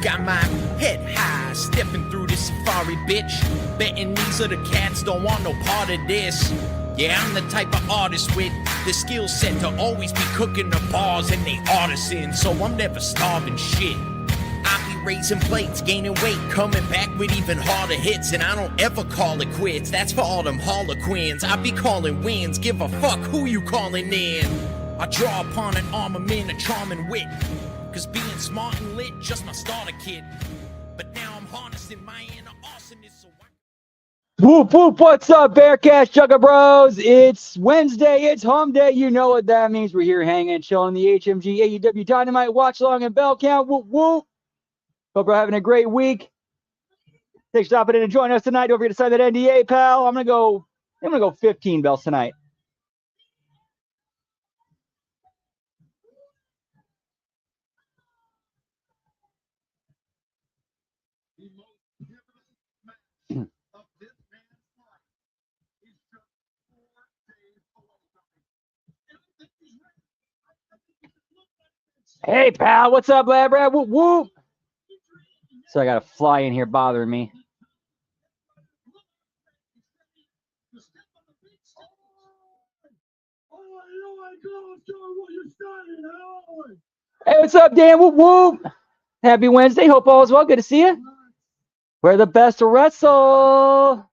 Got my head high, stepping through this safari, bitch. Betting these other cats don't want no part of this. Yeah, I'm the type of artist with the skill set to always be cooking the bars and they artisans, so I'm never starving shit. I be raising plates, gaining weight, coming back with even harder hits, and I don't ever call it quits. That's for all them harlequins. I be calling wins, give a fuck who you calling in. I draw upon an armament, a charming wit, cause being smart and lit just my starter kit. But now I'm harnessing my inner awesomeness. Whoop, whoop, what's up, Bearcats, Jugga Bros? It's Wednesday, it's Hump Day. You know what that means. We're here hanging, chilling the HMG AEW Dynamite watch along and bell count. Whoop, whoop. Hope we're having a great week. Thanks for stopping in and joining us tonight. Don't forget to sign that NDA, pal. I'm gonna go 15 bells tonight. Hey, pal, what's up, lab rat? Whoop, whoop. So I got a fly in here bothering me. Hey, what's up, Dan? Whoop, whoop. Happy Wednesday. Hope all is well. Good to see you. We're the best to wrestle.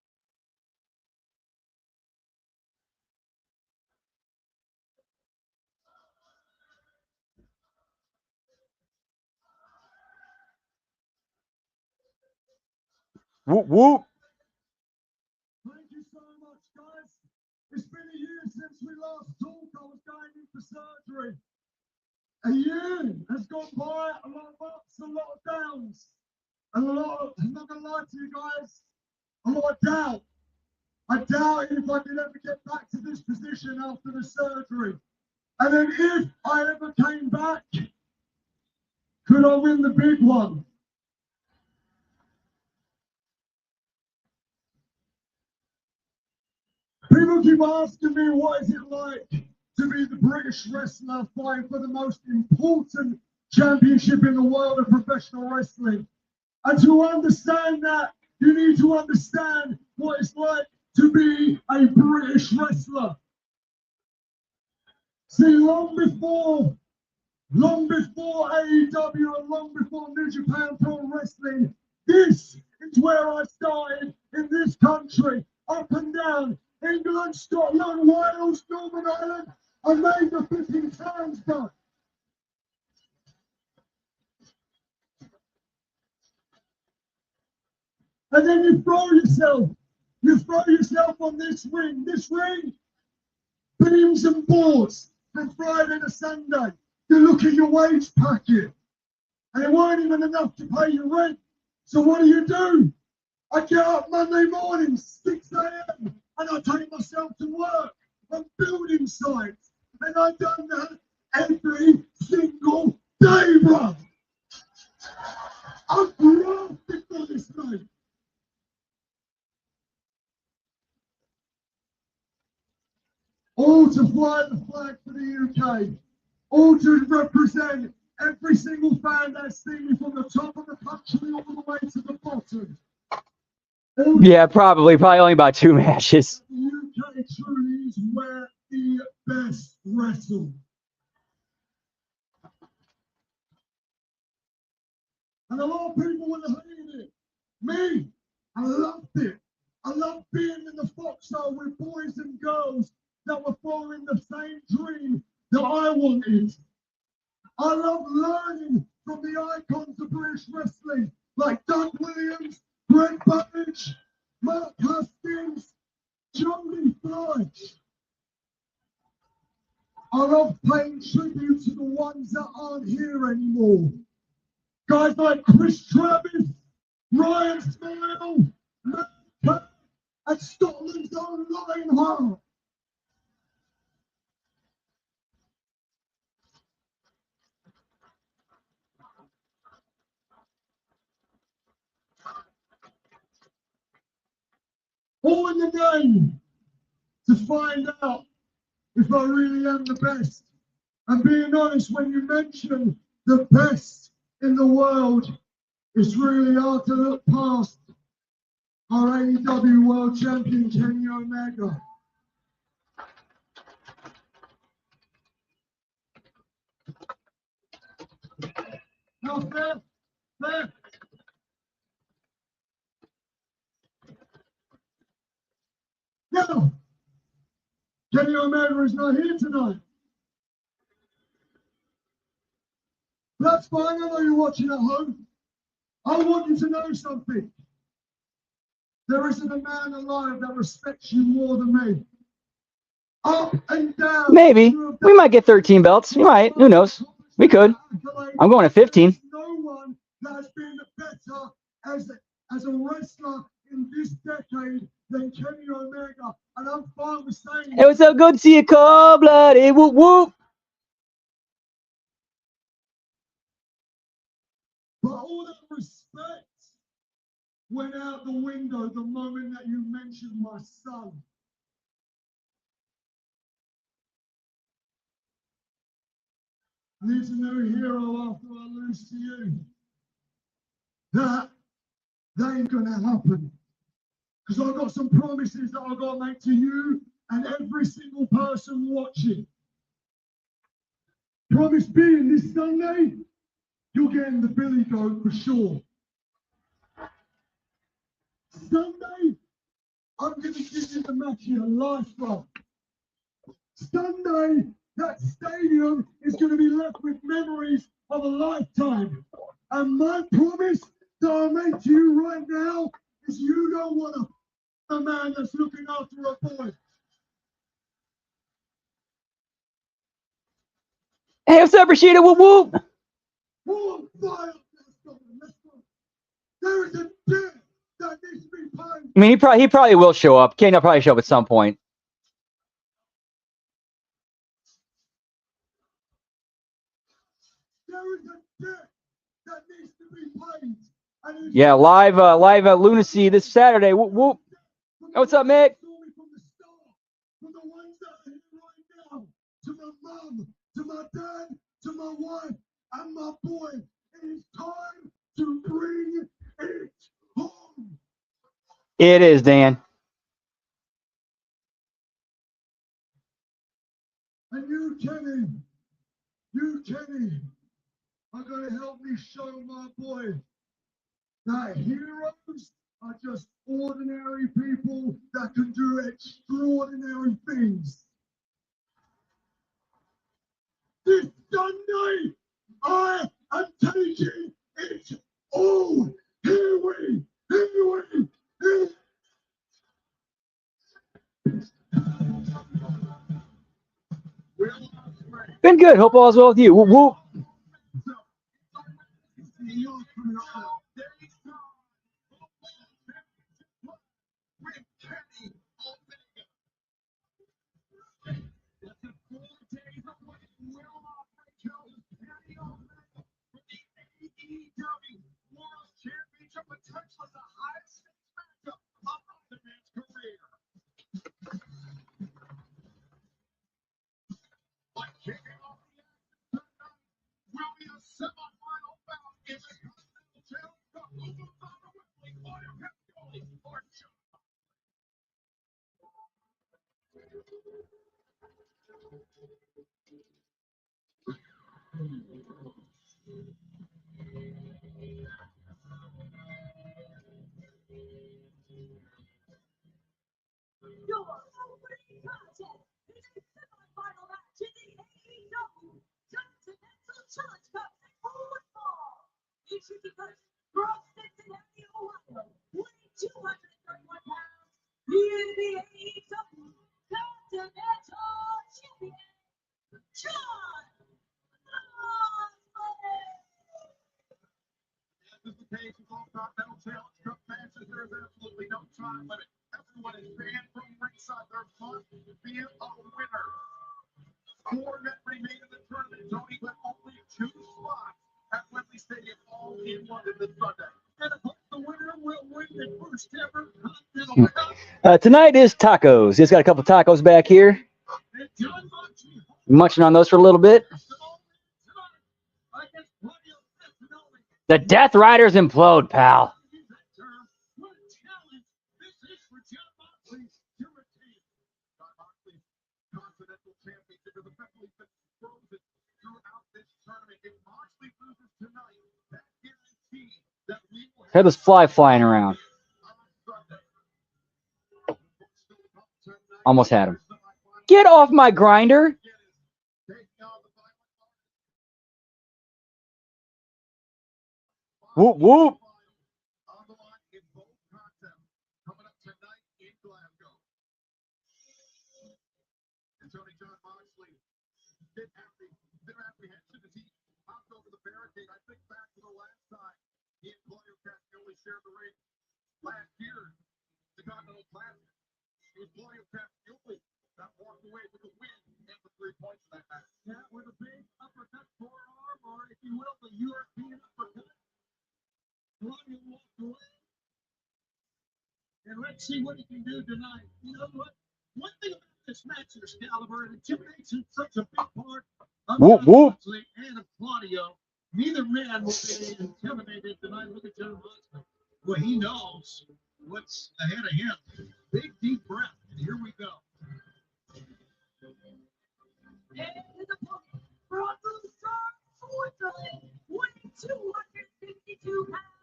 Whoop, whoop. Thank you so much, guys. It's been a year since we last talked. I was going in for surgery. A year has gone by, a lot of ups, a lot of downs, and a lot of, I'm not going to lie to you guys, a lot of doubt. I doubted if I could ever get back to this position after the surgery. And then if I ever came back, could I win the big one? People keep asking me, what is it like to be the British wrestler fighting for the most important championship in the world of professional wrestling? And to understand that, you need to understand what it's like to be a British wrestler. See, long before AEW and long before New Japan Pro Wrestling, this is where I started in this country, up and down. England, Scotland, Wales, Northern Ireland. I made the 50 times done. And then you throw yourself on this ring. This ring, beams and boards from Friday to Sunday. You look at your wage packet, and it weren't even enough to pay your rent. So what do? I get up Monday morning, 6 a.m., and I take myself to work on building sites. And I've done that every single day, bro. I'm grafted for this, mate. All to fly the flag for the UK. All to represent every single fan that's seen me from the top of the country all the way to the bottom. Yeah, probably only about 2 matches. The UK truly is where the best wrestle. And a lot of people would have hated it. Me, I loved it. I loved being in the foxhole with boys and girls that were following the same dream that I wanted. I love learning from the icons of British wrestling, like Doug Williams, Brent Buttridge, Mark Hastings, Johnny Flash. I love paying tribute to the ones that aren't here anymore. Guys like Chris Travis, Ryan Smile, Matt Kirk, and Scotland's own Lionheart. All in the game to find out if I really am the best. And being honest, when you mention the best in the world, It's really hard to look past our AEW World Champion Kenny Omega. No fair, fair. No, Kenny Omega is not here tonight. That's fine. I know you're watching at home. I want you to know something. There isn't a man alive that respects you more than me. Up and down. Maybe. We might get 13 belts. We might. Who knows? We could. I'm going to 15. No one that has been better as a wrestler in this decade than Kenny Omega. And I'm fine with saying It was so good to see you, cold-blooded. Whoop, whoop. But all that respect went out the window the moment that you mentioned my son. Needs a new hero after I lose to you. That ain't gonna happen. Because I've got some promises that I've got to make to you and every single person watching. Promise being this Sunday, you're getting the Billy Goat for sure. Sunday, I'm going to give you the match of your life, bro. Sunday, that stadium is going to be left with memories of a lifetime. And my promise that I make to you right now is you don't want a man that's looking after a boy. Hey, what's up, Rashida? Whoop, whoop. Oh, fire! Let's go. There is a debt that needs to be paid. I mean, he probably will show up. Kenny will probably show up at some point. There is a debt that needs to be paid. And Yeah, live at Lunacy this Saturday. Whoop, whoop. Hey, what's up, Mick? From the ones that are here right now, to my mom, to my dad, to my wife, and my boy, it is time to bring it home. It is, Dan. And you, Kenny, are going to help me show my boy that heroes are just ordinary people that can do extraordinary things. This Sunday, I am taking it all. Here we. Been good. Hope all's well with you. Whoop, whoop. Your opening contest is a semi-final match in the AEW Continental Challenge Cup in football. Issued to first from Cincinnati, Ohio, weighing 231 pounds, he is the AEW Continental Champion, John Moxley. This is the case with all Continental Challenge Cup matches. There is absolutely no time limit. Everyone is banned from ringside. There must be a winner. 4 men remain in the tournament, Tony, but only 2 spots at Wembley Stadium, all in London this Sunday. And of course, the winner will win the first ever Continental Cup. Tonight is tacos. Just got a couple tacos back here. Munching on those for a little bit. I guess plenty of this, The Death Riders implode, pal. Use that term. What a challenge this is for John Moxley to retain. John Moxley's Continental Championship has effectively been frozen throughout this tournament. If Moxley loses tonight, that guarantees that we will Hear this fly flying around. Almost had him. Get off my grinder. Whoop, whoop. On the line in both contests coming up tonight in Glasgow. And Tony John Moxley bit apprehension as he hopped over the barricade. I think back to the last time he and Claudio Castagnoli shared the ring last year, the Continental Classic. It was Claudio Castagnoli that walked away with the win and the 3 points in that match. Yeah, with a big uppercut forearm, or if you will, the European uppercut. Claudio walked away. And let's see what he can do tonight. You know what? One thing about this match, Excalibur, and intimidation is such a big part of Whoop, John whoop. Moxley and of Claudio. Neither man will be intimidated tonight. Look at John Moxley. Well, he knows what's ahead of him. Big, deep breath. And here we go. And the opponent from the Star Switzerland, weighing 252 pounds,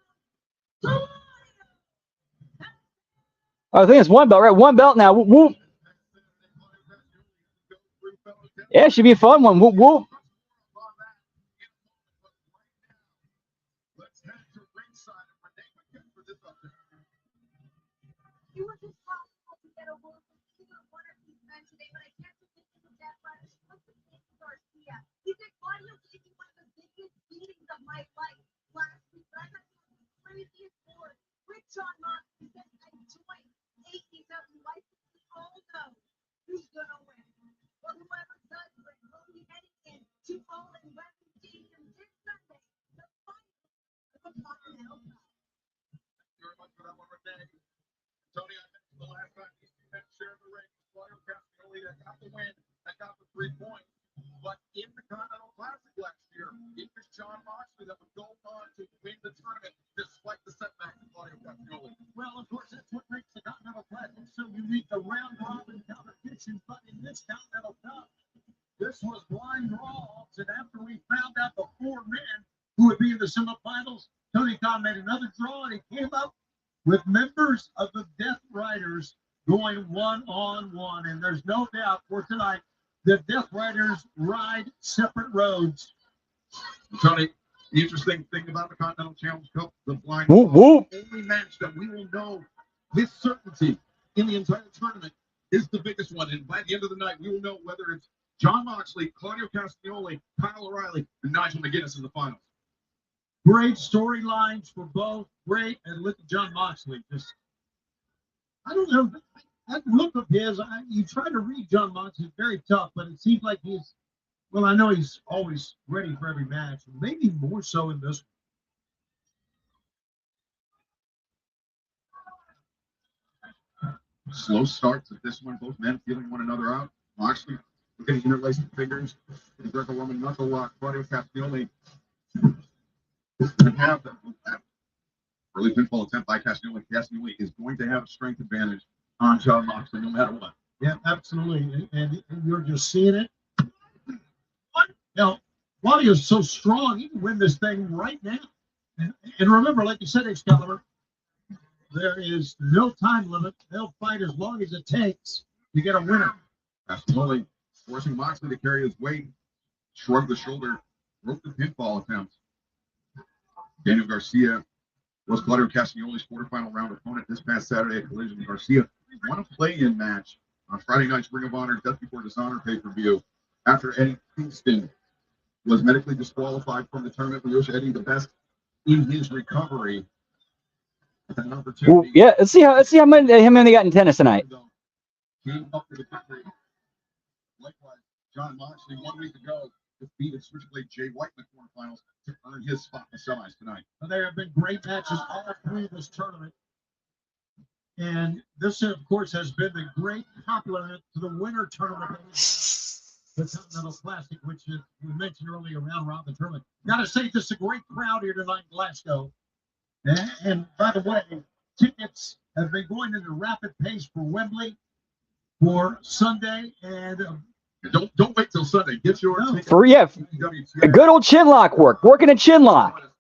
I think it's one belt, right? One belt now. Whoop, whoop. Yeah, it should be a fun one. Whoop, whoop. Let's head to ringside and Renee McKen for this update. It was impossible to get a word from either one of these men today, but I can't forget the Death Riders. What's the name of Garcia? He said Claudio gave me one of the biggest beatings of my life last week, but I got the craziest board with John Moxley that I joined AEW license. We all know who's gonna win. But whoever does win will be heading in to All in Wembley Stadium this Sunday, the final of the Continental Cup. Thank you very much for that one, Renee. Tony, I mentioned the last time these two men shared the ring. Claudio Castagnoli that got the win, that got the 3 points. But in the Continental Classic last year, it was John Moxley that would go on to win the tournament despite the setback of Claudio Castagnoli. Well, of course, that's what makes the Continental Classic so unique, the round robin competition. But in this Continental Cup, this was blind draws. And after we found out the 4 men who would be in the semifinals, Tony Khan made another draw, and he came up with members of the Death Riders going one-on-one. And there's no doubt for tonight, the Death Riders ride separate roads. Tony, the interesting thing about the Continental Challenge Cup, the blind Whoop, draw, whoop. the only match that we will know with certainty in the entire tournament is the biggest one. And by the end of the night, we will know whether it's John Moxley, Claudio Castagnoli, Kyle O'Reilly, and Nigel McGuinness in the finals. Great storylines for both. Great. And look at John Moxley. Just, I don't know. That look of his, you try to read John Moxley, very tough, but it seems like he's, well, I know he's always ready for every match, maybe more so in this one. Slow starts at this one, both men feeling one another out. Moxley getting interlaced fingers, the Greco-Roman knuckle lock. Claudio Castagnoli would have that early pinfall attempt by Castagnoli. Castagnoli is going to have a strength advantage on John Moxley no matter what. Yeah, absolutely. And you're just seeing it. Now, Claudio's so strong, he can win this thing right now. And remember, like you said, Excalibur, there is no time limit. They'll fight as long as it takes to get a winner. Castagnoli forcing Moxley to carry his weight, shrugged the shoulder, broke the pinfall attempt. Daniel Garcia was Claudio Castagnoli's quarterfinal round opponent this past Saturday at Collision. Garcia won a play-in match on Friday night's Ring of Honor Death Before Dishonor pay-per-view after Eddie Kingston was medically disqualified from the tournament. We wish Eddie the best in his recovery. An opportunity. Well, yeah, let's see how many they got in tennis tonight. Came up to the victory. Likewise, John Moxley 1 week ago defeated Switchblade Jay White in the quarterfinals to earn his spot in the semis tonight. And there have been great matches all through this tournament. And this, of course, has been the great compliment to the winter tournament. the Continental Classic, which we mentioned earlier, round robin tournament. Got to say, this is a great crowd here tonight in Glasgow. And by the way, tickets have been going at a rapid pace for Wembley for Sunday, and don't wait till Sunday. Get your tickets. A good old chin lock work, working a chin lock.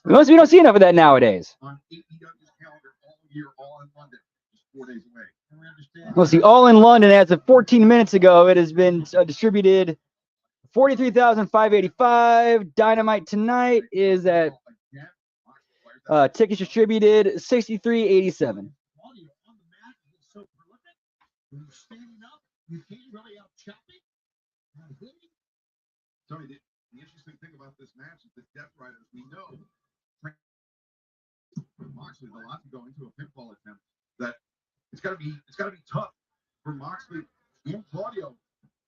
Most we don't see enough of that nowadays. On AEW's calendar all year, all in London, just 4 days away. And we understand. Let's see, all in London as of 14 minutes ago, it has been distributed 43,585. Dynamite tonight is at tickets distributed 6387. Audio on the mat is so prolific. When you're standing up, you can't really out-chop it. Tony, the interesting thing about this match is the Death Riders, we know, Moxley, a lot to go into a pinfall attempt. That it's got to be tough for Moxley and Claudio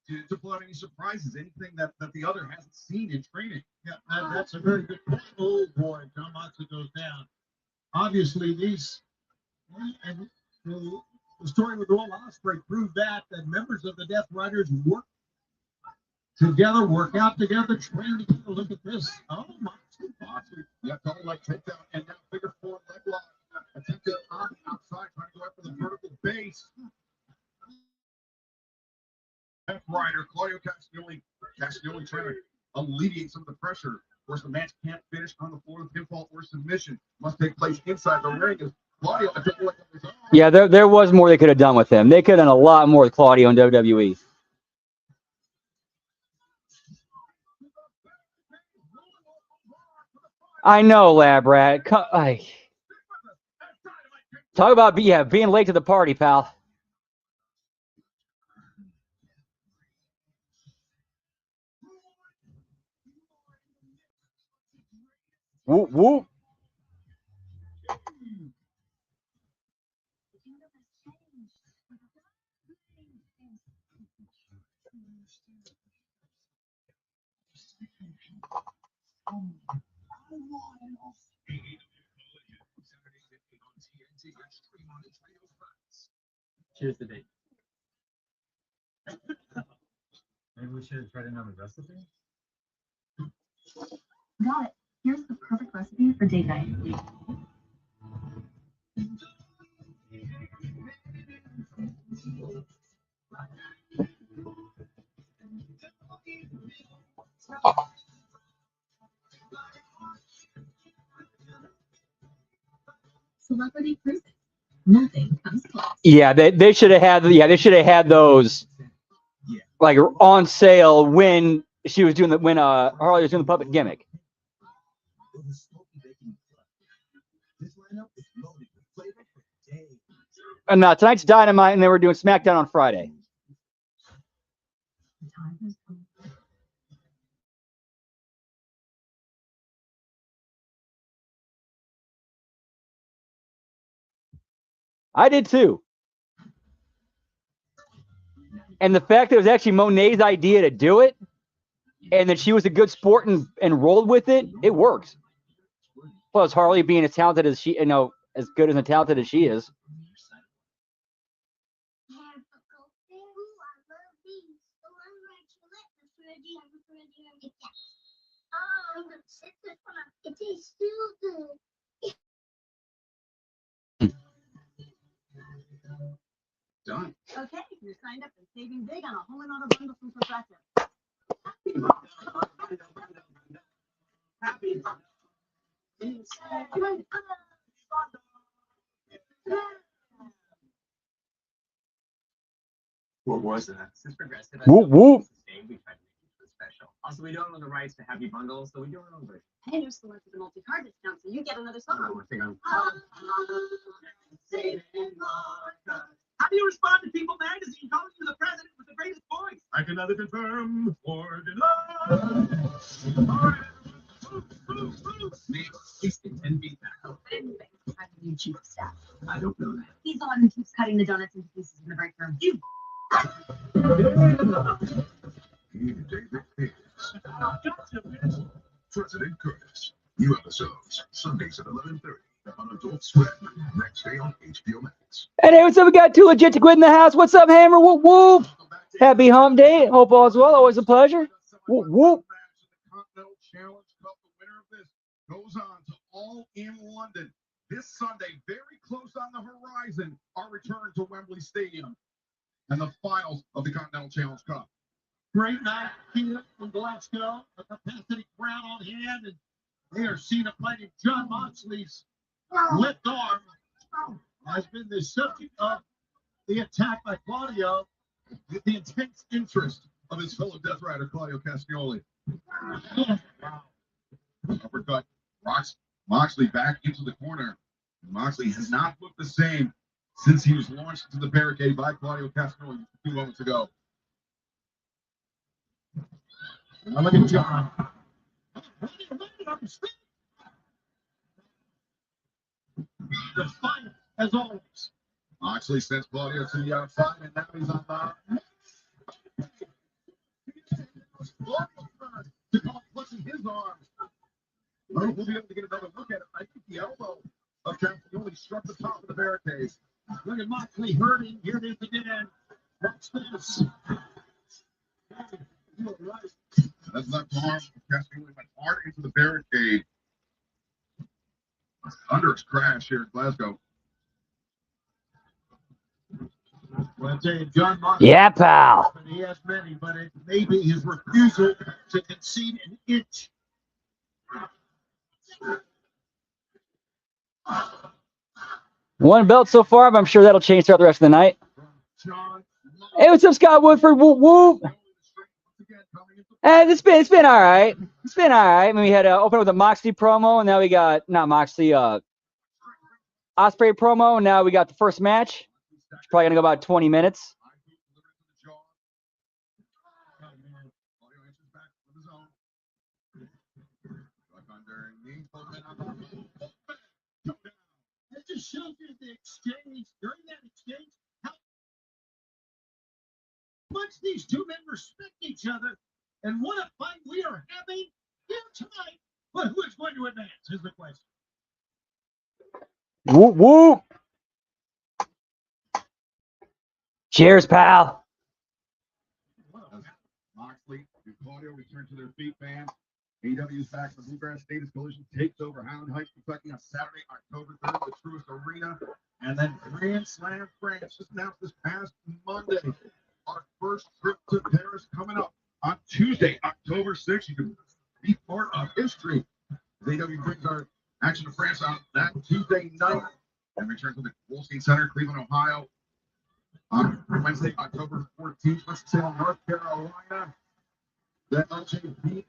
to pull out any surprises, anything that the other hasn't seen in training. Yeah, that's a very good point. Oh boy, John Moxley goes down. Obviously, and the story with Will Ospreay proved that members of the Death Riders work together, work out together, train together. Look at this. Oh, Moxley. Yeah, double leg takedown, and now figure 4 leg lock. Attempted on the outside, trying to go after the vertical base. Death Rider, Claudio Castagnoli trying to alleviate some of the pressure. Of course, the match can't finish on the floor. The pinfall or submission must take place inside the ring. As Claudio, yeah, there was more they could have done with him. They could have done a lot more with Claudio in WWE. I know, Lab Rat. Talk about being late to the party, pal. Whoop whoop. Cheers to date. Maybe we should have tried another recipe. Got it. Here's the perfect recipe for date night. Celebrity cruising. Nothing comes close. Yeah, they should have had. Yeah, they should have had those like on sale when she was doing Harley was doing the puppet gimmick. And tonight's Dynamite, and they were doing SmackDown on Friday. I did too. And the fact that it was actually Monet's idea to do it, and that she was a good sport and rolled with it, it works. Plus, Harley being as talented as she, as good and talented as she is. It tastes so good. Done. Okay, you're signed up and saving big on a whole lot of bundles from Progressive. Happy. What was that? This is Progressive. Whoop whoop. We tried to make it special. Also, we don't own the rights to heavy bundles, so we do our own version. And you're selected the multi-card discount, so you get another song. One thing I'm How do you respond to People Magazine calling you the president with the greatest voice? I can neither confirm or deny. tasting and be back. New chief of staff. I don't know that. He's the one who keeps cutting the donuts into pieces in the break room. You. David Pierce. President Curtis. New episodes Sundays at 11:30 on Adult Swim. Next day on HBO Max. And hey, what's up? We got Too Legit to Quit in the house. What's up, Hammer? Whoop whoop. Welcome back to Happy Hump Day. Hope all's well. Always a pleasure. Whoop, whoop. Continental Challenge Cup. The winner of this goes on to All in London this Sunday. Very close on the horizon. Our return to Wembley Stadium and the finals of the Continental Challenge Cup. Great night here in Glasgow. A capacity crowd on hand, and they are seeing a fighting. John Moxley's left arm has been the subject of the attack by Claudio. With the intense interest of his fellow Death Rider, Claudio Castagnoli. Uppercut. Moxley back into the corner. Moxley has not looked the same since he was launched into the barricade by Claudio Castagnoli a few moments ago. Now look at John. The fight, as always. Moxley sends Claudio to the outside, and now he's on the to come clutching his arms. We'll be able to get another look at it. I think the elbow of Castagnoli struck the top of the barricade. Look at Moxley hurting. Here it is again. Watch this. That's left arm. Castagnoli went hard into the barricade. Under its crash here in Glasgow. Well, I'm saying John Moxley. Yeah, pal. He has many, but it may be his refusal to concede an inch. One belt so far, but I'm sure that'll change throughout the rest of the night. John. Hey, what's up, Scott Woodford? Whoop, whoop. It's been all right. It's been all right. I mean, we had to open with a Moxley promo, and now we got not Moxley, Ospreay promo, and now we got the first match. It's probably gonna go about 20 minutes. It just shows you the exchange, during that exchange, how much these two men respect each other, and what a fight we are having here tonight. But who is going to advance is the question. Whoop, whoop. Cheers, pal. Moxley and Claudio return to their feet, man. AEW's back. The Bluegrass Status Collision takes over Highland Heights, Kentucky on Saturday, October 3rd, the Truist Arena. And then Grand Slam France just announced this past Monday. Our first trip to Paris coming up on Tuesday, October 6th. You can be part of history. AEW brings our action to France on that Tuesday night and return to the Wolstein Center, Cleveland, Ohio on Wednesday, October 14th. Winston-Salem, North Carolina. Then LJB.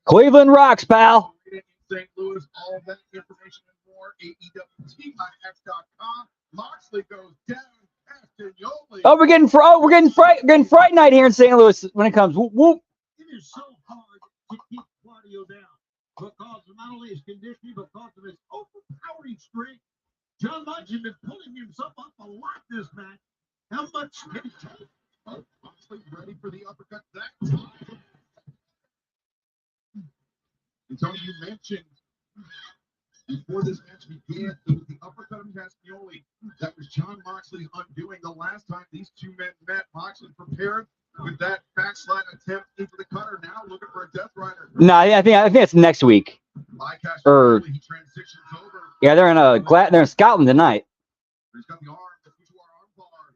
Cleveland rocks, pal. In St. Louis, all of that information and more, AEWTIX.com. Moxley goes down, Castagnoli. Oh, we're getting Fright Night here in St. Louis when it comes. Whoop, whoop. It is so hard to keep Claudio down because of not only his conditioning, but because of his overpowering strength. John Moxley has been pulling himself up a lot this match. How much can he take? Moxley ready for the uppercut that time. And Tony, you mentioned before this match began, it was the uppercut of Castagnoli that was John Moxley's undoing. The last time these two men met, Moxley prepared with that backslide attempt into the cutter. Now looking for a Death Rider. No, I think it's next week. By Castagnoli, he transitions over. Yeah, they're in Scotland tonight. He's got the arm, the Fujiwara arm bar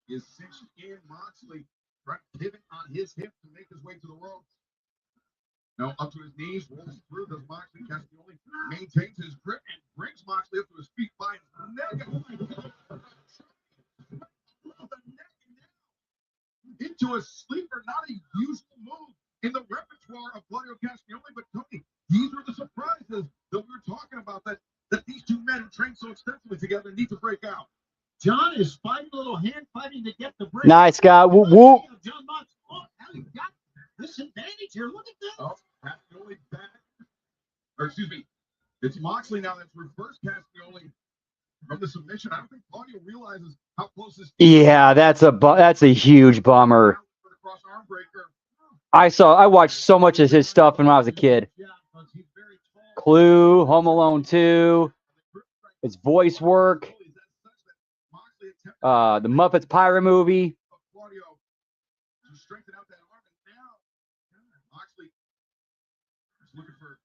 is cinched in. Moxley trying to pivot on his hip to make his way to the ropes. Now up to his knees, rolls through. Does Moxley? Castagnoli maintains his grip and brings Moxley up to his feet by his neck. Oh my God. Into a sleeper, not a useful move in the repertoire of Claudio Castagnoli. But Tony, these are the surprises that we were talking about that these two men who train so extensively together need to break out. John is fighting a little hand fighting to get the break. Nice, Scott. Whoop, whoop. John Moxley, how he got this advantage here. Look at this. Oh, Castagnoli back. Or excuse me, it's Moxley now that's reversed Castagnoli from the submission. I don't think Claudio realizes how close this. Yeah, that's a huge bummer. For the cross arm breaker. I watched so much of his stuff when I was a kid. Clue, Home Alone 2, his voice work. The Muppets Pirate movie. Claudio to strengthen out that arm, and now Moxley is looking for.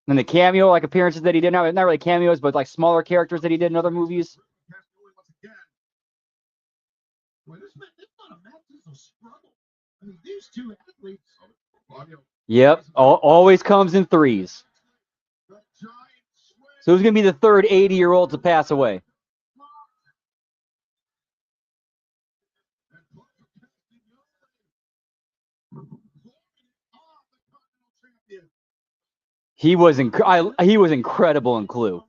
And the cameo, like appearances that he did, not really cameos, but like smaller characters that he did in other movies. Once again. Well, this is not a match, this is a struggle. I mean, these two athletes. Claudio. Yep, always comes in threes. The giant swing. So who's going to be the third 80-year-old to pass away? He was incredible in Clue.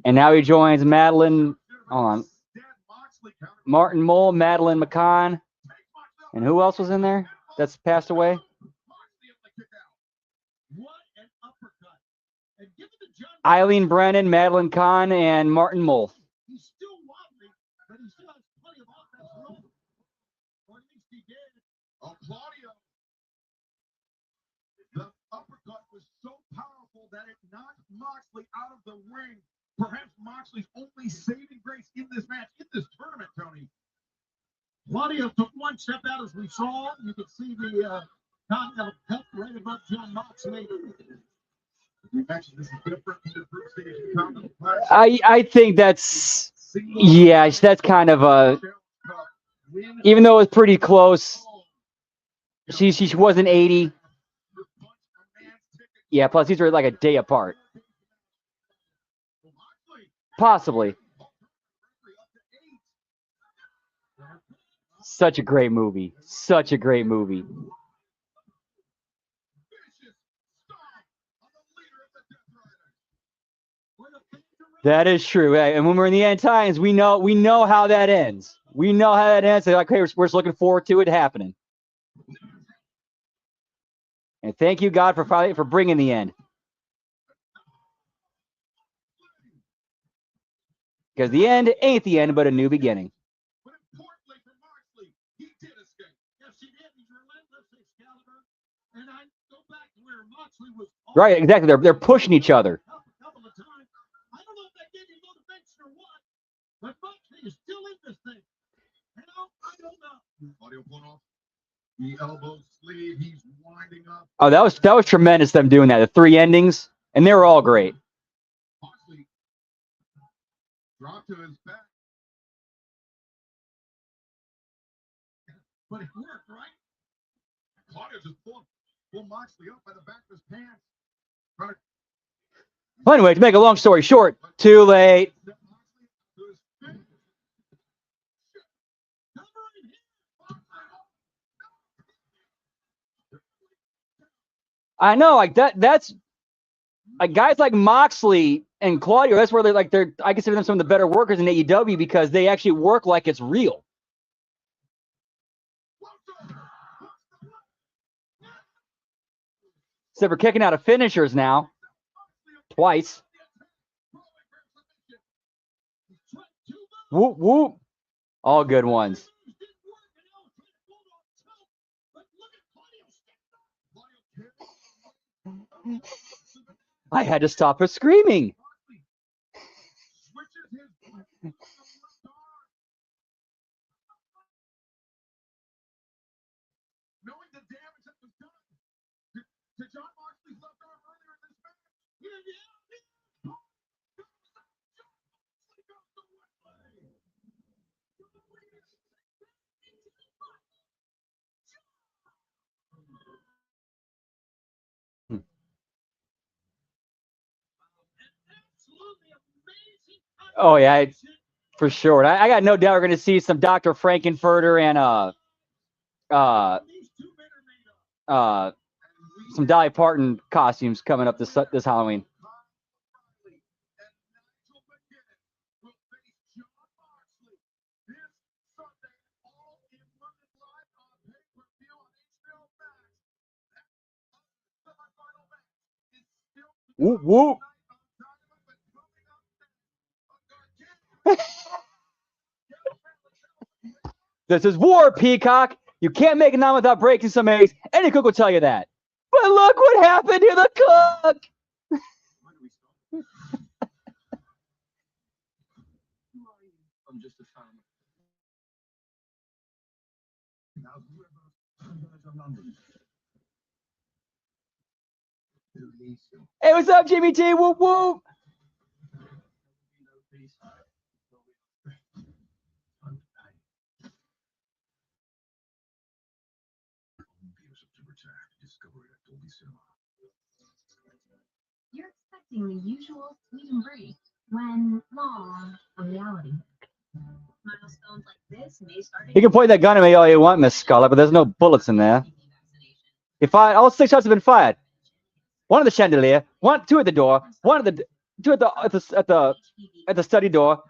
And now he joins Madeline. Hold on. Martin Mull, Madeline McCann. And who else was in there that's passed away? Eileen Brennan, Madeline Kahn, and Martin Mull. He's still wobbly, but he still has plenty of offense left. Or at least he did. Oh, Claudio. The uppercut was so powerful that it knocked Moxley out of the ring. Perhaps Moxley's only saving grace in this match, in this tournament, Tony. Claudio took one step out as we saw. You could see the continental cup right above John Moxley. You mentioned this is different from the group stage continental. I think that's, yeah, that's kind of a, even though it was pretty close, she wasn't 80. Yeah, plus these are like a day apart. Possibly. Such a great movie. Such a great movie. That is true. And when we're in the end times, we know how that ends. We know how that ends. They're like, hey, we're just looking forward to it happening. And thank you, God, for bringing the end. Because the end ain't the end, but a new beginning. But importantly for Moxley, he did escape. Yes, he did. He's relentless, Excalibur. And I go back to where Moxley was. Right, exactly. They're pushing each other. A couple of times. I don't know if that gave him motivation or what, but Moxley is still in this thing. You know, I don't know. Claudio pulling off the elbow sleeve. He's winding up. Oh, that was tremendous, them doing that. The three endings, and they were all great. Moxley dropped to his back. But it worked, right? Claudio just pulled Moxley up by the back of his pants. Well, anyway, to make a long story short, too late. I know, like that's like guys like Moxley and Claudio, that's where I consider them some of the better workers in AEW because they actually work like it's real. Except for kicking out of finishers now. Twice. Whoop, whoop. All good ones. I had to stop her screaming. Knowing the damage that was done to John Moxley's left arm earlier in this match. Oh yeah, for sure. I got no doubt we're gonna see some Dr. Frankenfurter and some Dolly Parton costumes coming up this Halloween. Whoop whoop. This is war, Peacock. You can't make a naan without breaking some eggs. Any cook will tell you that. But look what happened to the cook. Hey, what's up, Jimmy T? Whoop whoop. You're expecting the usual sweet embrace when, long, a reality. Milestones like this may start. You can point that gun at me all you want, Miss Scarlet, but there's no bullets in there. You fired. All 6 shots have been fired. One at the chandelier, two at the door, two at the study door.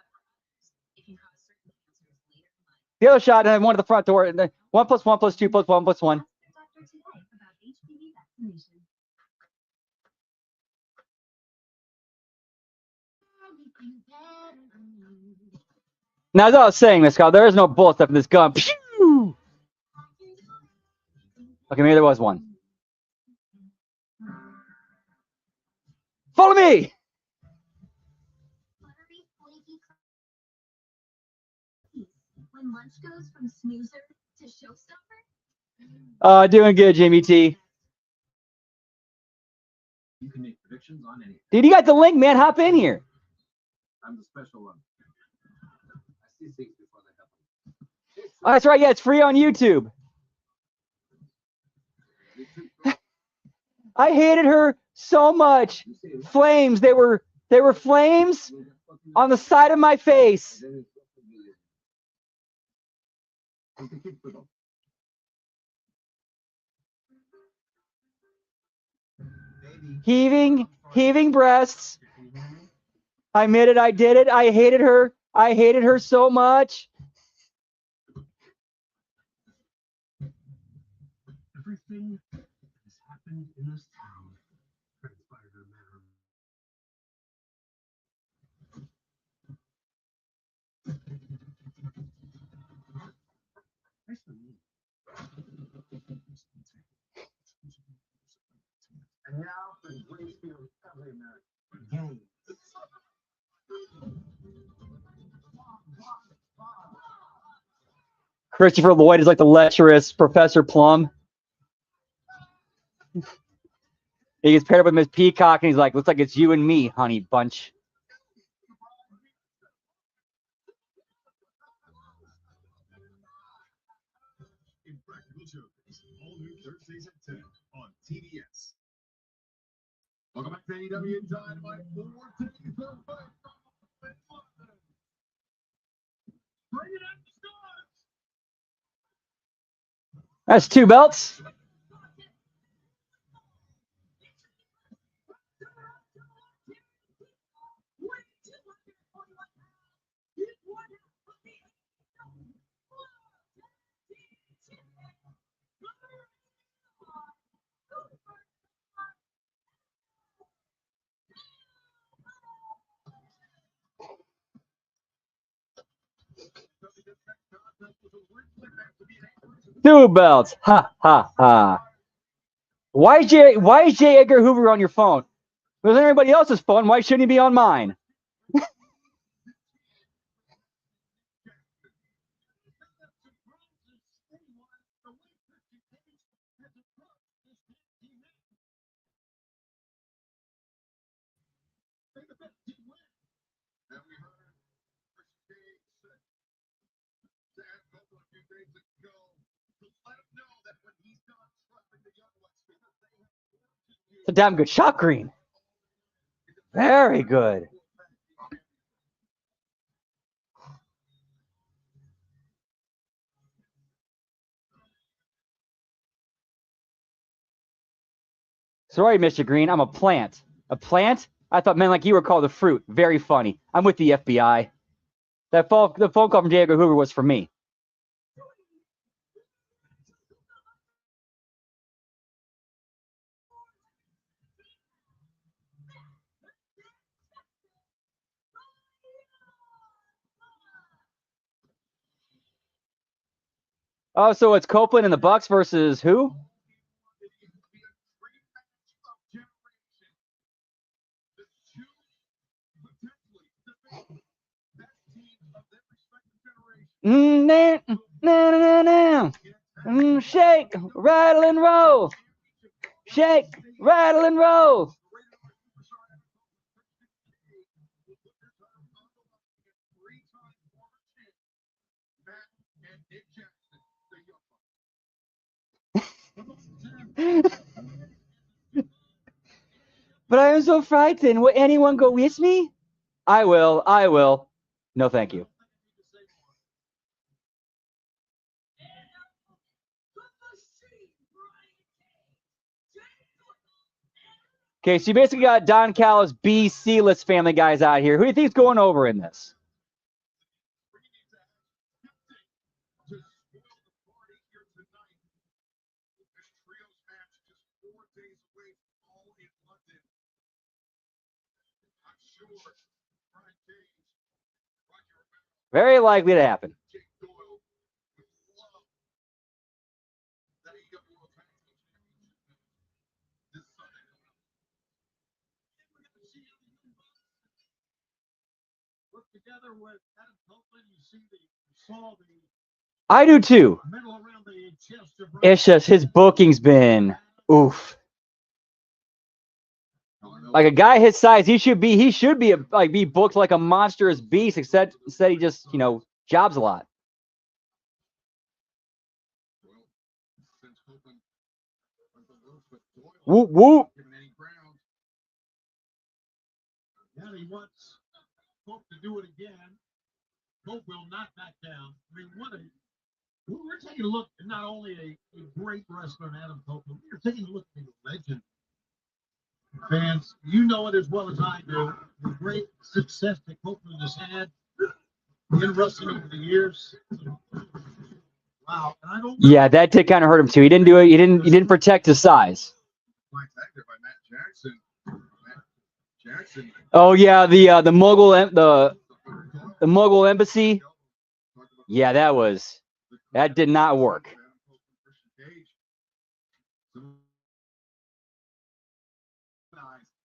The other shot and one at the front door. And then 1 + 1 + 2 + 1 + 1. Now, as I was saying, Miss Scarlet, there is no bullets left in this gun. Pew! Okay, maybe there was one. Follow me! When lunch goes from snoozer to showstopper? Doing good, Jimmy T. You can make predictions on anything. Dude, you got the link, man. Hop in here. I'm the special one. I see things before they happen. Oh, that's right. Yeah, it's free on YouTube. I hated her so much. Flames. They were flames on the side of my face. Heaving breasts. I admit it. I did it. I hated her. I hated her so much. Everything that has happened in this town transpired in a matter of And now for the greatest feeling of America. Christopher Lloyd is like the lecherous Professor Plum. He gets paired up with Miss Peacock, and he's like, looks like it's you and me, honey bunch. Impractical Jokers, all new Thursdays at 10 on TBS. Welcome back to AEW Dynamite for today's third fight. Bring it up the stars. That's 2 belts. Two belts. Ha ha ha. Why is J. Edgar Hoover on your phone? If it was anybody else's phone, why shouldn't he be on mine? It's a damn good shot, Green. Very good. Sorry, Mr. Green. I'm a plant. A plant? I thought men like you were called a fruit. Very funny. I'm with the FBI. The phone call from J. Edgar Hoover was for me. Oh, so it's Copeland and the Bucks versus who? No. Shake, rattle, and roll. Shake, rattle, and roll. But I am so frightened. Will anyone go with me? I will. I will. No, thank you. Okay, so you basically got Don Callis, B, C-list Family Guys out here. Who do you think's going over in this? Very likely to happen. Together with Adam Copeland, you see saw the I do too. medal around the chest of It's just his booking's been oof. Like a guy his size, he should be be booked like a monstrous beast, except instead he just, jobs a lot. Whoop whoop. Yeah, he wants Pope to do it again. Pope will not back down. I mean, we're taking a look at not only a great wrestler in Adam Copeland, we're taking a look at a legend. Fans, you know it as well as I do. The great success that Copeland has had in wrestling over the years. Wow. And I don't Yeah, that did kind of hurt him too. He didn't do it. He didn't protect his size. Oh yeah, the Mogul Embassy. Yeah, that did not work.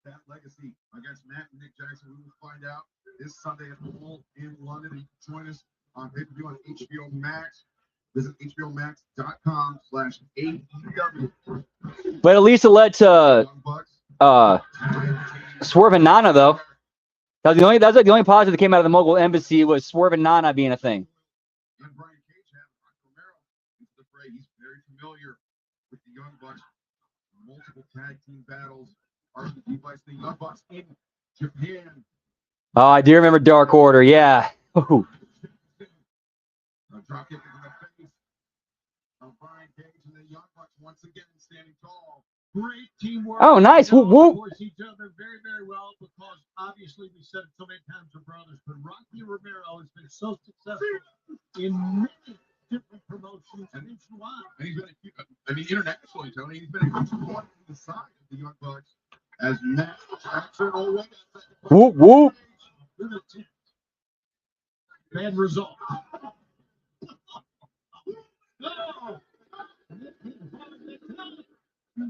That legacy against Matt and Nick Jackson. We will find out this Sunday at Hall in London. You can join us on pay-per-view on HBO Max. Visit hbomax.com/AEW. But at least it led to Swerve and Nana though. That's the only positive that came out of the Mogul Embassy was Swerve and Nana being a thing. And Brian Cage had Romero into the fray. He's very familiar with the Young Bucks. Multiple tag team battles. He fights the Young Bucks in Japan. Oh, I do remember Dark Order. Yeah. Ooh. A drop kick in the face of Brian Cage and the Young Bucks once again standing tall. great teamwork. Oh, nice. Whoop, whoop. Course each other very, very well because obviously we said it so many times we're brothers, but Rocky Romero has been so successful in many different promotions nationwide. And he's been, internationally, Tony, he's been a huge part of the side of the Young Bucks as Matt Jackson already. Whoop, whoop. Bad result.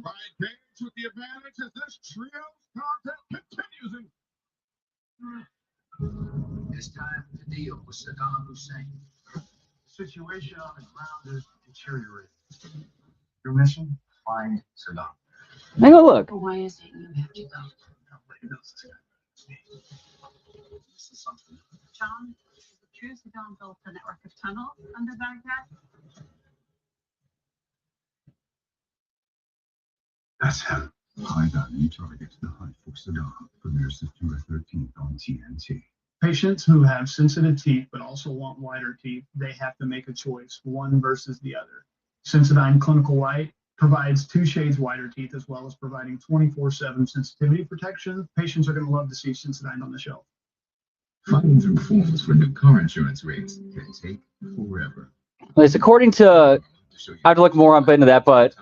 Brian Cage with the advantage as this trio's contest continues. It's time to deal with Saddam Hussein. The situation on the ground is deteriorating. Your mission? Find Saddam. Take a look. Why is it you have to go? Nobody knows this guy. This is something. John, is it true Saddam built a network of tunnels under Baghdad? That's him. High-value new target. The hunt for Saddam premieres September 13th on TNT. Patients who have sensitive teeth but also want whiter teeth, they have to make a choice, one versus the other. Sensodyne Clinical White provides 2 shades whiter teeth as well as providing 24/7 sensitivity protection. Patients are going to love to see Sensodyne on the shelf. Fighting through forms for new car insurance rates can take forever. Well, it's according to, I have to look more up into that, but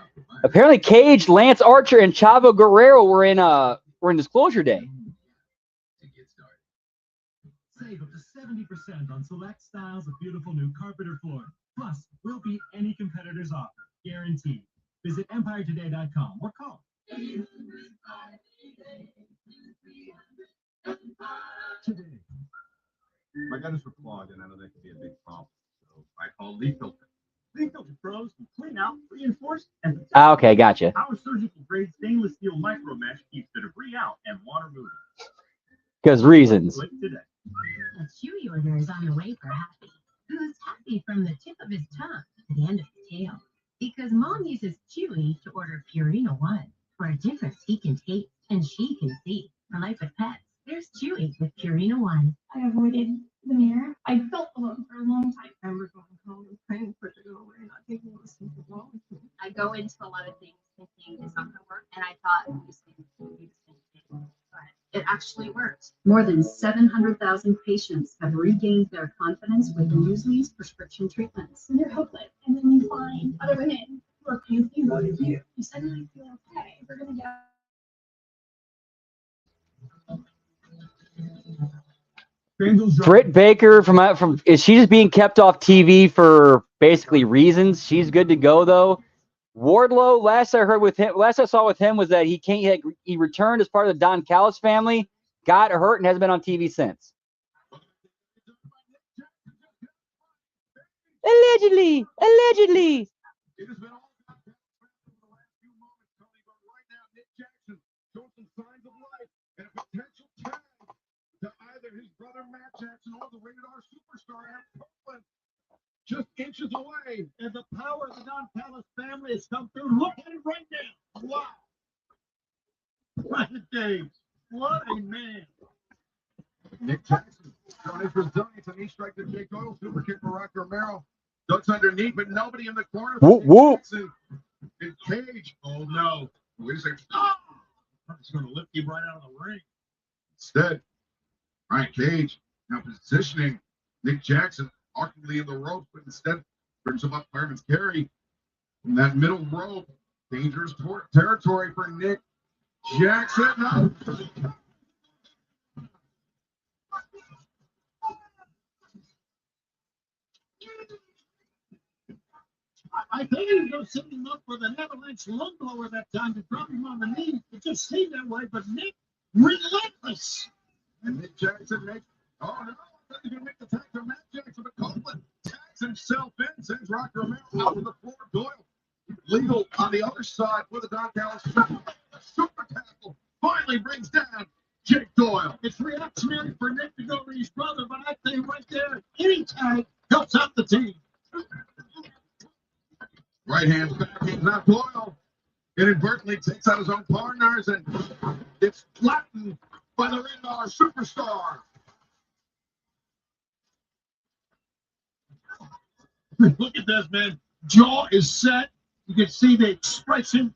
apparently Cage, Lance Archer, and Chavo Guerrero were in Disclosure Day. Save up to 70% on select styles of beautiful new carpeter flooring. Plus, we'll beat any competitor's offer, guaranteed. Visit EmpireToday.com or call. Today. My gutters were clogged, and I know that could be a big problem. So I called Leaf Filter. Clean Filter Pros can clean out, reinforce, and Okay, gotcha. our surgical grade stainless steel micro mesh keeps the debris out and water moving. Because reasons. Click today. A Chewy order is on the way for Happy, who's happy from the tip of his tongue to the end of his tail. Because Mom uses Chewy to order Purina One for a difference he can taste and she can see. For life with pets, there's Chewy with Purina One. I avoided the mirror. I felt alone for a long time. I remember going home and praying for it to go away, not thinking it was something wrong with me. I go into a lot of things thinking it's not going to work, and I thought this thing would be the same thing, but it actually worked. More than 700,000 patients have regained their confidence with Newsly's prescription treatments. When you're hopeless and then you find other women who are pain zero to you, you suddenly feel okay. We're going to get. Britt Baker from is she just being kept off TV for basically reasons? She's good to go though. Wardlow, last I saw with him was that he returned as part of the Don Callis family, got hurt and hasn't been on TV since. Allegedly. It has been all about that for the last few moments, Tony, but right now Nick Jackson showing some signs of life and a potential tag to either his brother Matt Jackson or the Rated R Superstar Adam Copeland, just inches away. And the power of the Don Callis family has come through. Look at it right now. Wow. What a day. What a man. Nick Jackson showing his resilience, and he strikes the Jake Doyle super kick for Rocky Romero. Ducks underneath, but nobody in the corner. Whoop, whoop. In Cage. Oh no. Wait a second. Ah! It's going to lift him right out of the ring. Instead, Brian Cage now positioning Nick Jackson awkwardly in the ropes, but instead brings him up fireman's carry from that middle rope. Dangerous territory for Nick Jackson. No. I think he was going to set him up with an avalanche lung blower that time to drop him on the knee. It just seemed that way, but Nick, relentless. And Nick Jackson makes, oh no, he's going to make the tag to Matt Jackson, but Copeland tags himself in, sends Rocky Romero out to the floor. Doyle, legal on the other side with the Don Callis. Super tackle finally brings down Jake Doyle. It's reactionary for Nick to go to his brother, but I think right there, any tag helps out the team. Right hand back, not Doyle. Inadvertently takes out his own partners, and it's flattened by the Rated R Superstar. Look at this, man. Jaw is set. You can see the expression.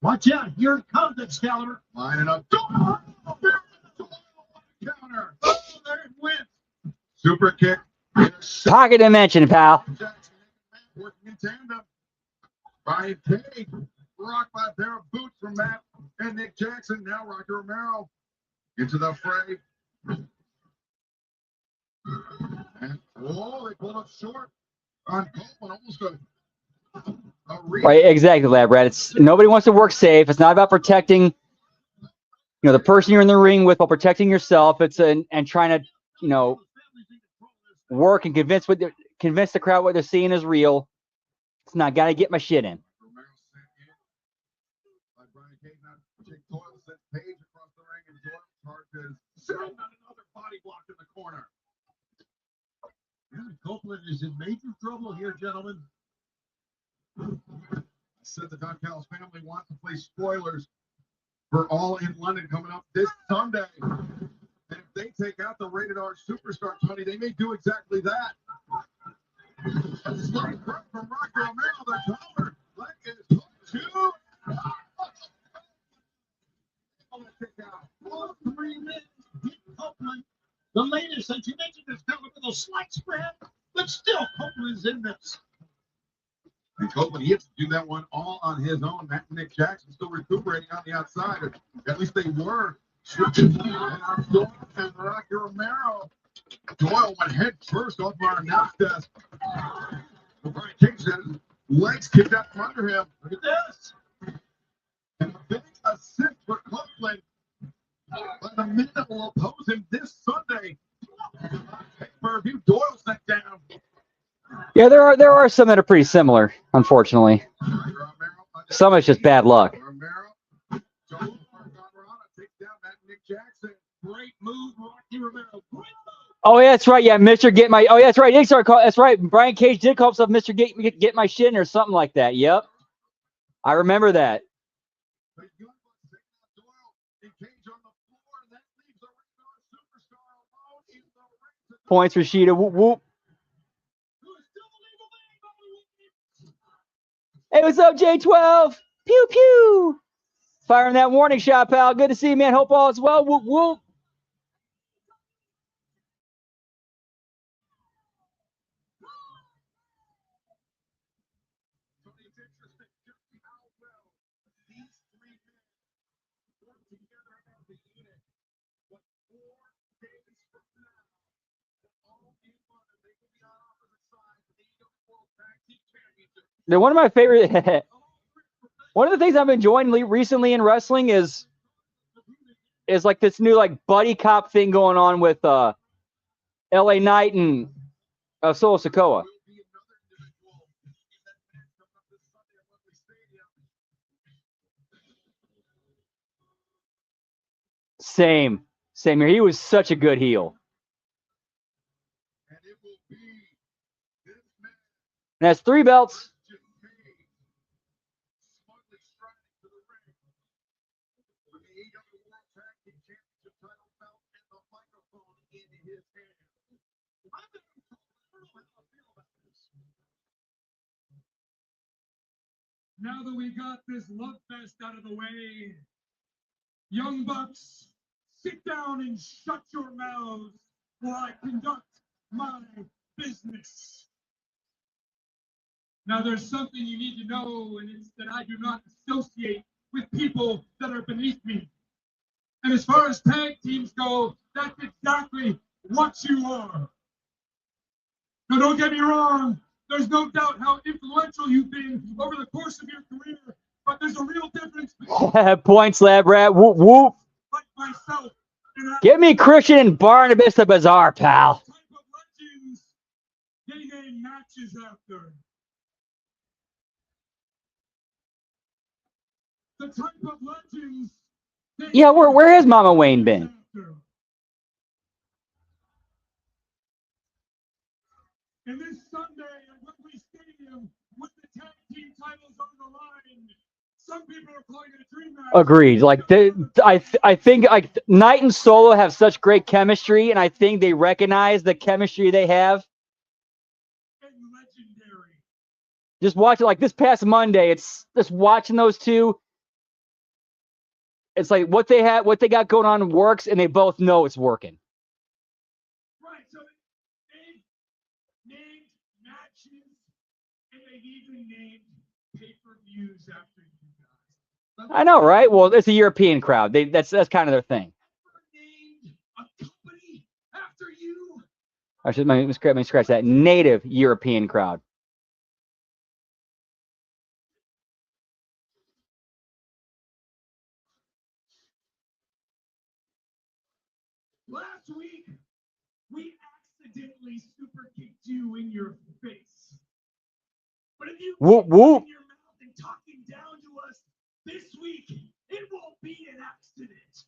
Watch out. Here it comes, Excalibur. Lining up. Doyle! Counter. Oh, there it went. Super kick. Pocket dimension, pal. Jackson working in tandem. Brian Cage, rocked by a pair of boots from Matt and Nick Jackson. Now Rocky Romero into the fray. And, they pulled up short on Copeland, almost a Right, exactly, Lab Rat. It's nobody wants to work safe. It's not about protecting, the person you're in the ring with, while protecting yourself. It's and trying to, work and convince the crowd what they're seeing is real. It's not got to get my shit in. Romero sent in by Brian Cage. Now Jake Doyle sent Page across the ring, and Doyle charges. Sitting on another body block in the corner. Yeah, Copeland is in major trouble here, gentlemen. I said the Don Callis family wants to play spoilers for All in London coming up this Sunday. And if they take out the Rated R Superstar, Tony, they may do exactly that. A slight grab from Rocky Romero, the collar. Leg is two. All 3 minutes. Copeland, the latest that you mentioned, is coming with a slight spread, but still Copeland's in this. And Copeland, he has to do that one all on his own. Matt and Nick Jackson still recuperating on the outside. At least they were. And Doyle and Rocky Romero. Doyle went head first off our announce desk. Brian Cage had his legs kicked out from under him. Look at this. And a big assist for Copeland by the men that will oppose him this Sunday. For review, Doyle sent down. Yeah, there are some that are pretty similar, unfortunately. Some is just bad luck. Great move, Rocky Romero. Oh yeah, that's right. Yeah, Mr. Get My. Oh yeah, that's right. That's right. Brian Cage did call himself Mr. Get My Shin or something like that. Yep, I remember that. Points for Shida. Whoop whoop. Hey, what's up, J12? Pew pew. Firing that warning shot, pal. Good to see you, man. Hope all is well. Whoop whoop. They're one of my favorite. One of the things I've enjoying recently in wrestling is like this new like buddy cop thing going on with LA Knight and Solo Sikoa. Same here. He was such a good heel. And has 3 belts. Now that we got this love fest out of the way, Young Bucks, sit down and shut your mouths while I conduct my business. Now there's something you need to know, and it's that I do not associate with people that are beneath me. And as far as tag teams go, that's exactly what you are. Now don't get me wrong, there's no doubt how influential you've been over the course of your career, but there's a real difference between Points, Lab Rat. Whoop whoop. like myself and Give me Christian and Barnabas the Bazaar, pal. type of legends getting matches after. The type of legends. Yeah, where has Mama Wayne been? And this Sunday at Wembley Stadium, with the tag team titles on the line, some people are calling it a dream match. Agreed. Like I think like Knight and Solo have such great chemistry, and I think they recognize the chemistry they have. And legendary. Just watch it. Like this past Monday, it's just watching those two. It's like what they got going on works, and they both know it's working. Right, so they've named matches, and they've even named pay-per-views after you guys. I know, right? Well, it's a European crowd. That's kind of their thing. Named a company after you. I should let me scratch that. Native European crowd. Last week, we accidentally super kicked you in your face. But if you Whoop keep whoop. running your mouth and talking down to us this week, it won't be an accident.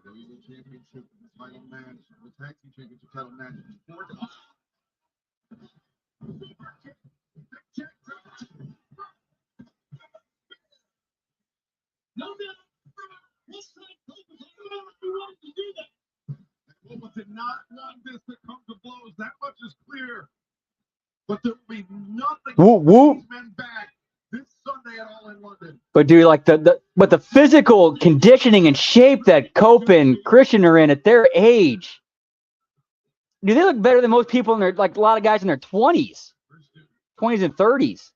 WWE Championship title match, the tag team championship title match. What did not want this to come to blows. That much is clear. But there will be nothing Whoop whoop. these men back this Sunday at All in London. But dude, like the physical conditioning and shape that Cope and Christian are in at their age, do they look better than most people in their like a lot of guys in their 20s and 30s?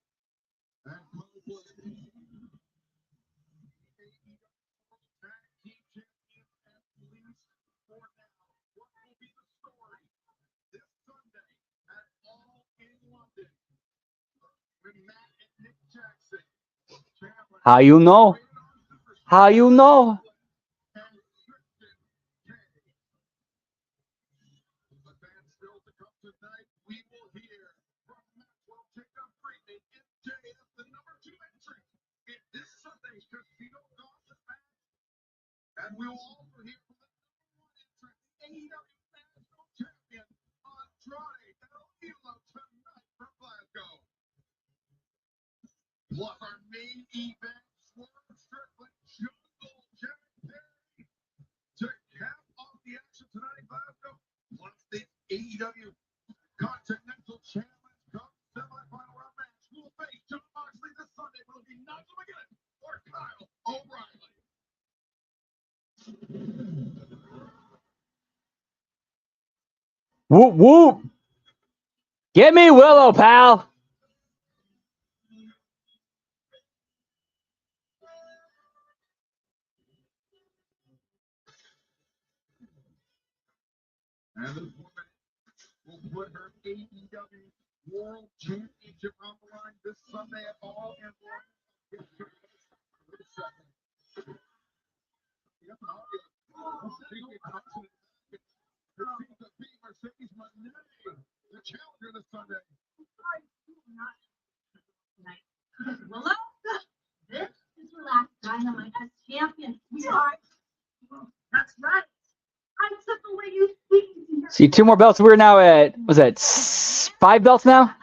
How you know? How you know? fans still to come tonight. We will hear from Maxwell Jacob Freeman, MJF, the number 2 entry in this Sunday's Casino Gauntlet match. And we will also hear from the number 1 entrant, AEW National Champion, Andrade El Idolo, tonight from Glasgow. Plus our main event, Swerve Strickland, Jungle Jack Perry, to cap off the action tonight in Glasgow. Once the AEW Continental Challenge Cup semifinal round match, will face Jon Moxley this Sunday. Will it be Nigel McGuinness or Kyle O'Reilly? Whoop, whoop. Get me Willow, pal. And this woman will put her AEW World Championship on the line this Sunday at All in One. The challenger this Sunday. Willow, this is Relaxed Dynamite as champion. We are. That's right. I took away you speaking. See, 2 more belts. We're now at, was that 5 belts now?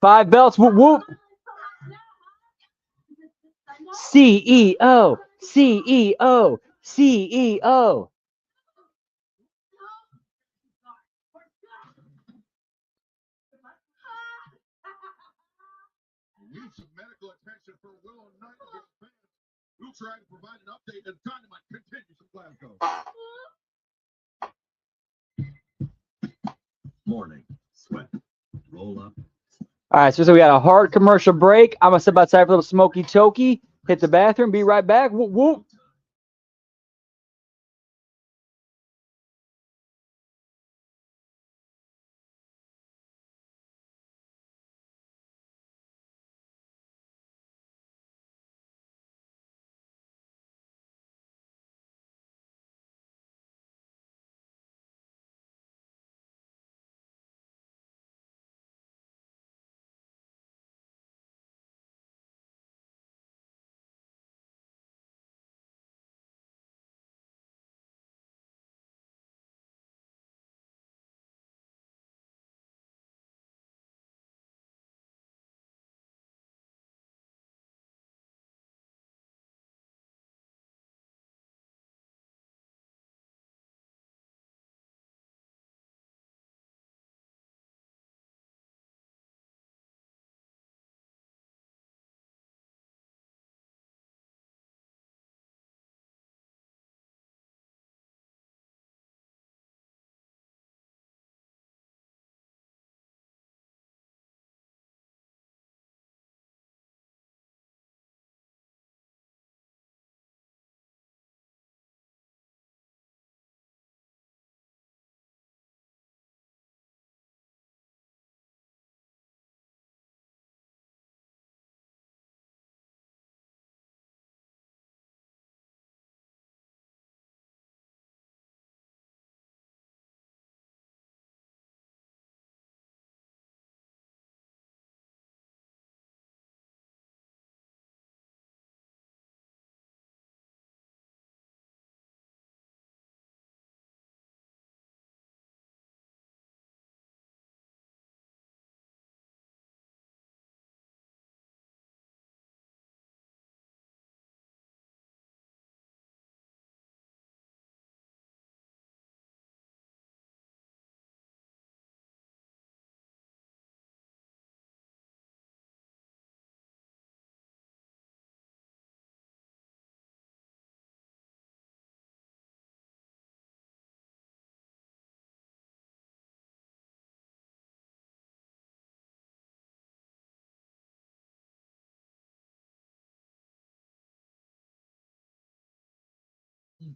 5 belts. Whoop, whoop. CEO. CEO. CEO. We need some medical attention for Willow Nightingale fans. We'll try to provide an update as Dynamite continues in Glasgow. Morning sweat. Roll up. All right, so we got a hard commercial break. I'm going to step outside for a little smoky tokey, hit the bathroom, be right back. Whoop, whoop.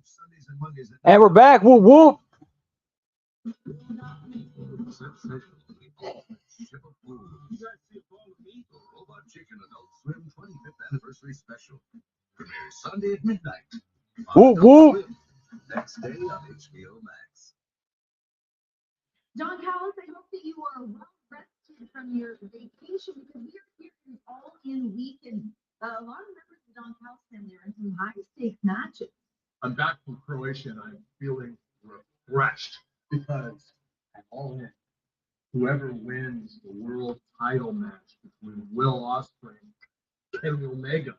Sundays and Mondays at And we're back. Whoop, whoop. Robot Chicken Adult Swim 25th Anniversary Special. Premieres Sunday at midnight. Whoop, whoop. Next day on HBO Max. Don Callis, I hope that you are well rested from your vacation because we are here in all-in week and a lot of members of the Don Callis family are in some high-stakes matches. I'm back from Croatia and I'm feeling refreshed because I'm all in. Whoever wins the world title match between Will Ospreay and Kenny Omega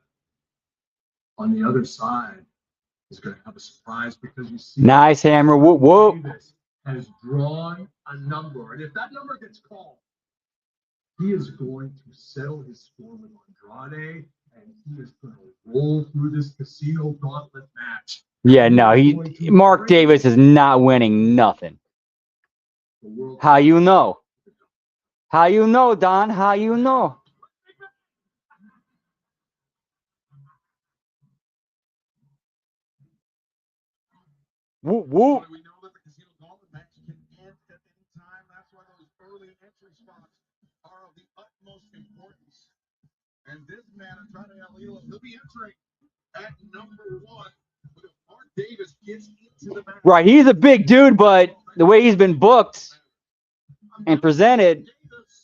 on the other side is going to have a surprise because you see, Nice hammer. Whoop, whoop. Davis has drawn a number, and if that number gets called, he is going to settle his score with Andrade, and he is going to roll through this casino gauntlet match. Yeah, no, Mark Davis is not winning nothing. How you know? How you know, Don? How you know? Whoop, whoop. We know that the casino gauntlet match can end at any time. That's why those early entry spots are of the utmost importance. And this man, Andrade Alila, he'll be entering at number 1. But if Mark Davis gets into the match, Right, he's a big dude, but the way he's been booked and presented,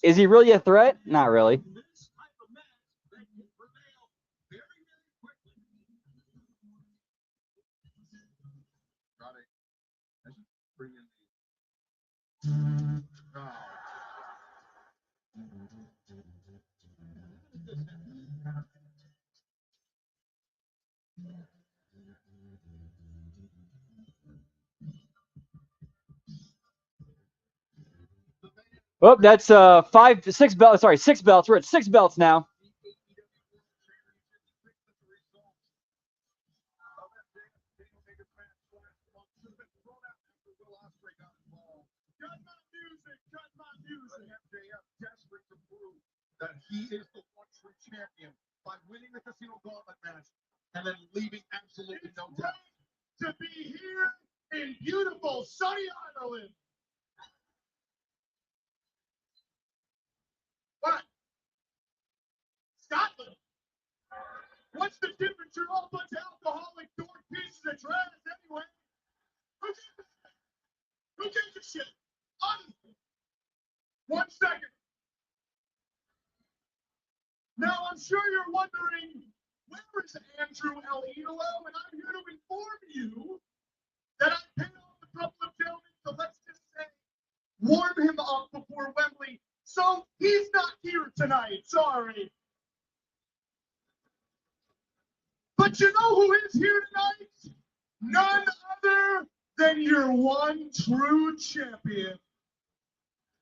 is he really a threat? Not really. this type of match that can prevail very, very quickly. Andrade, let's bring in the. Oh. Oh, that's 6 belts. Sorry, 6 belts. We're at 6 belts now. That he is the one true champion by winning the casino gauntlet match and then leaving absolutely no doubt. To be here in beautiful sunny Ireland. What? Scotland? What's the difference? You're all a bunch of alcoholic dork pieces of trash anyway. Who gives a shit? Honestly. 1 second. Now, I'm sure you're wondering, where is Andrew El Idolo? And I'm here to inform you that I paid off a couple of gentlemen, so let's just say, warm him up before Wembley. So he's not here tonight. Sorry. But you know who is here tonight? None other than your one true champion.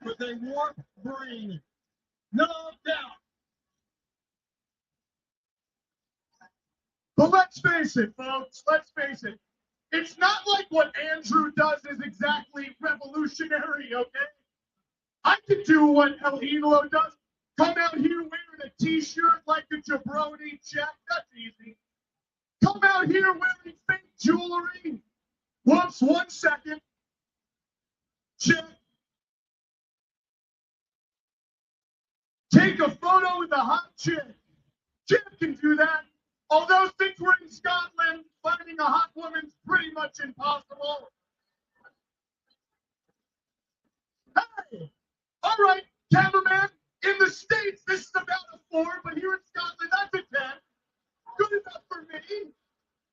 With a warped brain. No doubt. But let's face it, folks. Let's face it. It's not like what Andrew does is exactly revolutionary, okay? I can do what El Idolo does. Come out here wearing a t-shirt like a jabroni check. That's easy. Come out here wearing fake jewelry. Whoops, 1 second. Check. Take a photo with a hot chick. Chick can do that. Although since we're in Scotland, finding a hot woman's pretty much impossible. Hey! All right, cameraman. In the States, this is about a 4, but here in Scotland, that's a 10. Good enough for me.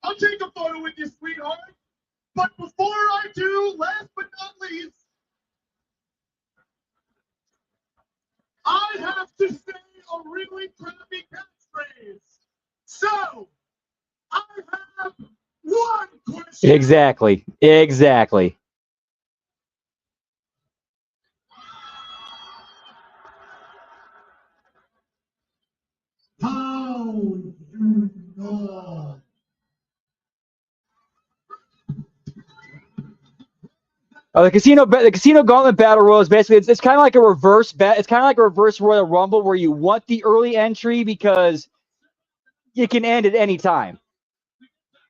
I'll take a photo with you, sweetheart. But before I do, last but not least, I have to say a really crappy catchphrase. So, I have one question. Exactly. Exactly. How you know? The casino gauntlet battle royal is basically it's kind of like a reverse bet. It's kind of like a reverse Royal Rumble where you want the early entry because it can end at any time.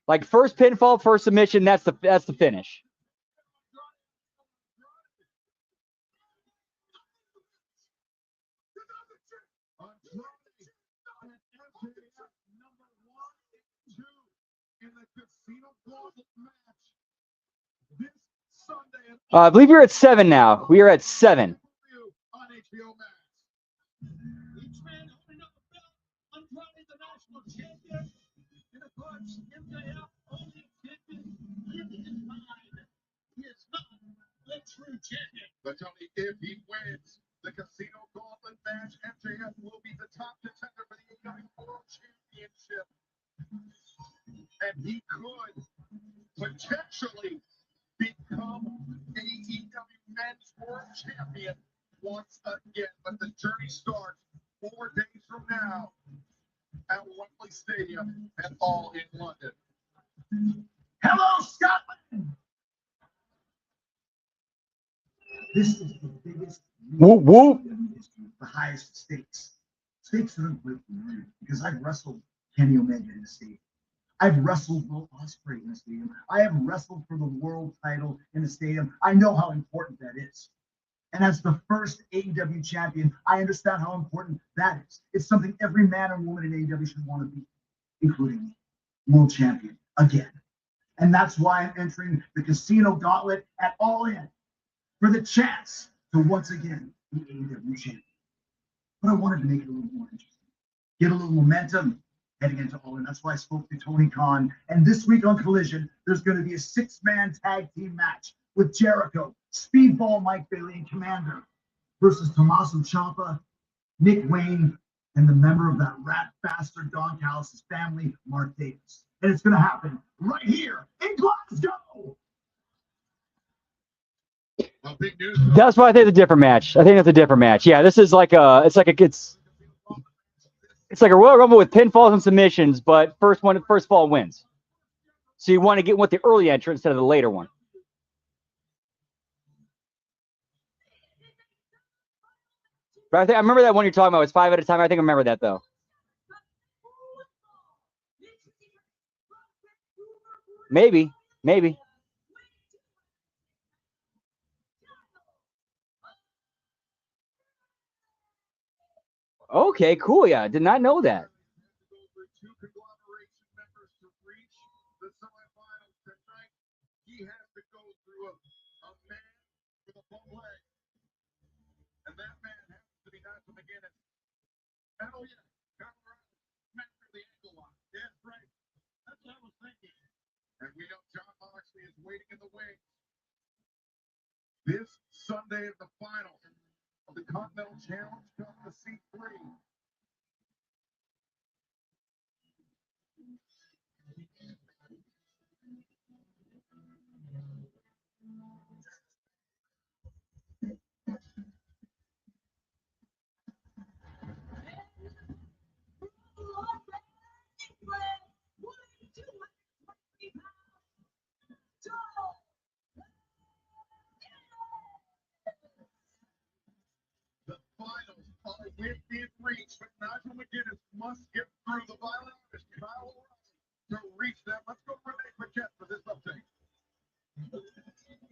Like first pinfall, first submission. That's the finish. In the casino gauntlet match, this I believe you're at 7 now. We are at 7. On HBO Max. Each man holding up a belt, undoubtedly the national champion. And of course, MJF only champion in his mind. He is not the true champion. But Tony, if he wins the Casino Gauntlet match, MJF will be the top contender for the AEW World Championship. And he could potentially become AEW Men's World Champion once again. But the journey starts 4 days from now at Wembley Stadium and all in London. Hello, Scotland! This is the biggest, Whoop, whoop. the highest stakes. Stakes are great for me because I've wrestled Kenny Omega in the stadium. I've wrestled Will Ospreay in the stadium. I have wrestled for the world title in the stadium. I know how important that is. And as the first AEW champion, I understand how important that is. It's something every man and woman in AEW should want to be, including me, world champion again. And that's why I'm entering the Casino Gauntlet at All In for the chance to once again be AEW champion. But I wanted to make it a little more interesting, get a little momentum heading into All In. That's why I spoke to Tony Khan. And this week on Collision, there's going to be a 6-man tag team match with Jericho, Speedball Mike Bailey, and Commander versus Tommaso Ciampa, Nick Wayne, and the member of that rat bastard Don Callis' family, Mark Davis. And it's going to happen right here in Glasgow. Well, big news. That's why I think it's a different match. I think that's a different match. Yeah, this is like it's like a Royal Rumble with pinfalls and submissions, but first fall wins. So you want to get with the early entrant instead of the later one. But I remember that one you're talking about. It's 5 at a time. I think I remember that though. Maybe. Okay, cool. Yeah, I did not know that. Two conglomeration members to reach the semifinals tonight. He has to go through a man with a bum leg. And that man happens to be Nigel McGuinness. And oh yeah, Colorado mastered the ankle lock. That's right. That's what I was thinking. And we know John Moxley is waiting in the wings. This Sunday is the final of the Continental Challenge Cup to C3. The finals are within reach, but Nigel McGuinness must get through the violinist Kyle O'Reilly to reach them. Let's go for Renee Paquette for this update.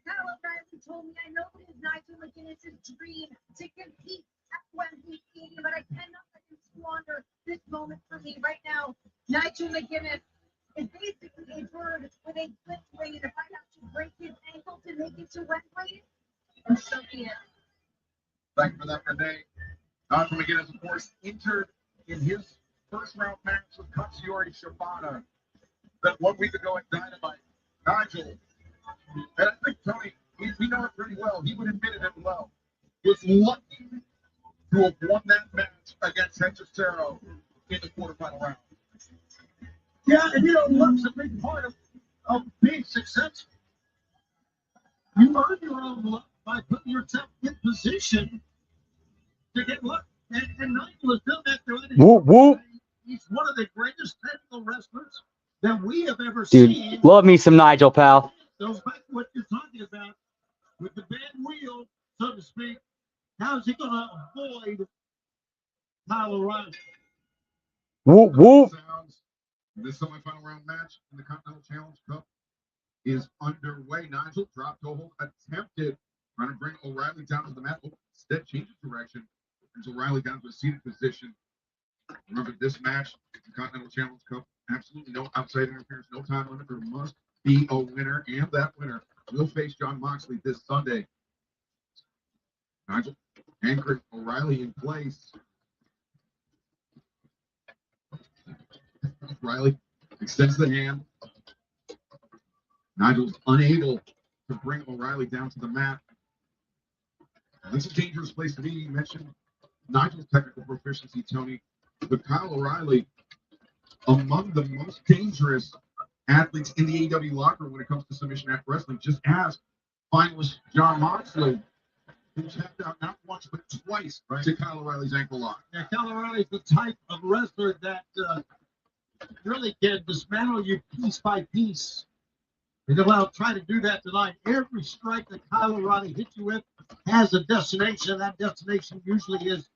Kyle O'Reilly told me I know it is Nigel McGuinness' dream to compete at Wembley Stadium, but I cannot let him squander this moment for me right now. Nigel McGuinness is basically a bird with a split wing, and if I have to break his ankle to make it to Wembley, and so be it. Thank you for that, Renee. Nigel McGuinness, of course, entered in his first round match with Katsuyori Shibata that 1 week ago at Dynamite. Nigel, and I think Tony, we know it pretty well. He would admit it as well. Was lucky to have won that match against Hechicero in the quarterfinal round. Yeah, and luck's a big part of being successful. You earn your own luck by putting yourself in position to get luck. And Nigel has done that throughout his Whoop, whoop. He's one of the greatest technical wrestlers that we have ever Dude, seen. love me some Nigel, pal. Goes back to what you're talking about with the bad wheel, so to speak. How is he going to avoid Kyle O'Reilly? Whoop, whoop. Sounds. This semifinal round match in the Continental Challenge Cup is underway. Nigel dropped toe hold, attempted trying to bring O'Reilly down to the mat. Instead, changes direction, brings O'Reilly down to a seated position. Remember, this match, the Continental Challenge Cup, absolutely no outside interference, no time limit. There must be a winner, and that winner will face John Moxley this Sunday. Nigel anchored O'Reilly in place. O'Reilly extends the hand. Nigel's unable to bring O'Reilly down to the mat. It's a dangerous place to be. You mentioned Nigel's technical proficiency, Tony, but Kyle O'Reilly, among the most dangerous athletes in the AEW locker room when it comes to submission after wrestling, just as finalist John Moxley, who tapped out not once but twice to Kyle O'Reilly's ankle lock. Yeah, Kyle O'Reilly's the type of wrestler that really can dismantle you piece by piece. And they'll try to do that tonight. Every strike that Kyle O'Reilly hits you with has a destination. That destination usually is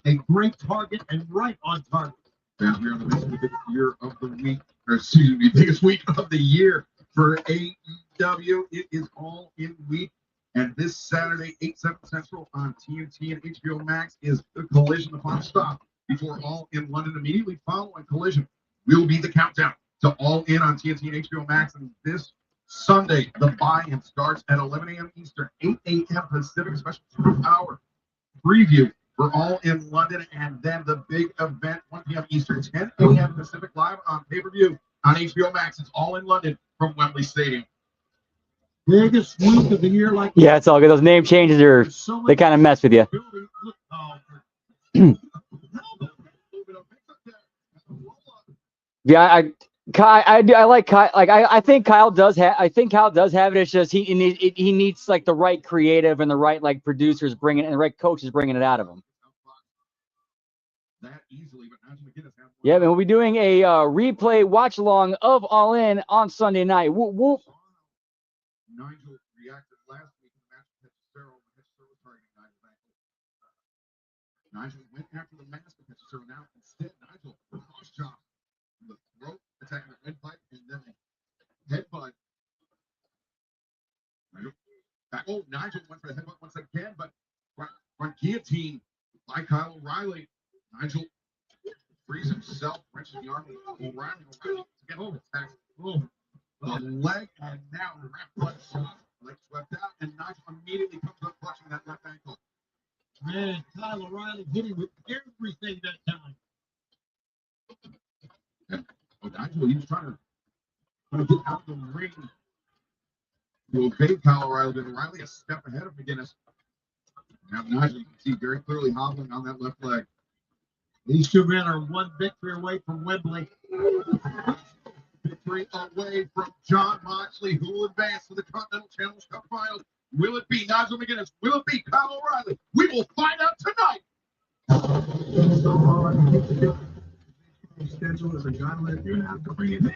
a great target and right on target. Down here on the biggest year of the week, or excuse me, biggest week of the year for AEW. It is All In Week. And this Saturday, 8/7 Central on TNT and HBO Max is the Collision upon stop before All In London. Immediately following Collision will be the countdown to All In on TNT and HBO Max. And this Sunday, the buy-in starts at 11 a.m. Eastern, 8 a.m. Pacific, special 2-hour preview for All In London, and then the big event, 1 p.m. Eastern, 10 a.m. Pacific, live on pay-per-view on HBO Max. It's All In London from Wembley Stadium. Biggest week of the year, like Yeah, it's all good. Those name changes they kind of mess with you. Yeah, I like Kyle. Like I think Kyle does have. I think Kyle does have it. It's just he needs like the right creative and the right like producers bringing it, and the right coaches bringing it out of him. Yeah, man, we'll be doing a replay watch along of All In on Sunday night. Whoop whoop. Nigel reacted last week in the match with Hechicero when Hechicero was targeting Nigel's ankle. Nigel went after the mask of Hechicero. Now instead, Nigel cross chop from the throat, attacking the windpipe, and then a headbutt. Nigel back. Oh, Nigel went for the headbutt once again, but front guillotine by Kyle O'Reilly. Nigel frees himself, wrenches the arm of O'Reilly to get home attack. Oh. The leg, and now the left foot leg swept out, and Nigel immediately comes up clutching that left ankle. Man, Kyle O'Reilly hitting with everything that time. And Nigel, he was trying to get out of the ring to evade Kyle O'Reilly, but O'Reilly a step ahead of McGinnis. Now Nigel, you can see very clearly hobbling on that left leg. These two men are one victory away from Wembley. Victory away from John Moxley, who will advance to the Continental Challenge Cup Finals. Will it be Nigel McGinnis? Will it be Kyle O'Reilly? We will find out tonight. Schedule is a gauntlet. You're gonna have to bring it in.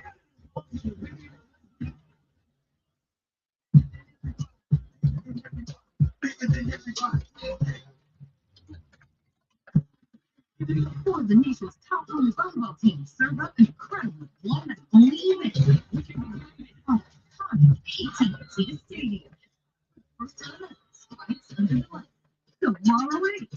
One of the nation's top women's volleyball teams serve up an incredible long leaving. Oh, AT&T Stadium. First time strikes under the light. Tomorrow at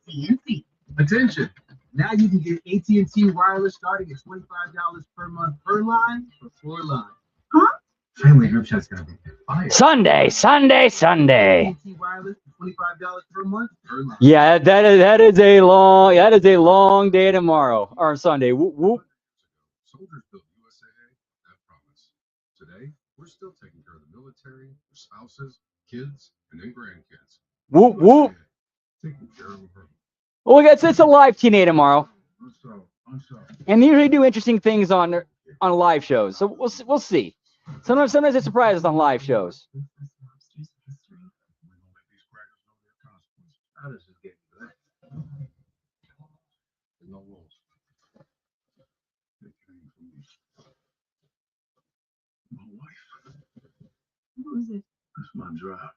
TNT. Attention! Now you can get AT&T wireless starting at $25 per month per line for 4 lines. Huh? Family group chat's gonna be fire. Sunday. AT&T wireless for $25 per month per line. Yeah, that is a long day tomorrow or Sunday. Whoop whoop. Soldiers built USA. That promise. Today, we're still taking care of the military, their spouses, kids, and then grandkids. Whoop whoop. Taking care of them. Well, it's a live TNA tomorrow, and they usually do interesting things on live shows. So we'll see. Sometimes it surprises on live shows. How does this get to that? There's no rules. They came from me. My wife. Who is it? That's my drive.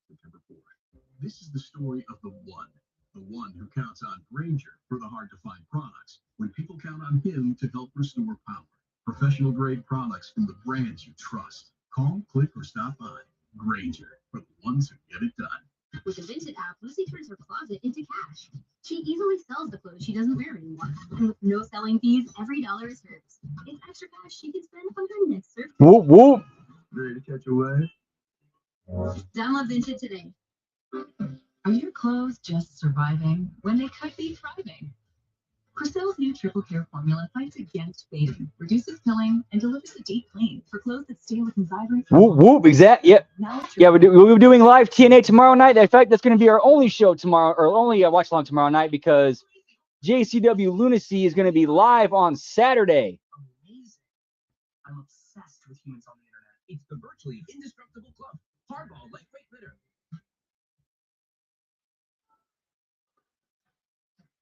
September 4th. This is the story of the one who counts on Granger for the hard-to-find products when people count on him to help restore power. Professional-grade products from the brands you trust. Call, click, or stop by. Granger, for the ones who get it done. With the Vinted app, Lucy turns her closet into cash. She easily sells the clothes she doesn't wear anymore. No selling fees, every dollar is hers. It's extra cash she can spend on her next surf. Whoop, whoop. Ready to catch a wave? Download Vinted today. Are your clothes just surviving when they could be thriving? Crystal's new Triple Care formula fights against fading, reduces pilling, and delivers a deep clean for clothes that stay looking vibrant. Whoop, whoop, exact. Yep. Yeah, we'll be doing live TNA tomorrow night. In fact, that's going to be our only show tomorrow, or only watch along tomorrow night, because JCW Lunacy is going to be live on Saturday. Amazing. I'm obsessed with humans on the internet. It's the virtually indestructible club. Hardball, lightweight litter.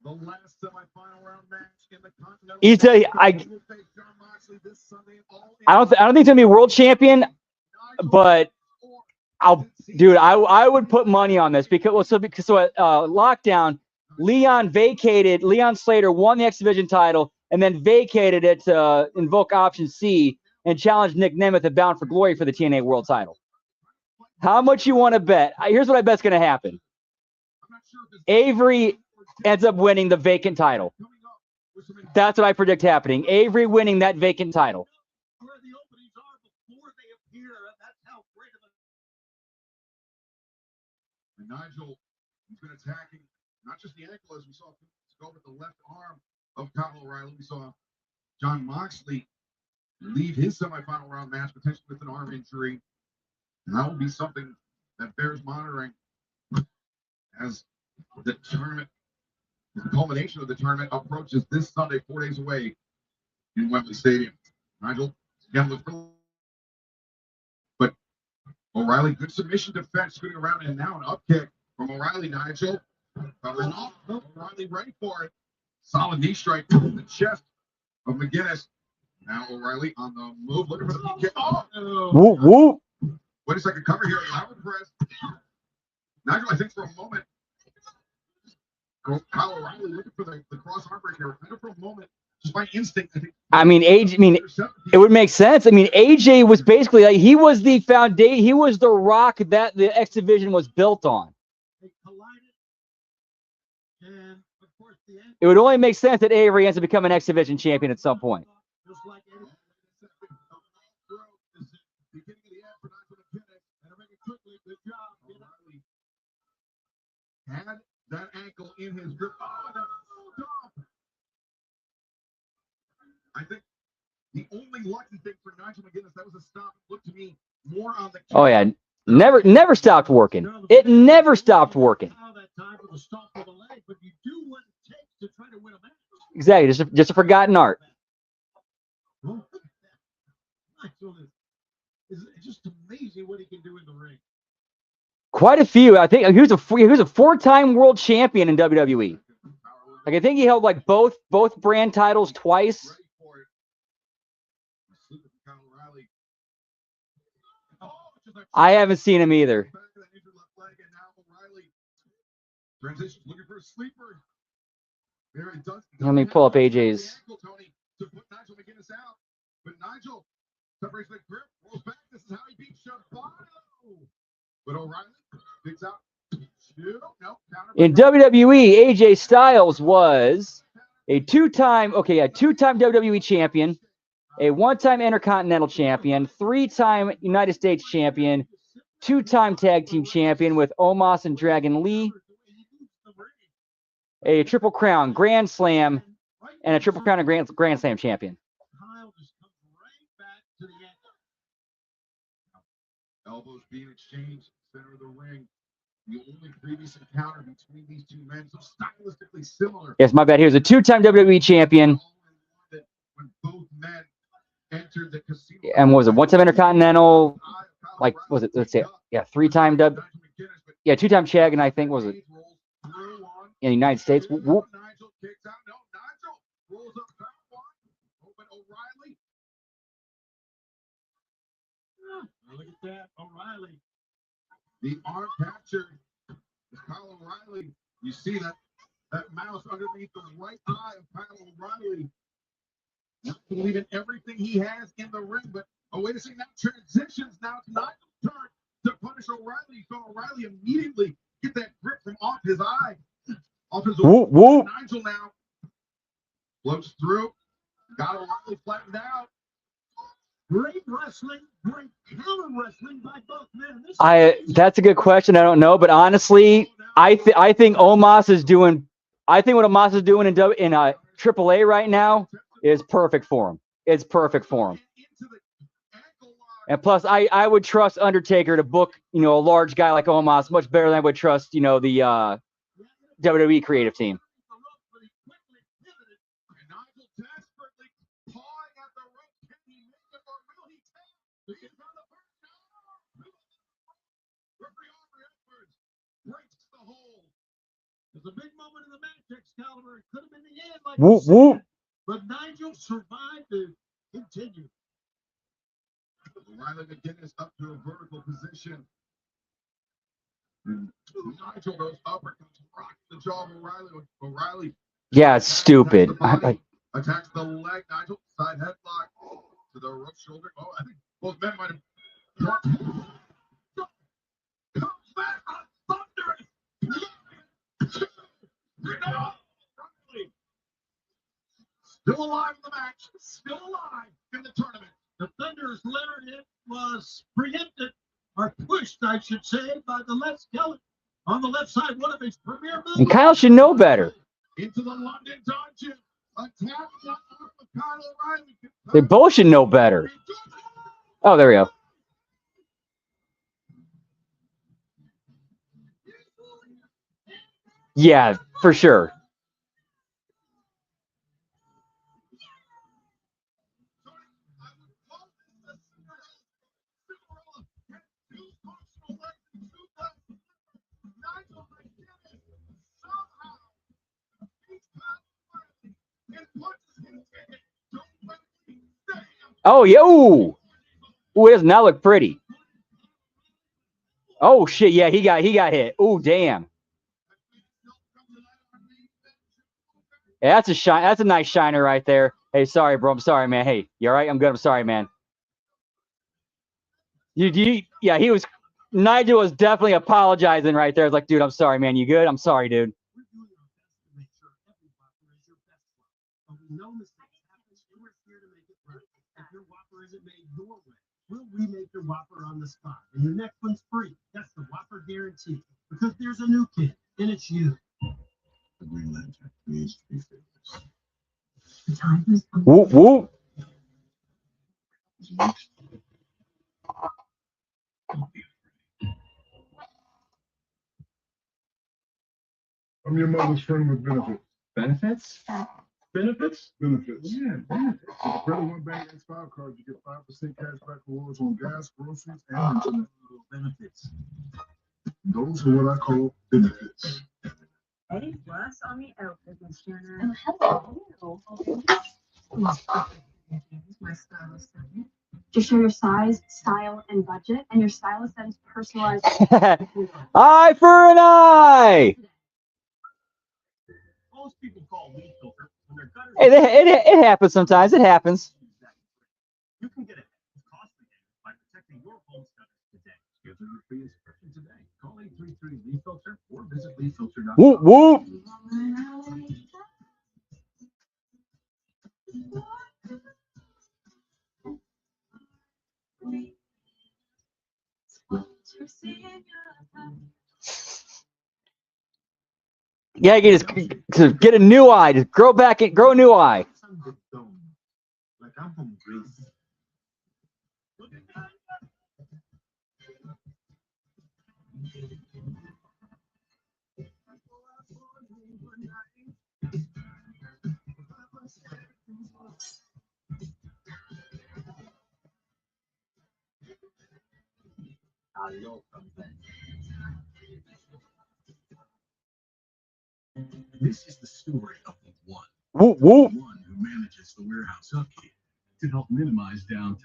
The last semifinal round match in the Continental. You tell you, I don't think it's gonna be world champion, but I would put money on this because lockdown, Leon Slater won the X Division title and then vacated it to invoke option C and challenged Nick Nemeth at Bound for Glory for the TNA World title. How much you want to bet? Here's what I bet's gonna happen. Avery ends up winning the vacant title. That's what I predict happening. Avery winning that vacant title. And Nigel has been attacking not just the ankle, as we saw go with the left arm of Kyle O'Reilly. We saw John Moxley leave his semifinal round match potentially with an arm injury. And that will be something that bears monitoring as the tournament, the culmination of the tournament approaches this Sunday, 4 days away in Wembley Stadium. Nigel, again, look for, but O'Reilly, good submission defense, scooting around, and now an up kick from O'Reilly. Nigel, O'Reilly ready for it. Solid knee strike to the chest of McGinnis. Now O'Reilly on the move, looking for the knee kick. Oh, whoop, whoop. Wait a second, cover here, Lauer press. Nigel, I think for a moment, Kyle O'Reilly looking for the cross arm break here. For a moment, just by instinct, I think. It would make sense. AJ was basically he was the foundation. He was the rock that the X Division was built on. It would only make sense that Avery ends up becoming X Division champion at some point. Had that ankle in his grip. Oh, no, stop. I think the only lucky thing for Nigel McGinnis, that was a stop. Looked to me more on the. Oh yeah, never stopped working. It never stopped working. Exactly, just a forgotten art. It's just amazing what he can do in the ring. Quite a few. I think he was a 4-time world champion in WWE. I think he held both brand titles twice. I haven't seen him either. Let me pull up AJ's. But Nigel separates the grip, rolls back. This is how he beats Shabano. But O'Reilly picks out two. No, in WWE, AJ Styles was a two-time WWE champion, a one-time Intercontinental champion, 3-time United States champion, 2-time tag team champion with Omos and Dragon Lee, a Triple Crown Grand Slam, and a Triple Crown and Grand Slam champion. Elbows being exchanged, center of the ring. The only previous encounter between these two men, so stylistically similar. Yes, my bad. He was a 2-time WWE champion. When both men entered the casino. And was a 1-time Intercontinental, was it? Let's say, 3-time 2-time Chag, and I think was it in the United States. Whoop, whoop. Nigel kicks out. No, Nigel rolls up that one. But O'Reilly. Look at that, O'Reilly. The arm captured. Kyle O'Reilly. You see that mouse underneath the right eye of Kyle O'Reilly. Not believing everything he has in the ring, but wait a second, now transitions. Now it's Nigel's turn to punish O'Reilly. So O'Reilly immediately Get that grip from off his eye. Off his Whoop, whoop. Nigel now. Floats through. Got O'Reilly flattened out. Great wrestling, great counter wrestling by both men. That's a good question. I don't know, but honestly, I think Omos is doing. I think what Omos is doing in AAA right now is perfect for him. It's perfect for him. And plus, I would trust Undertaker to book, a large guy like Omos much better than I would trust, the WWE creative team. It's a big moment in the match, Excalibur. It could have been the end, like Whoop, whoop. but Nigel survived to continue. O'Reilly again is up to a vertical position. Nigel goes uppercuts, rocks the jaw of O'Reilly. O'Reilly. Yeah, it's stupid. Attacks the leg. Nigel side headlock to the rough shoulder. Oh, I think both men might have. Comes back on thunder. Still alive in the match. Still alive in the tournament. The Thunder's lair hit was preempted, or pushed, I should say, by the left skeleton on the left side. One of his premier moves. And Kyle should know better. Into the London Dungeon. Attack Kyle O'Reilly. They both should know better. Oh, there we go. Yeah, for sure. Oh, yeah. Ooh, it does not look pretty. Oh, shit. Yeah, he got hit. Ooh, damn. Yeah, that's a shine. That's a nice shiner right there. Hey, sorry, bro. I'm sorry, man. Hey, you all right? I'm good. I'm sorry, man. Yeah, he was. Nigel was definitely apologizing right there. It's like, dude, I'm sorry, man. You good? I'm sorry, dude. We'll remake your Whopper on the spot. And your next one's free. That's the Whopper guarantee. Because there's a new kid, and it's you. The Green Lantern needs to be fixed. The time has come. Whoop, whoop. I'm your mother's friend with benefits. Benefits? Benefits? Benefits. Yeah, benefits. Credit One Bank X5 card, you get 5% cash back rewards on gas, groceries, and internet. Benefits. Those are what I call benefits. A plus on the L business journal. Oh, hello. My stylist sent me. Just show your size, style, and budget, and your stylist sends personalized. Eye for an eye. Most people call weed filter when their gutters. Hey, it happens sometimes. It happens. You can get it cost again by protecting your home's gutters today. Schedule your free inspection today. Call 833 Leaf Filter or visit leaffilter.com. Whoop, whoop. Yeah, you just get a new eye. Just grow a new eye. Like I'm from Greece. This is the story of the one. Whoop, whoop. One who manages the warehouse upkeep to help minimize downtime.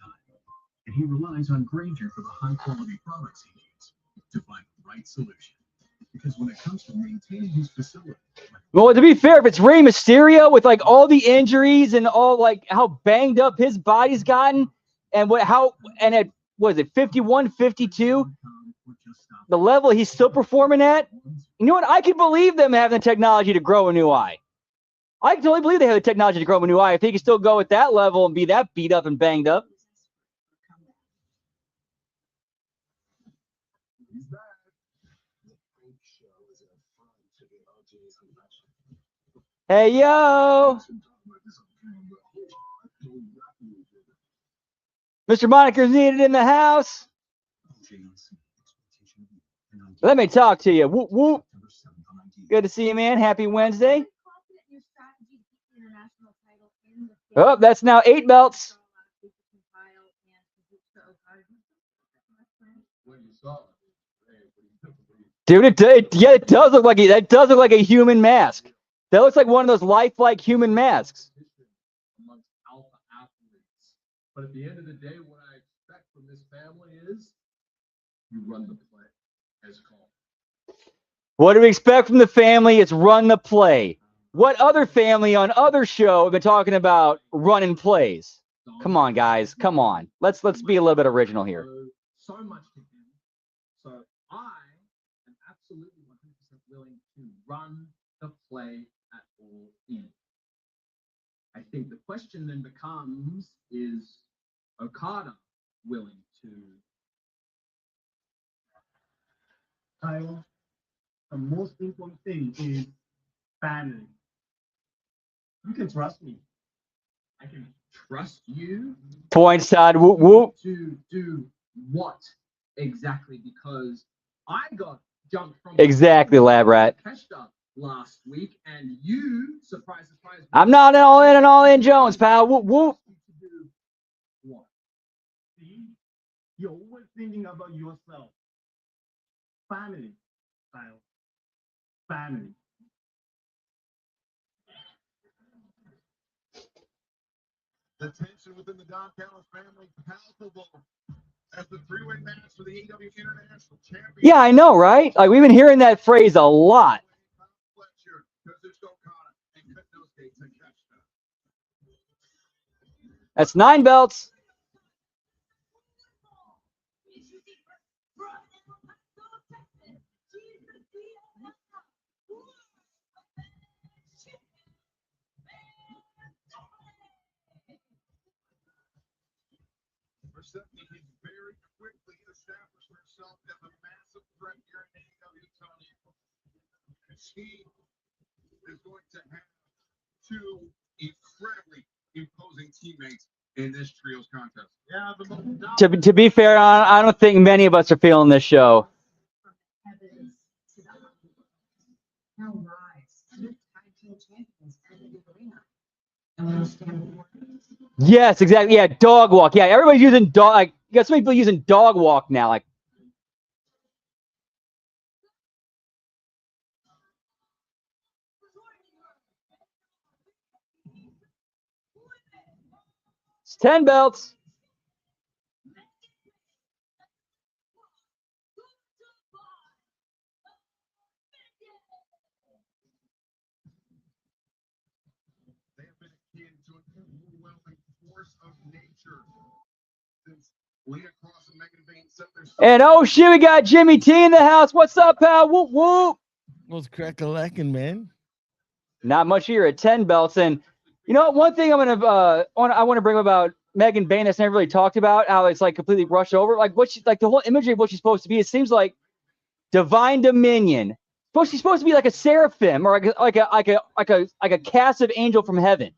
And he relies on Grainger for the high-quality products he needs to find the right solution. Because when it comes to maintaining his facility... Well, to be fair, if it's Rey Mysterio with like all the injuries and all like how banged up his body's gotten, and it was it 51, 52? the level he's still performing at, you know what? I can believe them having the technology to grow a new eye. I can totally believe they have the technology to grow a new eye. If he can still go at that level and be that beat up and banged up. Hey, yo. Mr. Moniker's needed in the house. Let me talk to you. Whoop, whoop. Good to see you, man. Happy Wednesday. Oh, that's now 8 belts. Dude, it does look like that does look like a human mask. That looks like one of those lifelike human masks. But at the end of the day, what I expect from this family is you run the play as called. What do we expect from the family? It's run the play. What other family on other show have been talking about running plays? Come on, guys. Come on. Let's be a little bit original here. So much to him. So I am absolutely 100% willing to run the play at all in. I think the question then becomes, is Okada willing to? Kyle, the most important thing is family. You can trust me. I can trust you. Points, Todd. Whoop, whoop. To do what exactly? Because I got jumped from Exactly, Lab Rat. Last week, and you, surprise. I'm not all in and all in Jones, pal. Whoop, whoop. What? See? You're always thinking about yourself. Family, Kyle. Family. The tension within the Don Callis family palpable as the three-way match for the AEW International Championship. Yeah, I know, right? Like, we've been hearing that phrase a lot. That's 9 belts. He's very quickly established herself as a massive threat here in AEW, Tony. She is going to have 2 incredibly imposing teammates in this trios contest. Yeah, To be fair, I don't think many of us are feeling this show. Yes, exactly. Yeah, dog walk. Yeah, everybody's using dog. Like, you got so many people using dog walk now. Like, it's 10 belts. They have been akin to an overwhelming force of nature since Leah Cross and Megan Vane set their. And oh shit, we got Jimmy T in the house. What's up, pal? Whoop whoop. What's crack-a-lacking, man? Not much here at 10 belts. And you know what? One thing I want to bring up about Megan Vane that's never really talked about, how it's like completely brushed over. Like what she, like the whole imagery of what she's supposed to be. It seems like divine dominion. She's supposed to be like a seraphim or like a cast of angel from heaven.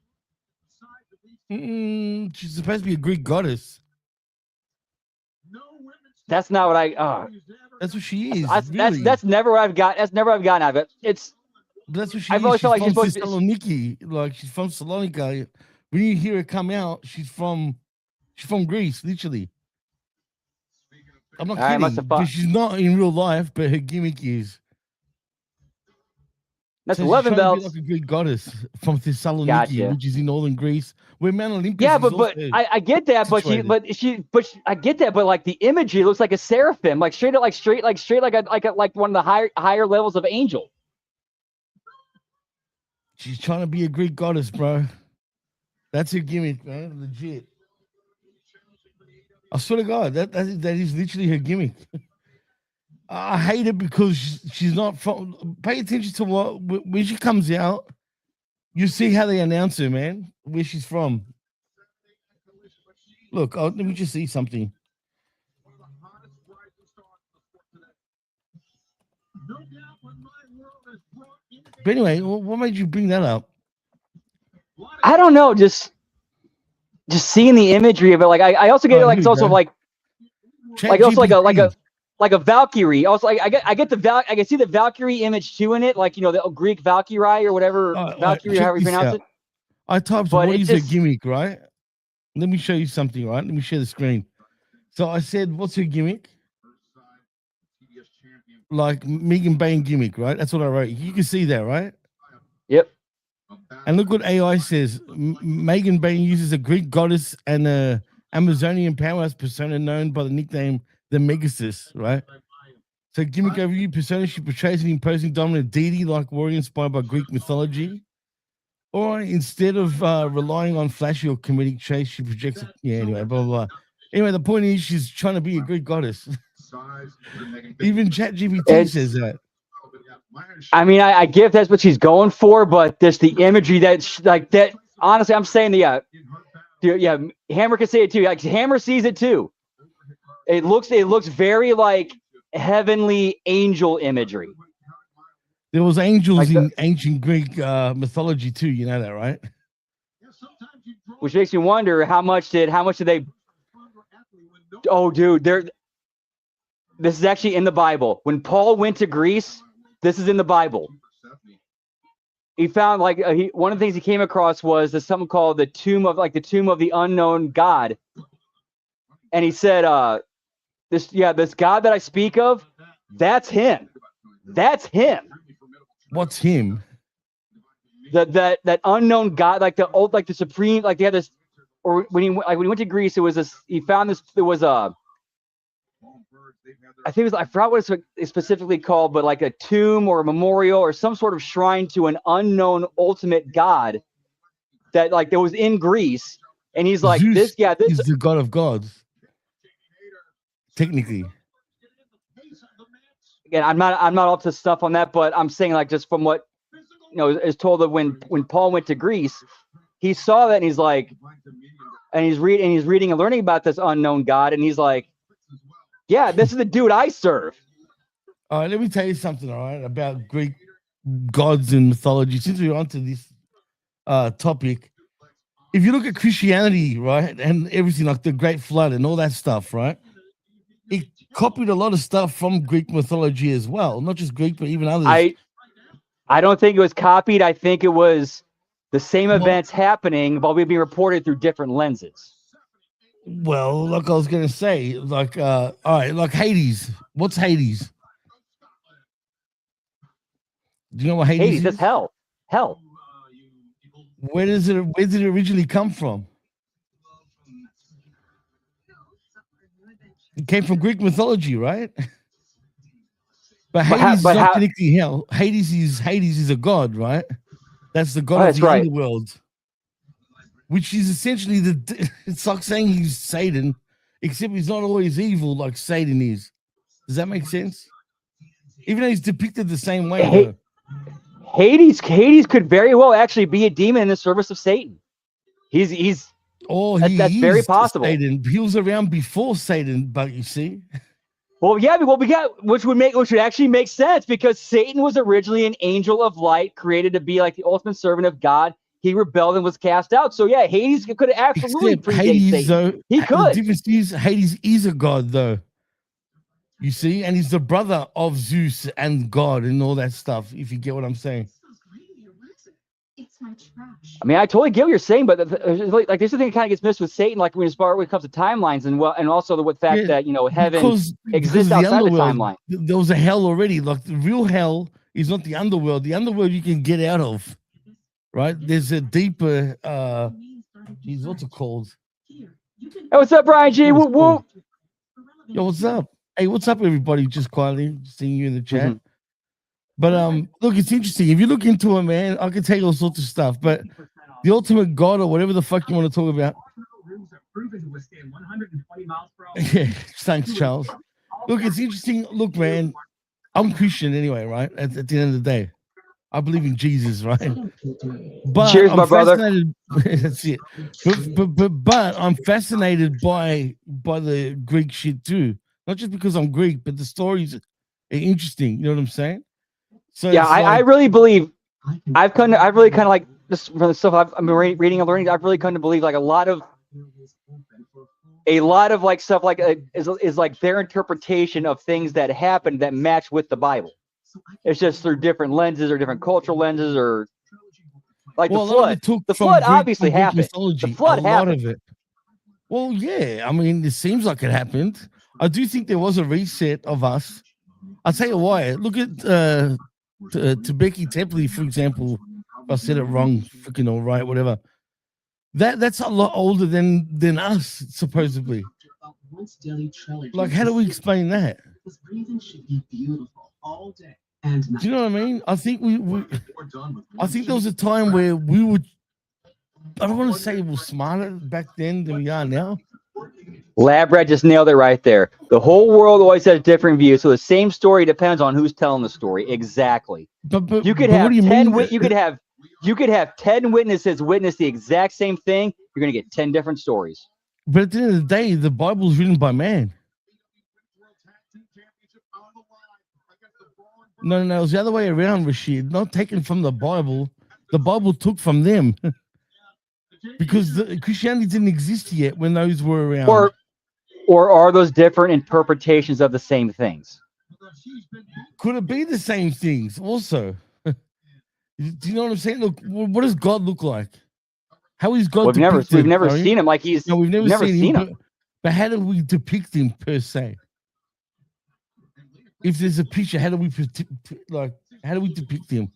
She's supposed to be a Greek goddess. That's not what I. That's what she is. That's never what I've got. That's never what I've gotten out of it. It's. That's what she I've is. always She's felt like from she's supposed to be. Thessaloniki. Like she's from Salonika. When you hear her come out, she's from Greece, literally. I'm not kidding. But she's not in real life, but her gimmick is. That's so 11 belts. Like a Greek goddess from Thessaloniki, Gotcha. which is in northern Greece, where Mount Olympus. Yeah, is but also I get that, situated. I get that, but like the imagery looks like a seraphim, like straight like one of the higher levels of angel. She's trying to be a Greek goddess, bro. That's her gimmick, man. I hate it because she's not from. Pay attention to when she comes out. You see how they announce her, man, where she's from. Look, let me just see something. But anyway, what made you bring that up? I don't know, just seeing the imagery of it. Like I also get like it's also like also like a Valkyrie. Also, I get the I can see the Valkyrie image too in it, like the Greek Valkyrie or whatever Valkyrie, however you pronounce it. I typed what is a gimmick, right? Let me show you something, right? Let me share the screen. So I said, what's her gimmick? Like Megan Bain gimmick, right? That's what I wrote. You can see that, right? Yep. And look what AI says. Megan Bain uses a Greek goddess and a Amazonian powerhouse persona known by the nickname the Megasis, right? So gimmick overview persona, she portrays an imposing dominant deity-like warrior inspired by Greek mythology. Or instead of relying on flashy or comedic traits, she projects anyway, blah, blah, blah. Anyway, the point is she's trying to be a Greek goddess. Even ChatGPT says that. I mean, I get that's what she's going for, but just the imagery that honestly, I'm saying Hammer can say it too. Like Hammer sees it too. It looks very like heavenly angel imagery. There was angels in ancient Greek mythology too. You know that, right? Which makes me wonder how much did they? Oh, dude, this is actually in the Bible. When Paul went to Greece, this is in the Bible. He found one of the things he came across was there's something called the tomb of the unknown God, and he said, this God that I speak of, that's him. That's him. What's him? That unknown God, like the supreme, like they had this, or when he went to Greece, it was this. He found this. There was a. I think I forgot what it's specifically called, but like a tomb or a memorial or some sort of shrine to an unknown ultimate God that was in Greece, and he's like, Zeus this is the god of gods. Technically. Again, I'm not up to stuff on that, but I'm saying just from what is told that when Paul went to Greece, he saw that and he's like, and he's reading and learning about this unknown God, and he's like, yeah, this is the dude I serve. All right, let me tell you something, all right, about Greek gods and mythology. Since we're onto this topic, if you look at Christianity, right, and everything like the Great Flood and all that stuff, right, it copied a lot of stuff from Greek mythology as well. Not just Greek, but even others. I don't think it was copied. I think it was the same events happening, but being reported through different lenses. Well, like I was gonna say, all right, like Hades. What's Hades? Do you know what Hades is? That's hell. Hell. Where did it originally come from? It came from Greek mythology, right? But Hades is not technically hell. Hades is a god, right? That's the god of the underworld. Which is essentially it's like saying he's Satan, except he's not always evil like Satan is. Does that make sense? Even though he's depicted the same way. Hades could very well actually be a demon in the service of Satan. That's very possible. Satan. He was around before Satan, but you see. Well, yeah, which would actually make sense because Satan was originally an angel of light created to be like the ultimate servant of God. He rebelled and was cast out. So yeah, Hades could absolutely predate Satan. Though, he could. The difference is Hades is a god, though. You see, and he's the brother of Zeus and God and all that stuff. If you get what I'm saying. I mean, I totally get what you're saying, but this is the thing that kind of gets missed with Satan, like when it comes to timelines and also the fact that heaven exists outside the timeline. There was a hell already. Like the real hell is not the underworld. The underworld you can get out of. Right? There's a deeper what's it called? Hey, what's up, Brian G? Whoop, whoop. Yo, what's up? Hey, what's up, everybody? Just quietly seeing you in the chat. Mm-hmm. But look, it's interesting. If you look into it, man, I can tell you all sorts of stuff. But the ultimate god or whatever the fuck you want to talk about. Yeah, thanks, Charles. Look, it's interesting. Look, man, I'm Christian anyway, right? At the end of the day, I believe in Jesus, right? But Cheers, I'm my brother. fascinated. That's it. But I'm fascinated by the Greek shit too. Not just because I'm Greek, but the stories are interesting. You know what I'm saying? So Yeah, it's I like, really believe I've really kind of like just from the stuff I've been reading and learning. I've really come to believe like a lot of like stuff like is like their interpretation of things that happened that match with the Bible. It's just through different lenses or different cultural lenses or like well, the a lot of flood. it took The from flood obviously Greek happened. The mythology. A flood lot happened. of it. Well, yeah. I mean, it seems like it happened. I do think there was a reset of us. I'll tell you why. Look at to Becky Tepley, for example. If I said it wrong, freaking all right, whatever. That's a lot older than us, supposedly. Like, how do we explain that? This breathing should be beautiful all day and Do you know what I mean? I think I think there was a time where we would. I don't want to say we're smarter back then than we are now. Lab Rat just nailed it right there. The whole world always has a different view, so the same story depends on who's telling the story. Exactly. But you could what have do you 10 mean? you could have 10 witnesses witness the exact same thing. You're gonna get 10 different stories. But at the end of the day, the Bible is written by man. No, it was the other way around, Rashid. Not taken from the Bible. The Bible took from them. Because Christianity didn't exist yet when those were around. Or are those different interpretations of the same things? Could it be the same things also? Do you know what I'm saying? Look, what does God look like? How is God depicted? We've never seen him like he's. No, we've never seen him. But how do we depict him per se? If there's a picture, how do we depict him?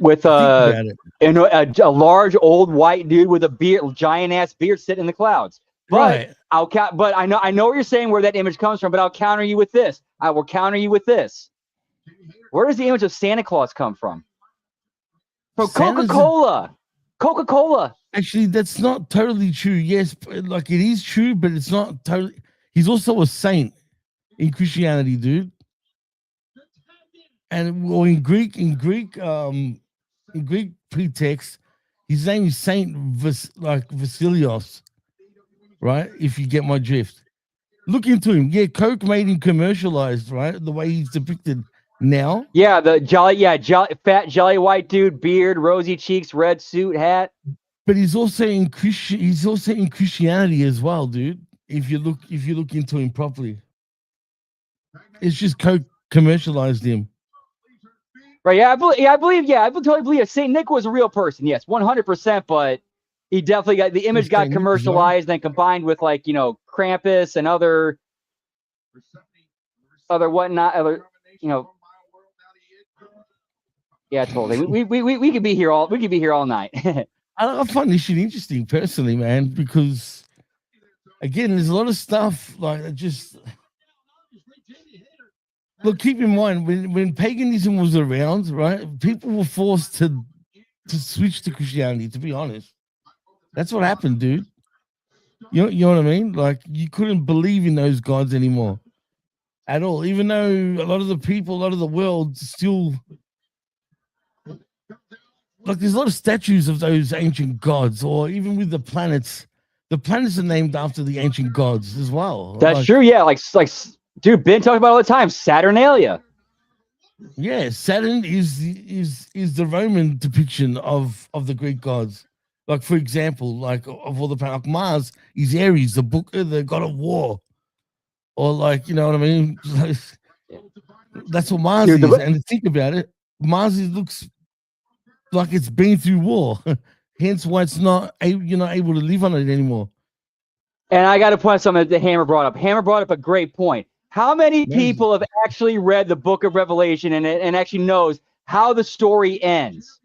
With a large old white dude with a beard, giant ass beard, sitting in the clouds. But right. But I know what you're saying where that image comes from. But I'll counter you with this. I will counter you with this. Where does the image of Santa Claus come from? From Coca-Cola. Coca-Cola. Actually, that's not totally true. Yes, like it is true, but it's not totally. He's also a saint in Christianity, dude. And well, in Greek pretext, his name is Saint Vasilios, right? If you get my drift, look into him. Yeah, Coke made him commercialized, right? The way he's depicted now. Yeah, the fat jelly white dude, beard, rosy cheeks, red suit, hat. But he's also in Christianity as well, dude. If you look into him properly, it's just Coke commercialized him. Right? Yeah, I totally believe Saint Nick was a real person. Yes, 100%. But he definitely got the image got commercialized, then combined with like Krampus and other whatnot, Yeah, totally. We could be here all night. I find this shit interesting personally, man, because again, there's a lot of stuff like that just. Look, keep in mind when paganism was around, right? People were forced to switch to Christianity. To be honest, that's what happened, dude. You know what I mean? Like you couldn't believe in those gods anymore, at all. Even though a lot of the world still. Like there's a lot of statues of those ancient gods, or even with the planets. The planets are named after the ancient gods as well. That's true. Yeah, like dude, Ben talks about it all the time. Saturnalia. Yeah, Saturn is the Roman depiction of the Greek gods. Like for example, like of all the planets, like Mars is Ares, the god of war, or like you know what I mean. That's what Mars is. And to think about it, Mars looks like it's been through war. Hence why you're not able to live on it anymore. And I got to point out something that Hammer brought up. Hammer brought up a great point. How many people have actually read the Book of Revelation and actually knows how the story ends?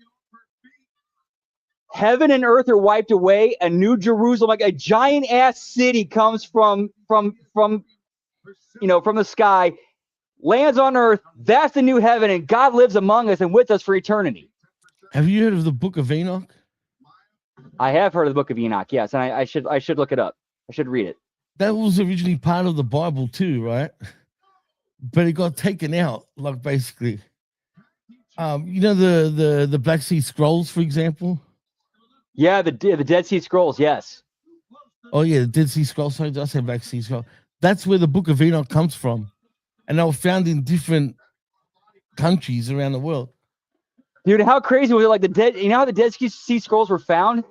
Heaven and earth are wiped away. A new Jerusalem, like a giant ass city, comes from the sky, lands on earth. That's the new heaven, and God lives among us and with us for eternity. Have you heard of the Book of Enoch? I have heard of the Book of Enoch, yes, and I should look it up. I should read it. that was originally part of the Bible too, right? But it got taken out, like basically. You know the Black Sea Scrolls, for example. Yeah, the Dead Sea Scrolls. Yes. Oh yeah, the Dead Sea Scrolls. Sorry, I said Black Sea Scrolls. That's where the Book of Enoch comes from, and they were found in different countries around the world. Dude, how crazy was it? Like the dead, you know how the Dead Sea Scrolls were found?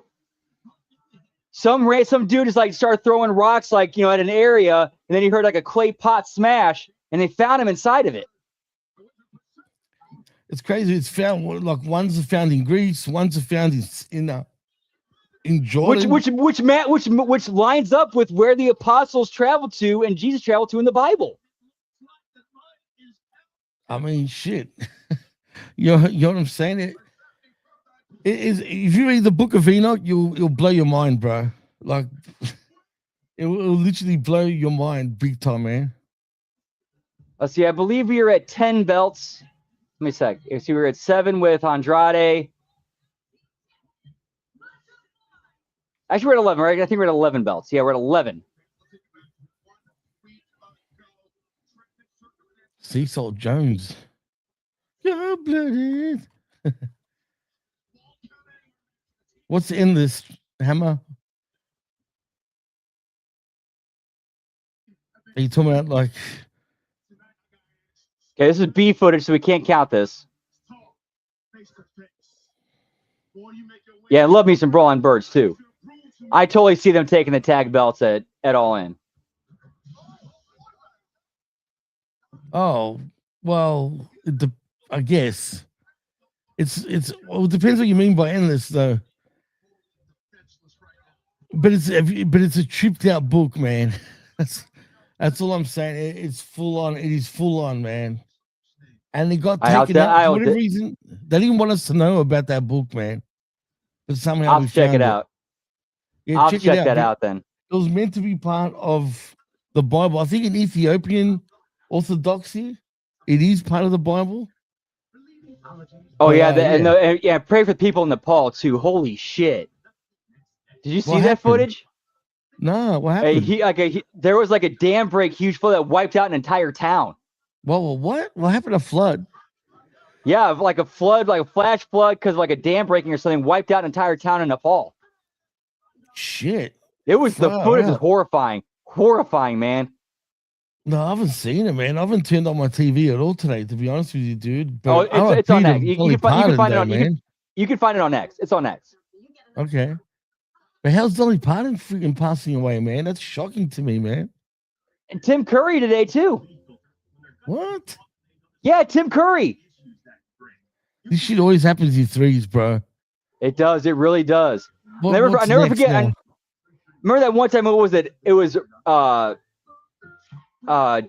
Some dude just like started throwing rocks, like, at an area, and then he heard like a clay pot smash, and they found him inside of it. It's crazy. It's found like ones are found in Greece, ones are found in Jordan, which lines up with where the apostles traveled to and Jesus traveled to in the Bible. I mean, shit. You know what I'm saying? It is. If you read the Book of Enoch, you'll blow your mind, bro. Like, it will literally blow your mind big time, man. Let's see. I believe we are at 10 belts. Let me sec. See, we were at 7 with Andrade. Actually, we're at 11, right? I think we're at 11 belts. Yeah, we're at 11. Cecil Jones. You're blooded. What's in this hammer? Are you talking about like? Okay, this is B footage, so we can't count this. Yeah, I love me some Brawling Birds too. I totally see them taking the tag belts at All In. Oh, well, I guess well, it depends what you mean by endless, though. But it's a tripped out book, man. That's all I'm saying. It's full on. It is full on, man. And it got taken out for whatever reason. They didn't want us to know about that book, man. But somehow we check found it out. Yeah, I'll check that out then. It was meant to be part of the Bible. I think in Ethiopian Orthodoxy, it is part of the Bible. Oh yeah, yeah. Pray for people in Nepal too. Holy shit! Did you see that footage? No, what happened? There was like a dam break, huge flood that wiped out an entire town. Well, what? What happened to flood? Yeah, like a flood, like a flash flood, because like a dam breaking or something wiped out an entire town in Nepal. Shit! It was the footage was horrifying, man. No, I haven't seen it, man. I haven't turned on my TV at all today, to be honest with you, dude. But it's on X. You can find it on you can find it on X. It's on X. Okay. But how's Dolly Parton freaking passing away, man? That's shocking to me, man. And Tim Curry today too. What? Yeah, Tim Curry. This shit always happens in threes, bro. It does. It really does. I never forget. Remember that one time? What was it? It was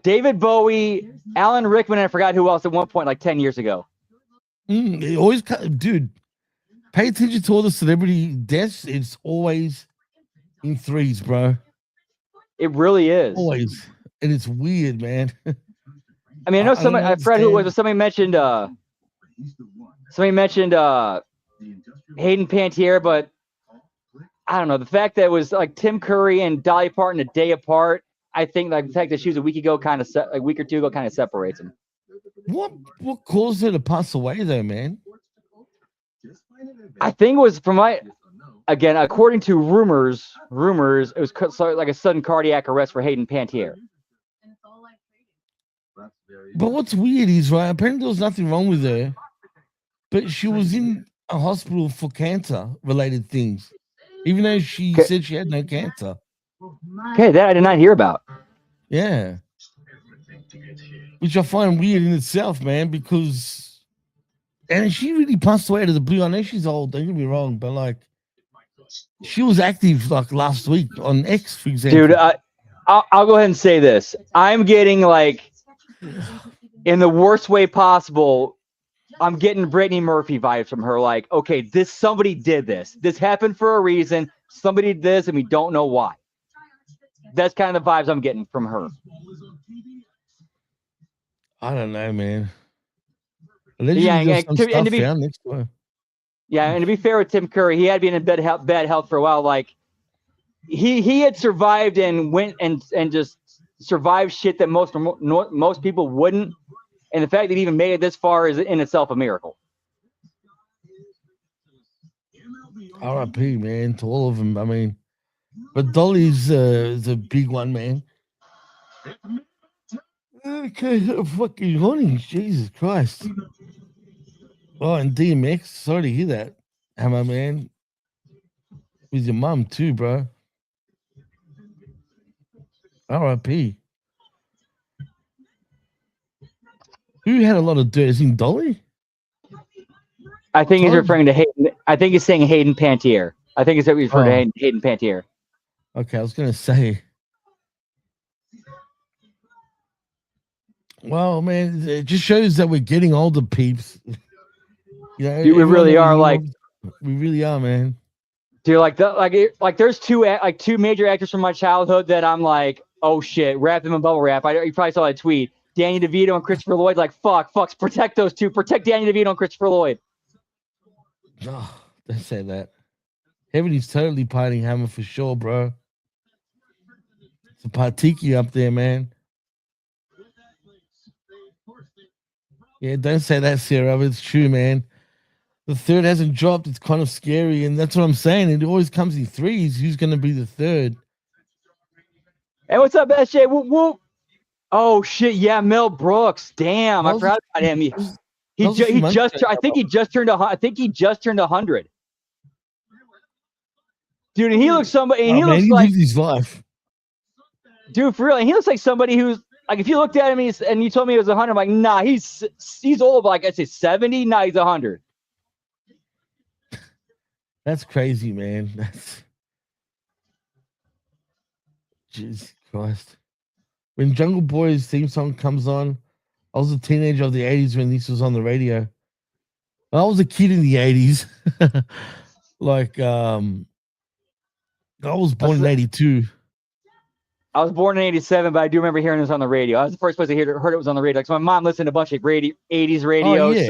David Bowie, Alan Rickman, and I forgot who else at one point, like 10 years ago. It always, dude. Pay attention to all the celebrity deaths. It's always in threes, bro. It really is. Always. And it's weird, man. I mean, I know somebody, I forgot who it was, but somebody mentioned Hayden Panettiere, but I don't know. The fact that it was like Tim Curry and Dolly Parton a day apart, I think like the fact that she was a week or two ago kind of separates them. What caused her to pass away though, man? I think it was according to rumors, it was like a sudden cardiac arrest for Hayden Panettiere. But what's weird is, right, apparently there was nothing wrong with her, but she was in a hospital for cancer-related things, even though she said she had no cancer. Okay, that I did not hear about. Yeah. Which I find weird in itself, man, because... And she really passed away out of the blue. I know she's old, don't get me wrong, but, like, she was active, like, last week on X, for example. Dude, I'll go ahead and say this. I'm getting, like, in the worst way possible, I'm getting Brittany Murphy vibes from her. Like, okay, somebody did this. This happened for a reason. Somebody did this, and we don't know why. That's kind of the vibes I'm getting from her. I don't know, man. Yeah, and to be fair with Tim Curry, he had been in bad health for a while. Like, he had survived and went and just survived shit that most people wouldn't, and the fact that he even made it this far is in itself a miracle. R.I.P. man to all of them. I mean, but Dolly's is a big one, man. Okay, fucking running, Jesus Christ. Oh, and DMX, sorry to hear that, Hammer man. With your mum too, bro. R.I.P. Who had a lot of dirt? Is he Dolly? I think he's referring to Hayden. I think he's saying Hayden Pantier. I think he's referring to Hayden Pantier. Okay, I was gonna say. Well, man, it just shows that we're getting older, peeps. You know, we really are like. We really are, man. Dude, like there's two major actors from my childhood that I'm like, oh shit, wrap them in bubble wrap. You probably saw that tweet. Danny DeVito and Christopher Lloyd, like fuck, protect those two. Protect Danny DeVito and Christopher Lloyd. Oh, don't say that. Heavenly's totally pining Hammer for sure, bro. It's a partiki up there, man. Yeah, don't say that, Sarah. But it's true, man. The third hasn't dropped. It's kind of scary, and that's what I'm saying. It always comes in threes. Who's going to be the third? Hey, what's up, SJ? Whoop, whoop. Oh shit, yeah, Mel Brooks. Damn, I forgot about him. I think he just turned 100. Dude, and he looks somebody. And he looks like his life. Dude, for real, and he looks like somebody who's like, if you looked at him and you told me he was 100, I'm like, nah, he's old, but like I say 70. Nah, he's 100. That's crazy, man. That's Jesus Christ. When Jungle Boy's theme song comes on, I was a teenager of the 80s when this was on the radio. I was a kid in the 80s. Like, I was born in 82. I was born in 87, but I do remember hearing this on the radio. I was the first person I heard it was on the radio. Because my mom listened to a bunch of 80s radio. Oh, yeah.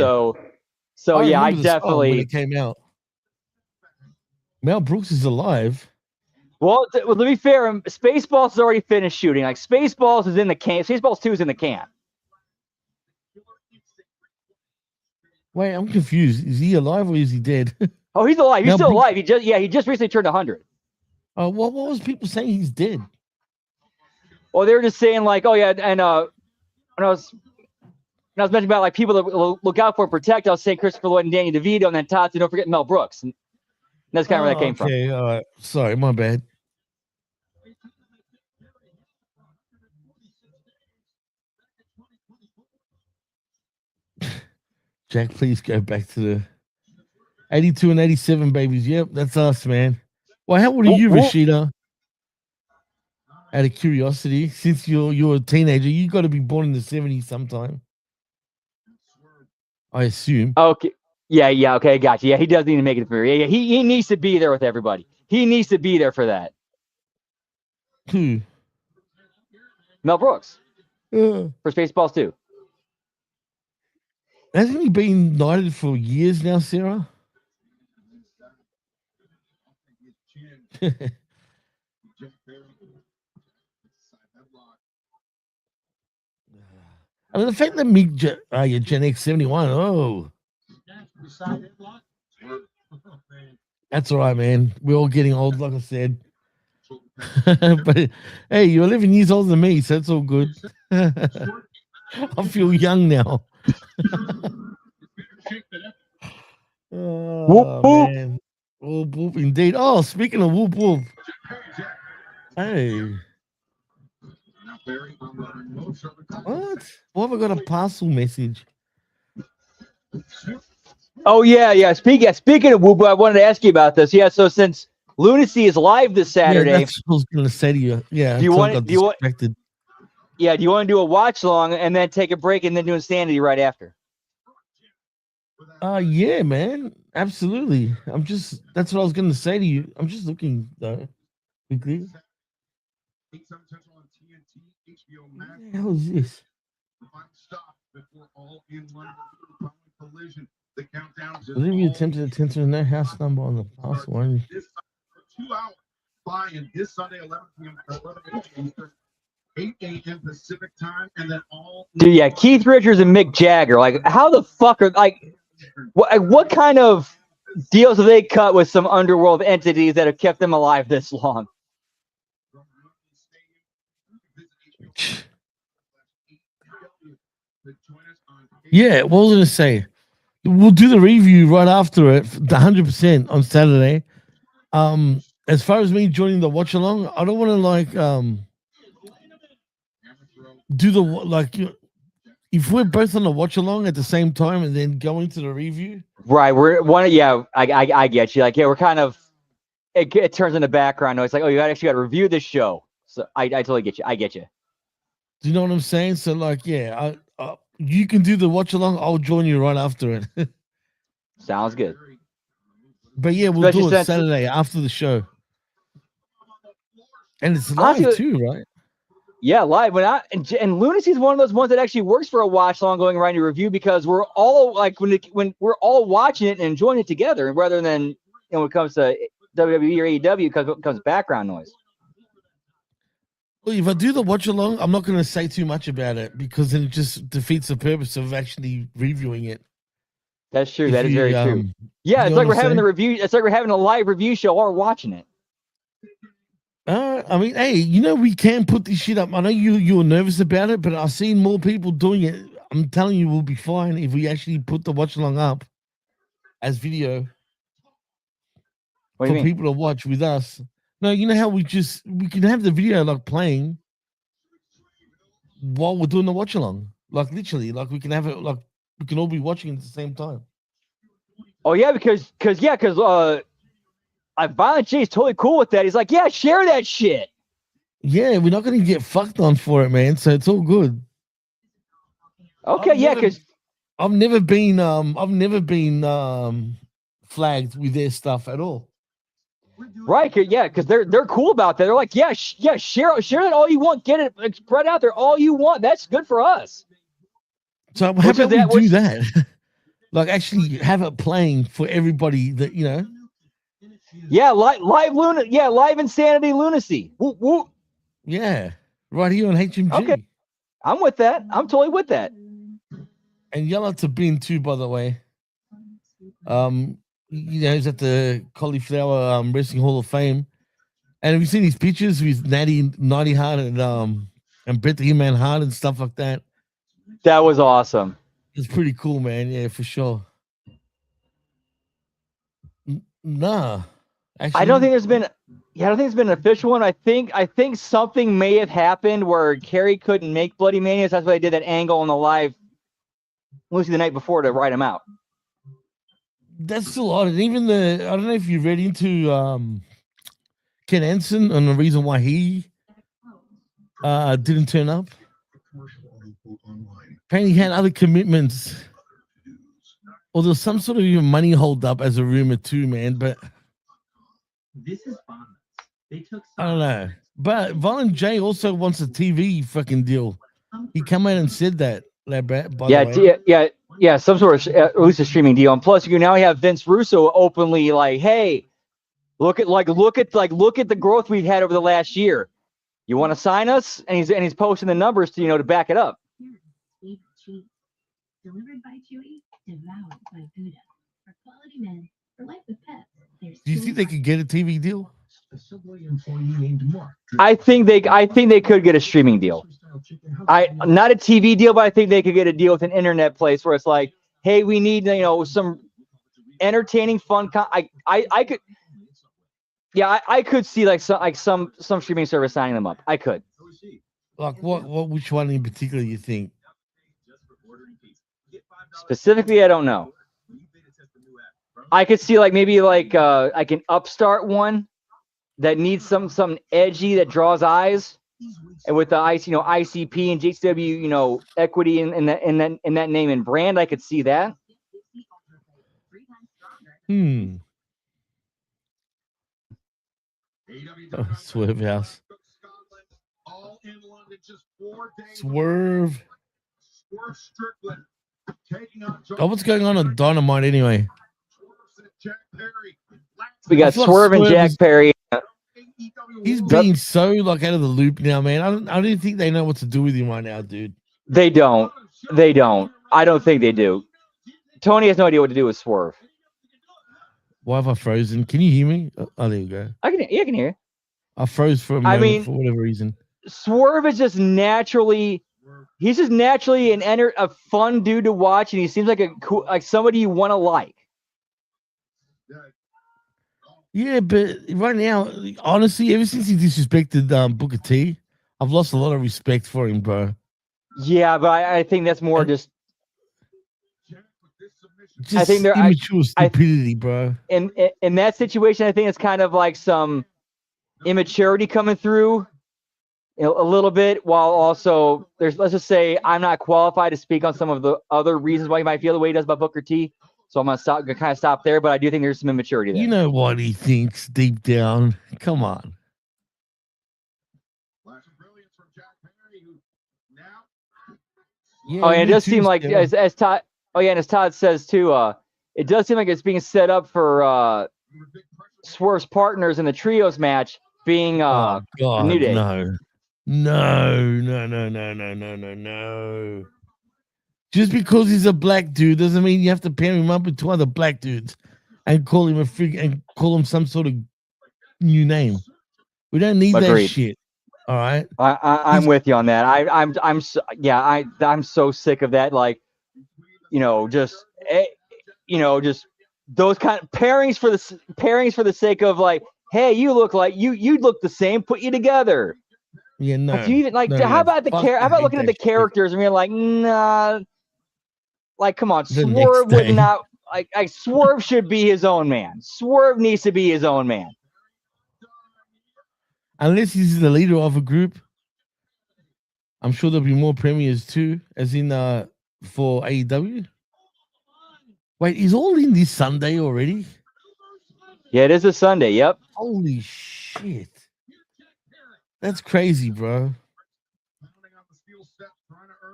So yeah, I the definitely. When it came out. Mel Brooks is alive. Well, to be fair, Spaceballs has already finished shooting. Like Spaceballs is in the can. Spaceballs 2 is in the can. Wait, I'm confused. Is he alive or is he dead? Oh, he's alive. He's still alive. He just recently turned 100. Oh, what was people saying he's dead? Well, they were just saying like, oh yeah, and when I was mentioning about like people that look out for and protect, I was saying Christopher Lloyd and Danny DeVito, and then Todd, don't forget Mel Brooks. And that's kind of where that came from. Okay, all right. Sorry, my bad. Jack, please go back to the 82 and 87 babies. Yep, that's us, man. Well, how old are you, Rashida? Out of curiosity, since you're a teenager, you got to be born in the 70s sometime. I assume. Okay. Yeah. Okay, gotcha. Yeah, he does need to make it fair. Yeah. He needs to be there with everybody. He needs to be there for that. Who? Mel Brooks. For Spaceballs 2. Hasn't he been knighted for years now, Sarah? I mean, the fact that you're Gen X 71, oh. That's all right, man. We're all getting old, like I said. But hey, you're 11 years older than me, so it's all good. I feel young now. Oh, whoop, man. Whoop, whoop, indeed. Oh, speaking of whoop, whoop. Hey. What? Why have I got a parcel message? Oh, yeah. Speaking of whoop, I wanted to ask you about this. Yeah, so since Lunacy is live this Saturday. Yeah, that's what I was going to say to you. Yeah. Do you want to do a watch long and then take a break and then do Insanity right after? Yeah, man. Absolutely. That's what I was going to say to you. I'm just looking, though. Quickly. What the hell is this? Olivia attempted to enter no house number on the parcel. 2 hours. buy-in this Sunday, 11 p.m. 11 a.m. Eastern, 8 a.m. Pacific time, and then all. Dude, yeah, Keith Richards and Mick Jagger. Like, how the fuck are what kind of deals have they cut with some underworld entities that have kept them alive this long? Yeah, what was I gonna say? We'll do the review right after it, the 100% on Saturday. As far as me joining the watch along, I don't want to do the if we're both on the watch along at the same time and then go into the review. Right, we're one. Yeah, I get you. Like, yeah, we're kind of. It turns into background noise. Like, oh, you actually got to review this show. So I totally get you. I get you. Do you know what I'm saying? So like, yeah, you can do the watch along. I'll join you right after it. Sounds good. But yeah, we'll do it Saturday after the show. And it's live too, right? Yeah, live. And Lunacy's one of those ones that actually works for a watch along going around your review because we're all like when we're all watching it and enjoying it together, rather than when it comes to WWE or AEW, because it comes background noise. Well, if I do the watch along, I'm not going to say too much about it because then it just defeats the purpose of actually reviewing it. That's true. That is very true. Yeah, it's like we're having the review. It's like we're having a live review show or watching it. I mean, hey, we can put this shit up. I know you were nervous about it, but I've seen more people doing it. I'm telling you, we'll be fine if we actually put the watch along up as video for people to watch with us. No, you know how we can have the video like playing while we're doing the watch along, like literally, like we can have it like we can all be watching at the same time. Oh yeah, because Violent J's totally cool with that. He's like, yeah, share that shit. Yeah, we're not gonna get fucked on for it, man. So it's all good. Okay, because I've never been flagged with their stuff at all. Right, yeah, because they're cool about that. They're like, yeah, share that all you want, get it spread out there all you want. That's good for us. So how about we do that? Like actually have it playing for everybody that Yeah, live insanity lunacy. Woo, woo. Yeah, right here on HMG. Okay, I'm with that. I'm totally with that. And yell out to Ben too, by the way. He's at the Cauliflower Wrestling Hall of Fame. And have you seen his pictures with Natty Hart and Bret the Hitman Hart and stuff like that? That was awesome. It's pretty cool, man. Yeah, for sure. Nah, actually, I don't think there's been an official one. I think something may have happened where Kerry couldn't make Bloody Mania. So that's why they did that angle on the live Lucy the night before to write him out. That's still odd. And even I don't know if you read into Ken Anson and the reason why he didn't turn up. Apparently he had other commitments. Or there's some sort of even money hold up as a rumor too, man. But this is fun. They took I don't know. But Violent J also wants a TV fucking deal. He come out and said that. Yeah, some sort of at least a streaming deal. And plus, you now have Vince Russo openly like, hey, look at the growth we've had over the last year. You want to sign us? And he's posting the numbers to back it up. Delivered by Chewy, devoured by Buddha. For quality men, for life with pets. Do you think they could get a TV deal? I think they could get a streaming deal. Not a TV deal, but I think they could get a deal with an internet place where it's like, hey, we need some entertaining, fun. I could see some streaming service signing them up. I could. Like which one in particular you think? Specifically, I don't know. I could see maybe an upstart one that needs something edgy that draws eyes, and with the ICP and JCW equity in that name and brand, I could see that. Swerve House. Swerve. Oh, what's going on Dynamite anyway? We got Swerve and Jack Perry He's being so like out of the loop now, man. I don't think they know what to do with him right now, dude. They don't. They don't. I don't think they do. Tony has no idea what to do with Swerve. Why have I frozen? Can you hear me? Oh, there you go. I can hear you. I froze for a moment for whatever reason. Swerve is just naturally, he's just naturally a fun dude to watch, and he seems like a cool, like somebody you want to like. Yeah, but right now, honestly, ever since he disrespected Booker T, I've lost a lot of respect for him, bro. Yeah, but I think that's more just I think they're immature stupidity, bro. In that situation, I think it's kind of like some immaturity coming through a little bit, while also let's just say I'm not qualified to speak on some of the other reasons why he might feel the way he does about Booker T. So I'm gonna stop there, but I do think there's some immaturity there. You know what he thinks deep down. Come on. Yeah, and it does seem like as Todd. Oh yeah, and as Todd says too, it does seem like it's being set up for Swerve's partners in the trios match being oh God, New Day. No. Just because he's a black dude doesn't mean you have to pair him up with two other black dudes and call him some sort of new name. We don't need that shit. All right. I'm with you on that. I'm so sick of that. Like, just those kind of pairings for the sake of like, hey, you look like you look the same. Put you together. Yeah, no. Like, you even like how about how about looking at the characters and being like, nah. Like, come on, Swerve would not like Swerve should be his own man. Swerve needs to be his own man. Unless he's the leader of a group, I'm sure there'll be more premieres too, as in for AEW. Wait, is All In this Sunday already? Yeah, it is a Sunday. Yep. Holy shit. That's crazy, bro.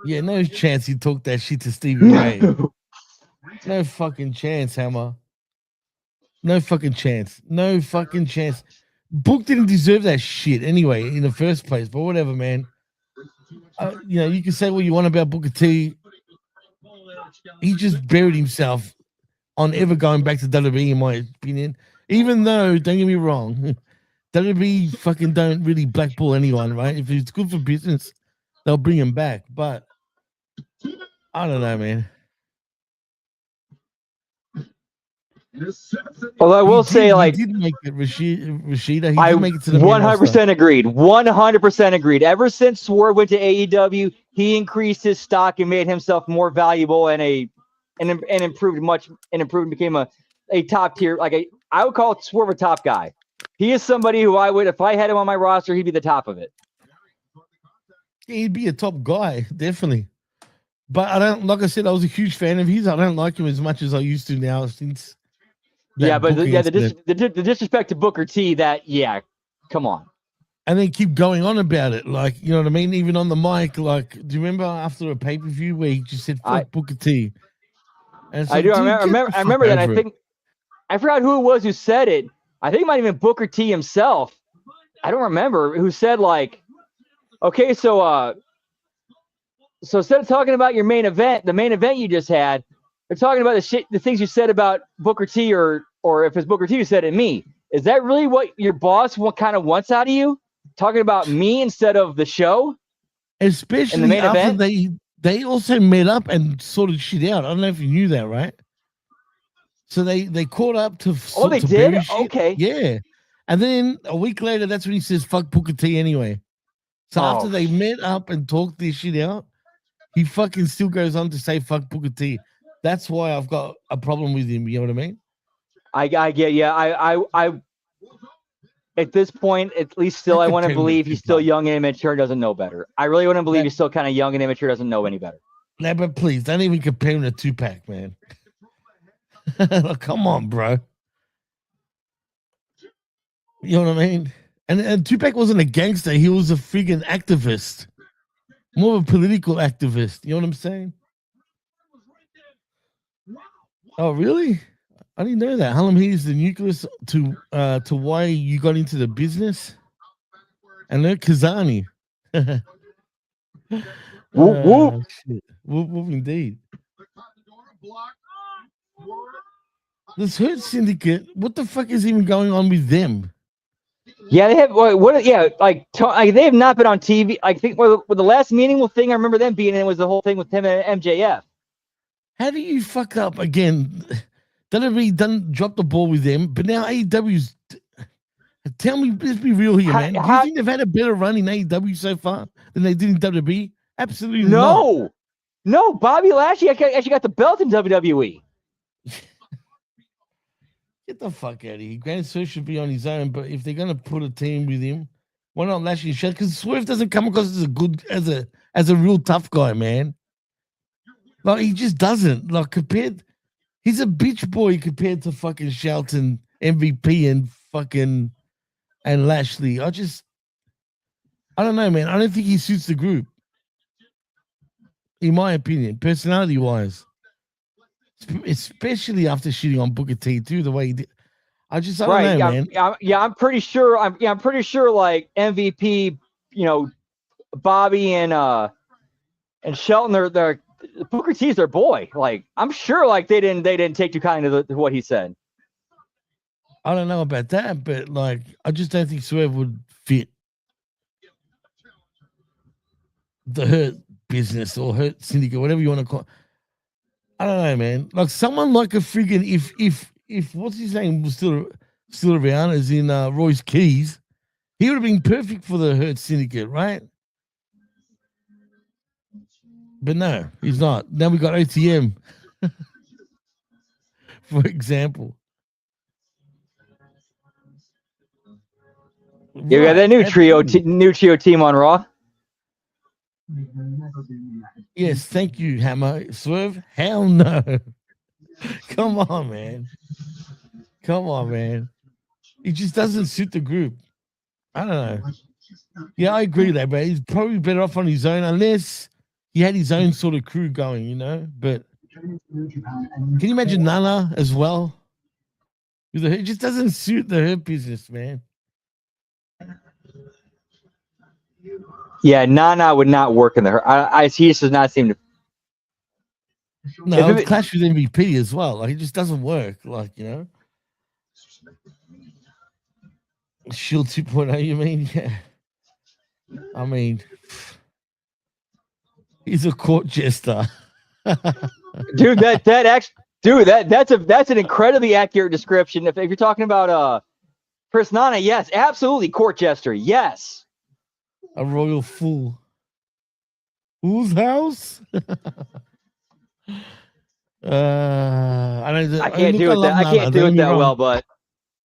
Yeah, no chance he took that shit to Stevie Ray. No fucking chance, Hammer. No fucking chance. No fucking chance. Book didn't deserve that shit anyway in the first place, but whatever, man. You can say what you want about Booker T. He just buried himself on ever going back to WWE, in my opinion. Even though, don't get me wrong, WWE fucking don't really blackball anyone, right? If it's good for business, they'll bring him back. But I don't know, man. Although I will say, like, he did make it, Rashida. I did make it to the 100% agreed. 100% agreed. Ever since Swerve went to AEW, he increased his stock and made himself more valuable and improved, became a top tier. I would call Swerve a top guy. He is somebody who if I had him on my roster, he'd be the top of it. He'd be a top guy, definitely. But like I said, I was a huge fan of his. I don't like him as much as I used to now since. The disrespect to Booker T, come on. And then keep going on about it. Like, you know what I mean? Even on the mic, like, do you remember after a pay-per-view where he just said, fuck Booker T? And I do. I remember that. I forgot who it was who said it. I think it might have been Booker T himself. I don't remember who said, like, okay, so instead of talking about your main event, the main event you just had, they're talking about the things you said about Booker T, or if it's Booker T who said it, me. Is that really what your boss kind of wants out of you? Talking about me instead of the show? Especially in the main after event? they also met up and sorted shit out. I don't know if you knew that, right? So they caught up to they to did? bury shit. Okay. Yeah. And then a week later, that's when he says, fuck Booker T anyway. So after they met up and talked this shit out, he fucking still goes on to say fuck Booker T. That's why I've got a problem with him. You know what I mean? I get, yeah. I at this point, at least still, I want to believe he's still young and immature, doesn't know better. I really want to believe he's still kind of young and immature, doesn't know any better. Yeah, but please, don't even compare him to Tupac, man. Come on, bro. You know what I mean? And Tupac wasn't a gangster. He was a freaking activist. More of a political activist. You know what I'm saying? Oh, really? I didn't know that. Harlem Heat is the nucleus to why you got into the business. And look, Kazani. Whoop, whoop. Shit. Whoop, whoop, indeed. This Hurt Syndicate, what the fuck is even going on with them? Yeah, they have what? Yeah, like they have not been on TV. I think with the last meaningful thing I remember them being in was the whole thing with him and MJF. How do you fuck up again? WWE done drop the ball with them, but now AEW's. Tell me, let's be real here, man. Do you think they've had a better run in AEW so far than they did in WWE? Absolutely not. No. Bobby Lashley actually got the belt in WWE. Get the fuck out of here. Grand Sir should be on his own, but if they're gonna put a team with him, why not Lashley? Because Swerve doesn't come across as a real tough guy, man. Like he just doesn't. Like he's a bitch boy compared to fucking Shelton, MVP, and fucking and Lashley. I don't know, man. I don't think he suits the group, in my opinion, personality wise. Especially after shitting on Booker T too, the way he did. I don't know, man. I'm pretty sure. I'm pretty sure. Like MVP, Bobby and Shelton, they're Booker T's their boy. Like I'm sure, like they didn't take too kindly to what he said. I don't know about that, but like I just don't think Swerve would fit the Hurt business or Hurt Syndicate, whatever you want to call it. I don't know, man. Like someone like a friggin' if what's his name was still around, as in Royce Keys, he would have been perfect for the Hurt Syndicate, right? But no, he's not. Now we got OTM, for example. Yeah, we got that new trio team on Raw. Yes, thank you, Hammer. Swerve? Hell no. Come on, man. He just doesn't suit the group. I don't know. Yeah, I agree with that, but he's probably better off on his own unless he had his own sort of crew going, But can you imagine Nana as well? It just doesn't suit the Hurt business, man. Yeah, Nana would not work in the Hurt. He just does not seem to. No, it clash with MVP as well. Like it just doesn't work. Like Shield 2.0. You mean? Yeah. I mean, he's a court jester. Dude, that's an incredibly accurate description. If you're talking about Chris Nana, yes, absolutely, court jester, yes. A royal fool. Whose house? I can't do it that well, but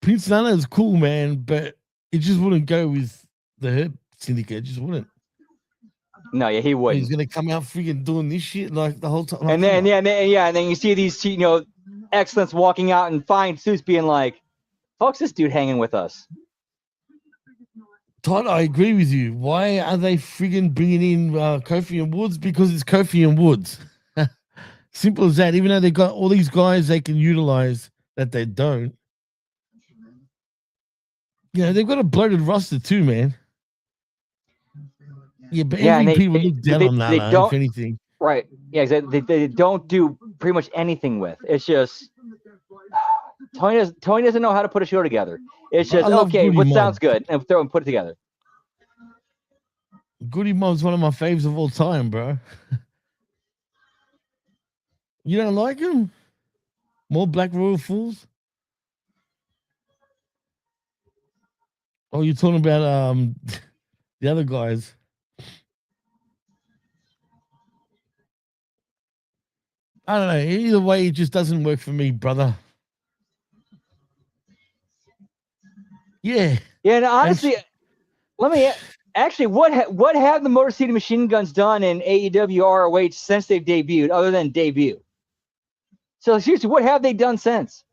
Prince Nana is cool, man. But it just wouldn't go with the Hurt Syndicate. It just wouldn't. No, yeah, he wouldn't. He's gonna come out freaking doing this shit like the whole time. Like, and then you see these excellents walking out in fine suits, being like, "Fuck's this dude hanging with us?" Todd, I agree with you. Why are they friggin' bringing in Kofi and Woods? Because it's Kofi and Woods. Simple as that. Even though they got all these guys they can utilize that they don't. They've got a bloated roster too, man. Yeah, but MVP would look down on that, if anything. Right. Yeah, they don't do pretty much anything with. It's just Tony doesn't know how to put a show together. It's just okay, what sounds good, and throw and put it together. Goody Mob's one of my faves of all time, bro. You don't like him? More Black Royal Fools? Oh, you're talking about the other guys. I don't know. Either way, it just doesn't work for me, brother. Yeah. Yeah, and honestly, what have the Motor City Machine Guns done in AEW ROH since they've debuted, other than debut? So seriously, what have they done since?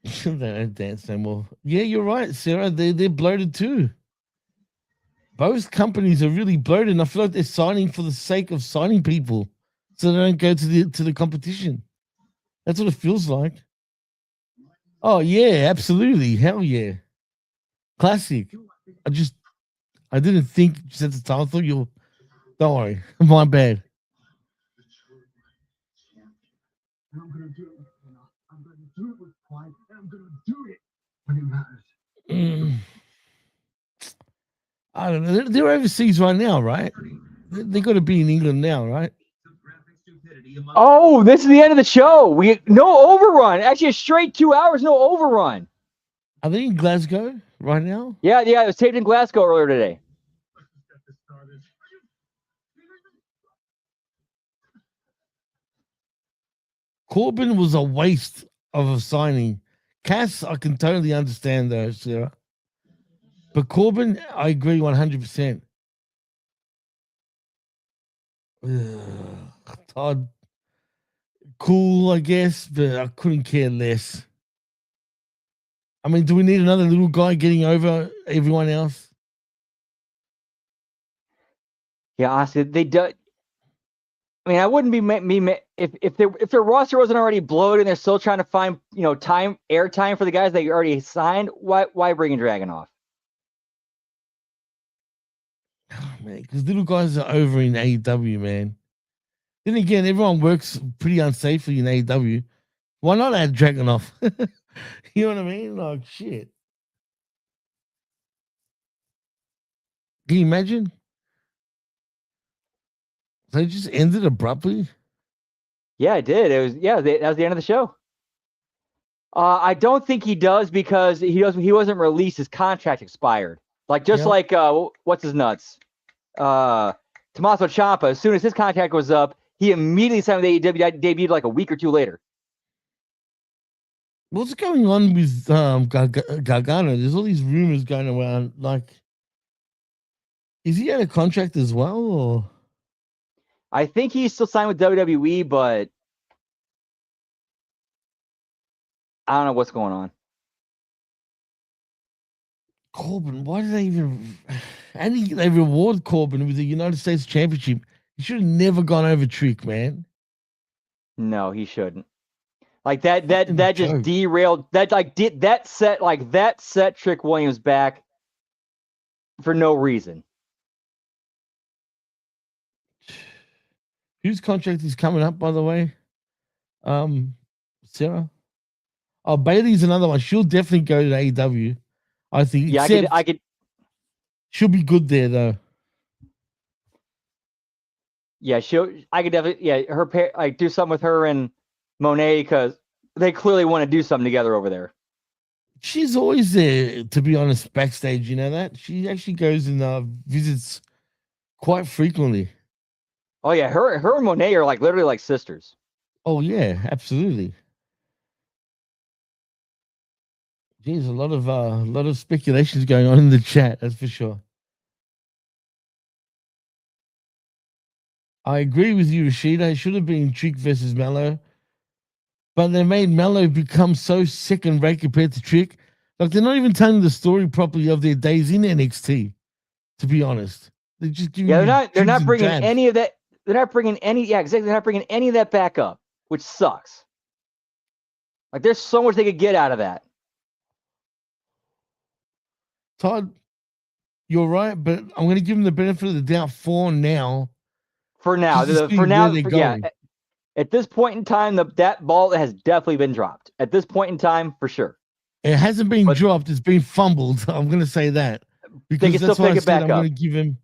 They don't dance no more. Yeah, you're right, Sarah. They're bloated too. Both companies are really bloated, and I feel like they're signing for the sake of signing people, so they don't go to the competition. That's what it feels like. Oh yeah, absolutely. Hell yeah. Classic. I didn't think just at the time. I thought you. Don't worry. My bad. And I'm gonna do it. I'm gonna do it with pride, and I'm gonna do it when it matters. I don't know. They're overseas right now, right? They got to be in England now, right? Oh, this is the end of the show. We no overrun. Actually, a straight 2 hours, no overrun. Are they in Glasgow right now? Yeah, it was taped in Glasgow earlier today. Corbin was a waste of a signing. Cass, I can totally understand though, Sarah. But Corbin, I agree 100%. Todd, cool, I guess, but I couldn't care less. I mean, do we need another little guy getting over everyone else? Yeah, honestly, they do. I mean, I wouldn't be if their roster wasn't already bloated and they're still trying to find airtime for the guys that you already signed. Why bring in Dragunov? Man, because little guys are over in AEW, man. Then again, everyone works pretty unsafely in AEW. Why not add Dragunov? You know what I mean? Like, shit. Can you imagine? They just ended abruptly. Yeah, it did. It was that was the end of the show. I don't think he does because he wasn't released. His contract expired. Like what's his nuts? Tommaso Ciampa. As soon as his contract was up, he immediately signed with AEW. Debuted like a week or two later. What's going on with Gargano? There's all these rumors going around. Like, is he out of contract as well, or? I think he's still signed with WWE, but I don't know what's going on. Corbin, why do they even? And they reward Corbin with the United States Championship. He should have never gone over Trick, man. No, he shouldn't. Like that just derailed. That set Trick Williams back for no reason. Whose contract is coming up, by the way? Sarah. Oh, Bailey's another one. She'll definitely go to AEW. I think. Yeah, I could. She'll be good there though. Yeah, I could definitely. Yeah, her like do something with her and Monet because they clearly want to do something together over there. She's always there, to be honest, backstage. You know that she actually goes and visits quite frequently. Oh yeah, her and Monet are like literally like sisters. Oh yeah, absolutely. Geez, a lot of speculations going on in the chat. That's for sure. I agree with you, Rashida. It should have been Trick versus Mello, but they made Mello become so second rate compared to Trick. Like they're not even telling the story properly of their days in NXT. To be honest, they're just giving. Yeah, they're not bringing any of that. They're not bringing any. Yeah, exactly. They're not bringing any of that back up, which sucks. Like there's so much they could get out of that. Todd, you're right, but I'm going to give them the benefit of the doubt for now. For now, yeah. At this point in time, that ball has definitely been dropped. At this point in time, for sure. It hasn't been dropped; it's been fumbled. I'm going to say that because that's why I said I'm going to give him.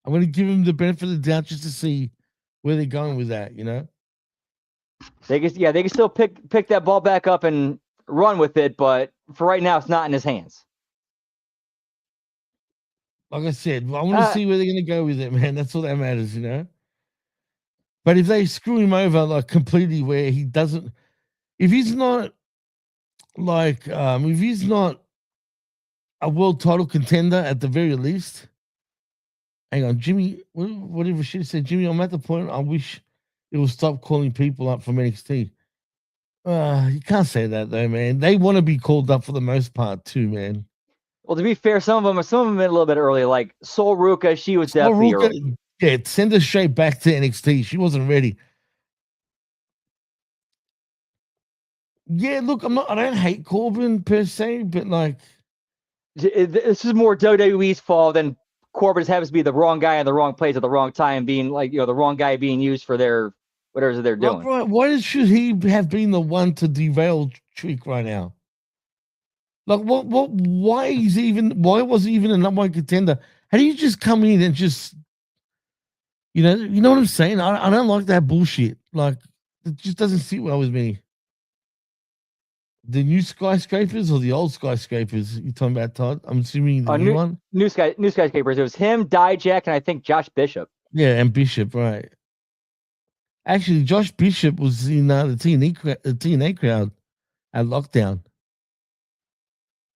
I'm going to give him the benefit of the doubt just to see where they're going with that. You know, they can still pick that ball back up and run with it, but for right now, it's not in his hands. Like I said, I want to see where they're going to go with it, man. That's all that matters, you know. But if they screw him over like completely, where he doesn't, if he's not if he's not a world title contender at the very least, hang on, Jimmy, whatever she said, Jimmy, I'm at the point I wish it will stop calling people up from NXT. You can't say that though, man. They want to be called up for the most part too, man. Well, to be fair, some of them a little bit early. Like Sol Ruka, she was definitely early. Yeah, send her straight back to NXT. She wasn't ready. Yeah, look, I don't hate Corbin per se, but like, This is more WWE's fault than Corbin just happens to be the wrong guy in the wrong place at the wrong time, being like, the wrong guy being used for their whatever they're like, doing. bro, why should he have been the one to derail Trick right now? Like, why was he even a number one contender? How do you just come in and just, you know what I'm saying? I don't like that bullshit. Like, it just doesn't sit well with me. The new skyscrapers or the old skyscrapers you're talking about, Todd? I'm assuming the new one. New skyscrapers. It was him, Dijak, and I think Josh Bishop. Yeah, and Bishop, right? Actually, Josh Bishop was in the TNA crowd at Lockdown.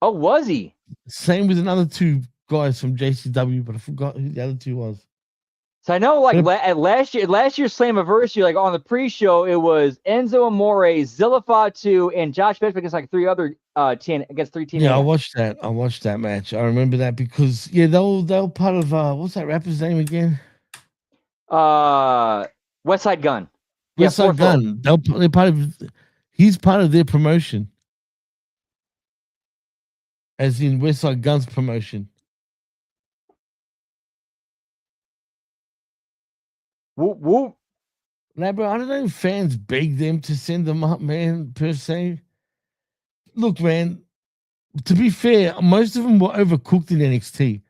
Oh, was he? Same with another two guys from JCW, but I forgot who the other two was. So I know, like at last year's Slammiversary, like on the pre-show, it was Enzo Amore, Zilla Fatu, and Josh Bishop against like three other against three TNA. Yeah, I watched that match. I remember that because they were part of what's that rapper's name again? West Side Gun. West Side Gun. They're part of. He's part of their promotion, as in West Side Gun's promotion. Whoop whoop. Now, bro, I don't know if fans beg them to send them up, man, per se. Look, man, to be fair, most of them were overcooked in NXT.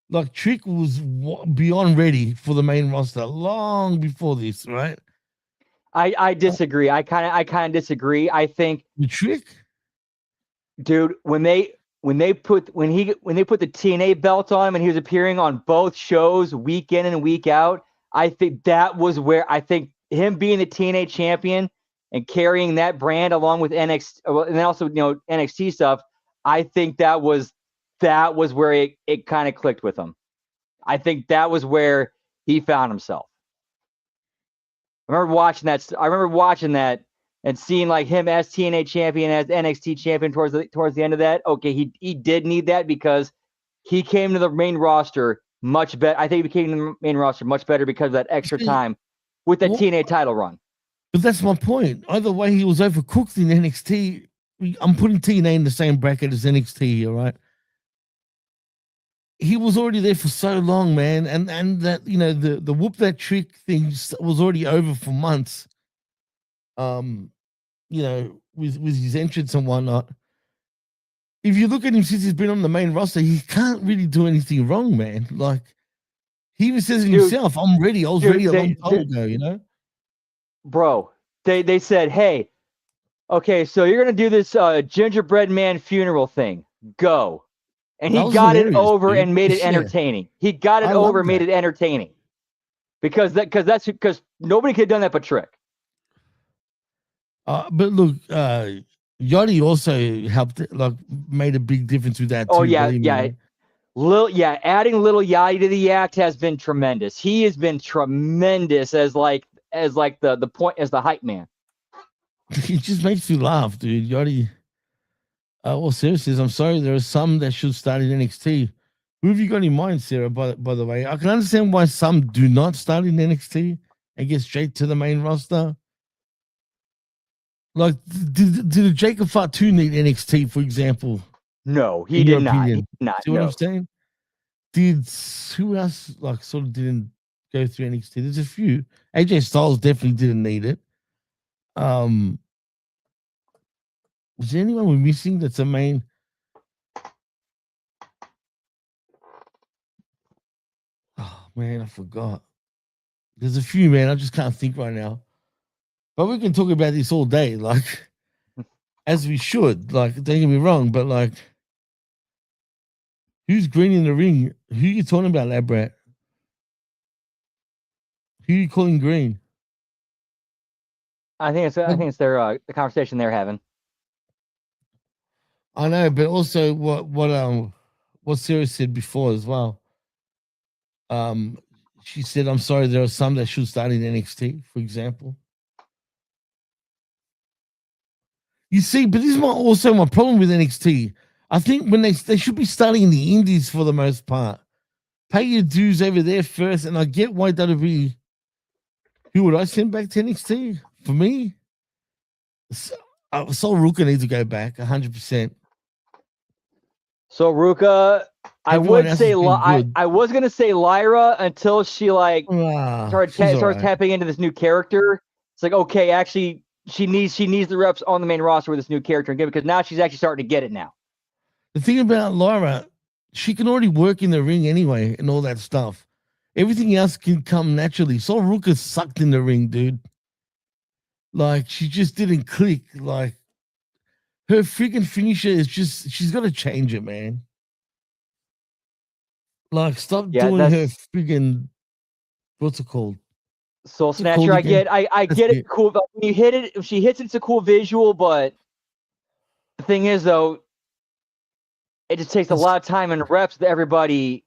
Like, Trick was beyond ready for the main roster long before this, right? I disagree. I kind of disagree. I think the Trick, dude, when they put the TNA belt on him and he was appearing on both shows week in and week out, I think that was where I think him being the TNA champion and carrying that brand along with NXT and then also NXT stuff, I think that was where it kind of clicked with him. I think that was where he found himself. I remember watching that and seeing like him as TNA champion, as NXT champion towards the end of that. Okay, he did need that because he came to the main roster much better. I think he became the main roster much better because of that extra time with that TNA title run. But that's my point. Either way, he was overcooked in NXT. I'm putting TNA in the same bracket as NXT here, right? He was already there for so long, man, and that the whoop that Trick thing was already over for months. With his entrance and whatnot. If you look at him since he's been on the main roster, he can't really do anything wrong, man. Like he even says it himself, "I'm ready. I was ready a long time ago." Bro, they said, "Hey, okay, so you're gonna do this gingerbread man funeral thing. Go." And he got it over and made it entertaining. He got it over and made it entertaining. Because nobody could have done that but Trick. But look, Yachty also helped, made a big difference with that too. Oh yeah. Adding little Yachty to the act has been tremendous. He has been tremendous as the point, as the hype man. It just makes you laugh, dude. Yachty. Well, seriously, I'm sorry. There are some that should start in NXT. Who have you got in mind, Sarah? By the way, I can understand why some do not start in NXT and get straight to the main roster. Like, did Jacob Fatu need NXT, for example? No, he did not. See what I'm saying? Did who else sort of didn't go through NXT? There's a few. AJ Styles definitely didn't need it. Was there anyone we're missing that's a main? Oh man, I forgot. There's a few, man. I just can't think right now. But we can talk about this all day, as we should. Don't get me wrong, but who's green in the ring? Who are you talking about, lad, Brett? Who are you calling green? I think it's their the conversation they're having. I know, but also what Sarah said before as well. She said, "I'm sorry, there are some that should start in NXT, for example." You see, but this is also my problem with NXT. I think when they should be starting in the Indies for the most part. Pay your dues over there first, and I get why WWE. Who would I send back to NXT? For me, Sol Ruka needs to go back 100%. So Ruka, I Everyone would else say has been good. I was gonna say Lyra until she like She's all started right. tapping into this new character. It's like, okay, actually she needs the reps on the main roster with this new character again, because now she's actually starting to get it now. The thing about Lyra, she can already work in the ring anyway and all that stuff. Everything else can come naturally. Sol Ruka sucked in the ring, dude. Like, she just didn't click. Like, her freaking finisher is just, she's got to change it, man. Like, stop doing her freaking, what's it called? Soul What's it called Snatcher. I again? get it. Cool. When you hit it, if she hits it, it's a cool visual. But the thing is, though, it just takes a lot of time and reps that everybody,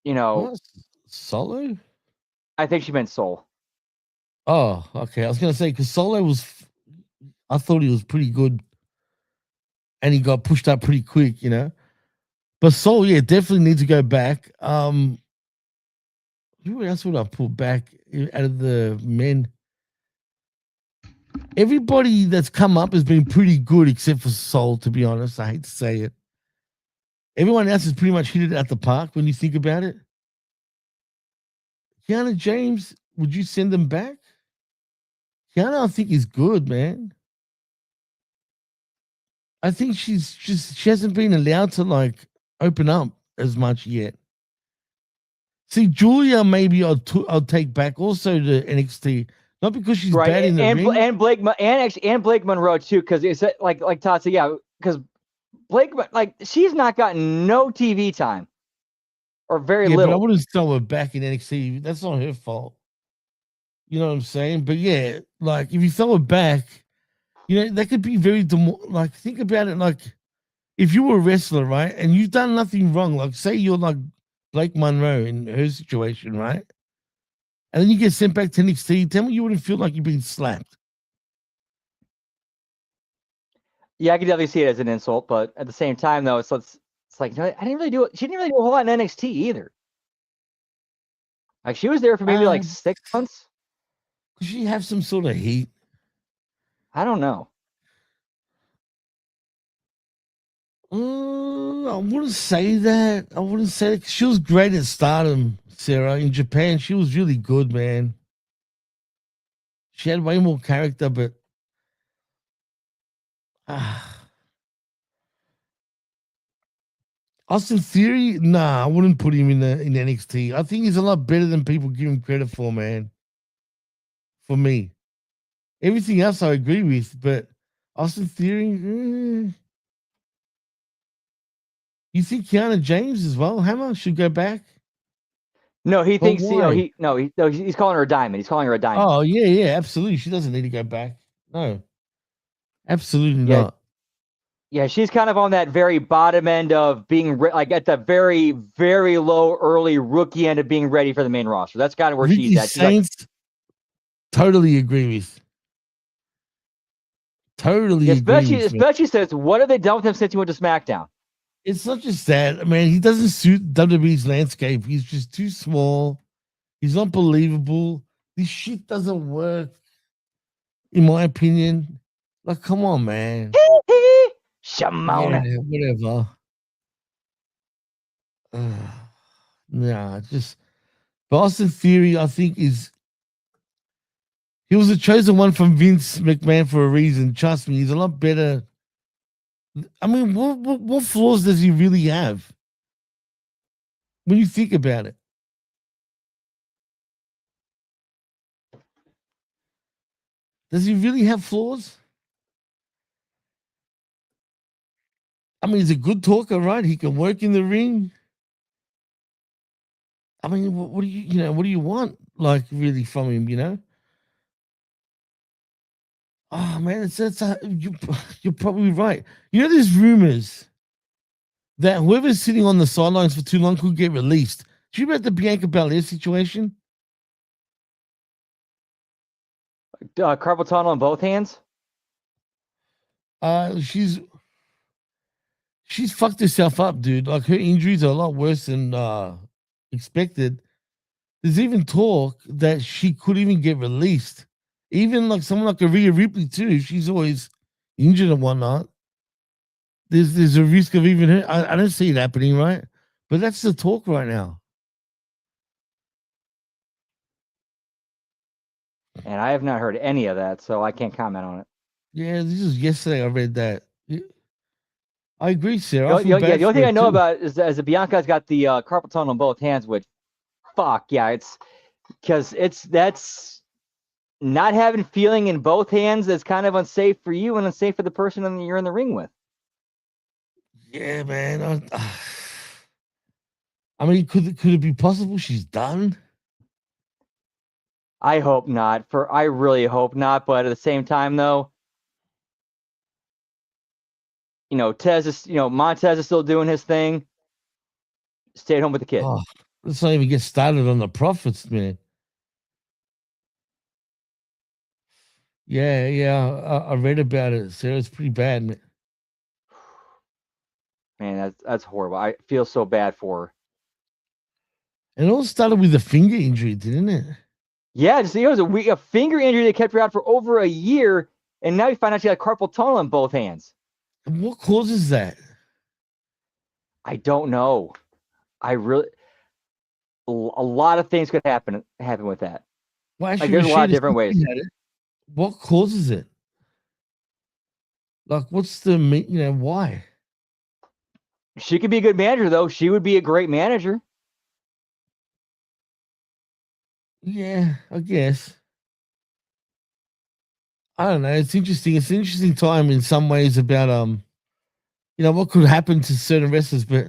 you know. What? Solo? I think she meant Soul. Oh, okay. I was gonna say because Solo was, I thought he was pretty good, and he got pushed up pretty quick, you know. But Soul, yeah, definitely needs to go back. Who else would I put back out of the men? Everybody that's come up has been pretty good except for Soul, to be honest. I hate to say it. Everyone else has pretty much hit it at the park when you think about it. Kiana James, would you send them back? Kiana, I think, is good, man. I think she hasn't been allowed to like open up as much yet. See, Julia, maybe I'll take back also to NXT, not because she's bad in the ring, and Blake Monroe too, because it's like Todd said, yeah, because Blake, like, she's not gotten no TV time or very little. But I wouldn't throw her back in NXT. That's not her fault. You know what I'm saying? But yeah, like if you throw her back, you know, that could be very like, think about it, like if you were a wrestler, right, and you've done nothing wrong, like say you're like Blake Monroe in her situation, right? And then you get sent back to NXT, tell me you wouldn't feel like you've been slapped. Yeah, I can definitely see it as an insult, but at the same time, though, it's like, you know, I didn't really do it. She didn't really do a whole lot in NXT either. Like, she was there for maybe like 6 months. Does she have some sort of heat? I don't know. I wouldn't say that. I wouldn't say that. She was great at Stardom, Sarah. In Japan, she was really good, man. She had way more character, but Austin Theory, nah, I wouldn't put him in NXT. I think he's a lot better than people give him credit for, man. For me, everything else I agree with, but Austin Theory. You think Kiana James as well? Hammer should go back? No, he thinks he's calling her a diamond. He's calling her a diamond. Oh yeah, absolutely. She doesn't need to go back. No, absolutely not. Yeah, she's kind of on that very bottom end of being like at the very, very low early rookie end of being ready for the main roster. That's kind of where she's at. She's Saints, totally agree with. Totally agree. Especially since what have they done with him since he went to SmackDown? It's not just that, man. He doesn't suit WWE's landscape. He's just too small. He's unbelievable. This shit doesn't work, in my opinion. Like, come on, man. Shimona. Yeah, whatever. Nah, just Boston Theory, I think, he was the chosen one from Vince McMahon for a reason. Trust me, he's a lot better. I mean, what flaws does he really have? When you think about it. Does he really have flaws? I mean, he's a good talker, right? He can work in the ring. I mean, what do you want, like, really from him, you know? Oh man, you're probably right. You know, there's rumors that whoever's sitting on the sidelines for too long could get released. Do you remember the Bianca Belair situation? Carpal tunnel on both hands. She's fucked herself up, dude. Like, her injuries are a lot worse than expected. There's even talk that she could even get released Even like someone like a Rhea Ripley too, if she's always injured and whatnot, there's a risk of even her. I don't see it happening, right? But that's the talk right now. And I have not heard any of that, so I can't comment on it. Yeah, this is yesterday. I read that. Yeah. I agree, Sarah. The, I only- feel the, yeah, bad the only for thing her I know too. about is that Bianca's got the carpal tunnel on both hands, which, fuck, yeah, it's because that's not having feeling in both hands is kind of unsafe for you and unsafe for the person that you're in the ring with. Yeah, man. I mean, could it be possible she's done? I hope not. I really hope not. But at the same time, though, Montez is still doing his thing. Stay at home with the kid. Oh, let's not even get started on the profits, man. Yeah. I read about it, Sarah. It's pretty bad, man. Man, that's horrible. I feel so bad for her. And it all started with a finger injury, didn't it? Yeah, it was a finger injury that kept her out for over a year, and now you find out she got carpal tunnel in both hands. And what causes that? I don't know. A lot of things could happen with that. Well, actually, there's a lot of different ways. What causes it? Like, what's why? She could be a good manager, though. She would be a great manager. Yeah, I guess. I don't know. It's interesting. It's an interesting time in some ways about what could happen to certain wrestlers. But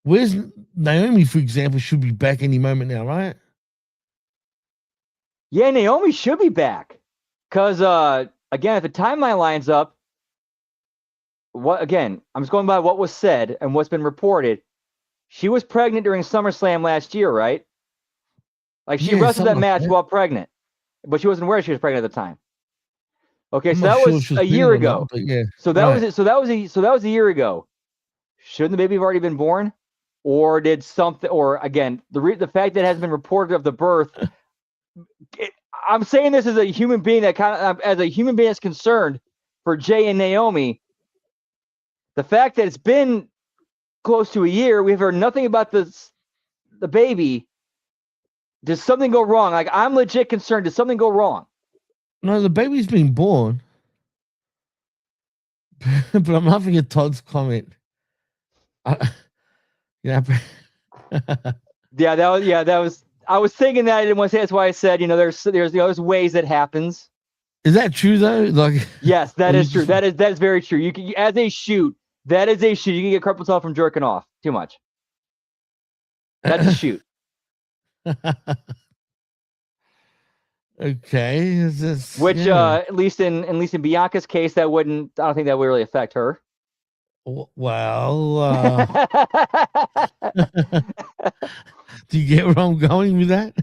where's Naomi, for example, should be back any moment now, right? Yeah, Naomi should be back. Because, again, if the timeline lines up, I'm just going by what was said and what's been reported. She was pregnant during SummerSlam last year, right? Like, she wrestled that match while pregnant. But she wasn't aware she was pregnant at the time. Okay, I'm so not that sure was if she was a year pregnant or ago. not, but yeah. So that was it. So that was a year ago. Shouldn't the baby have already been born? Or did something? Or again, the fact that it hasn't been reported of the birth. I'm saying this as a human being that's concerned for Jay and Naomi. The fact that it's been close to a year, we've heard nothing about the baby. Does something go wrong? Like, I'm legit concerned. Did something go wrong? No, the baby's been born. But I'm laughing at Todd's comment. Yeah, that was. I was thinking that I didn't want to say. That's why I said, there's ways that happens. Is that true though? Like, yes, that is true. That is very true. You can, as a shoot, that is a shoot. You can get carpal tunnel from jerking off too much. That's a shoot. Okay. Which, at least in Bianca's case, I don't think that would really affect her. Well, do you get where I'm going with that?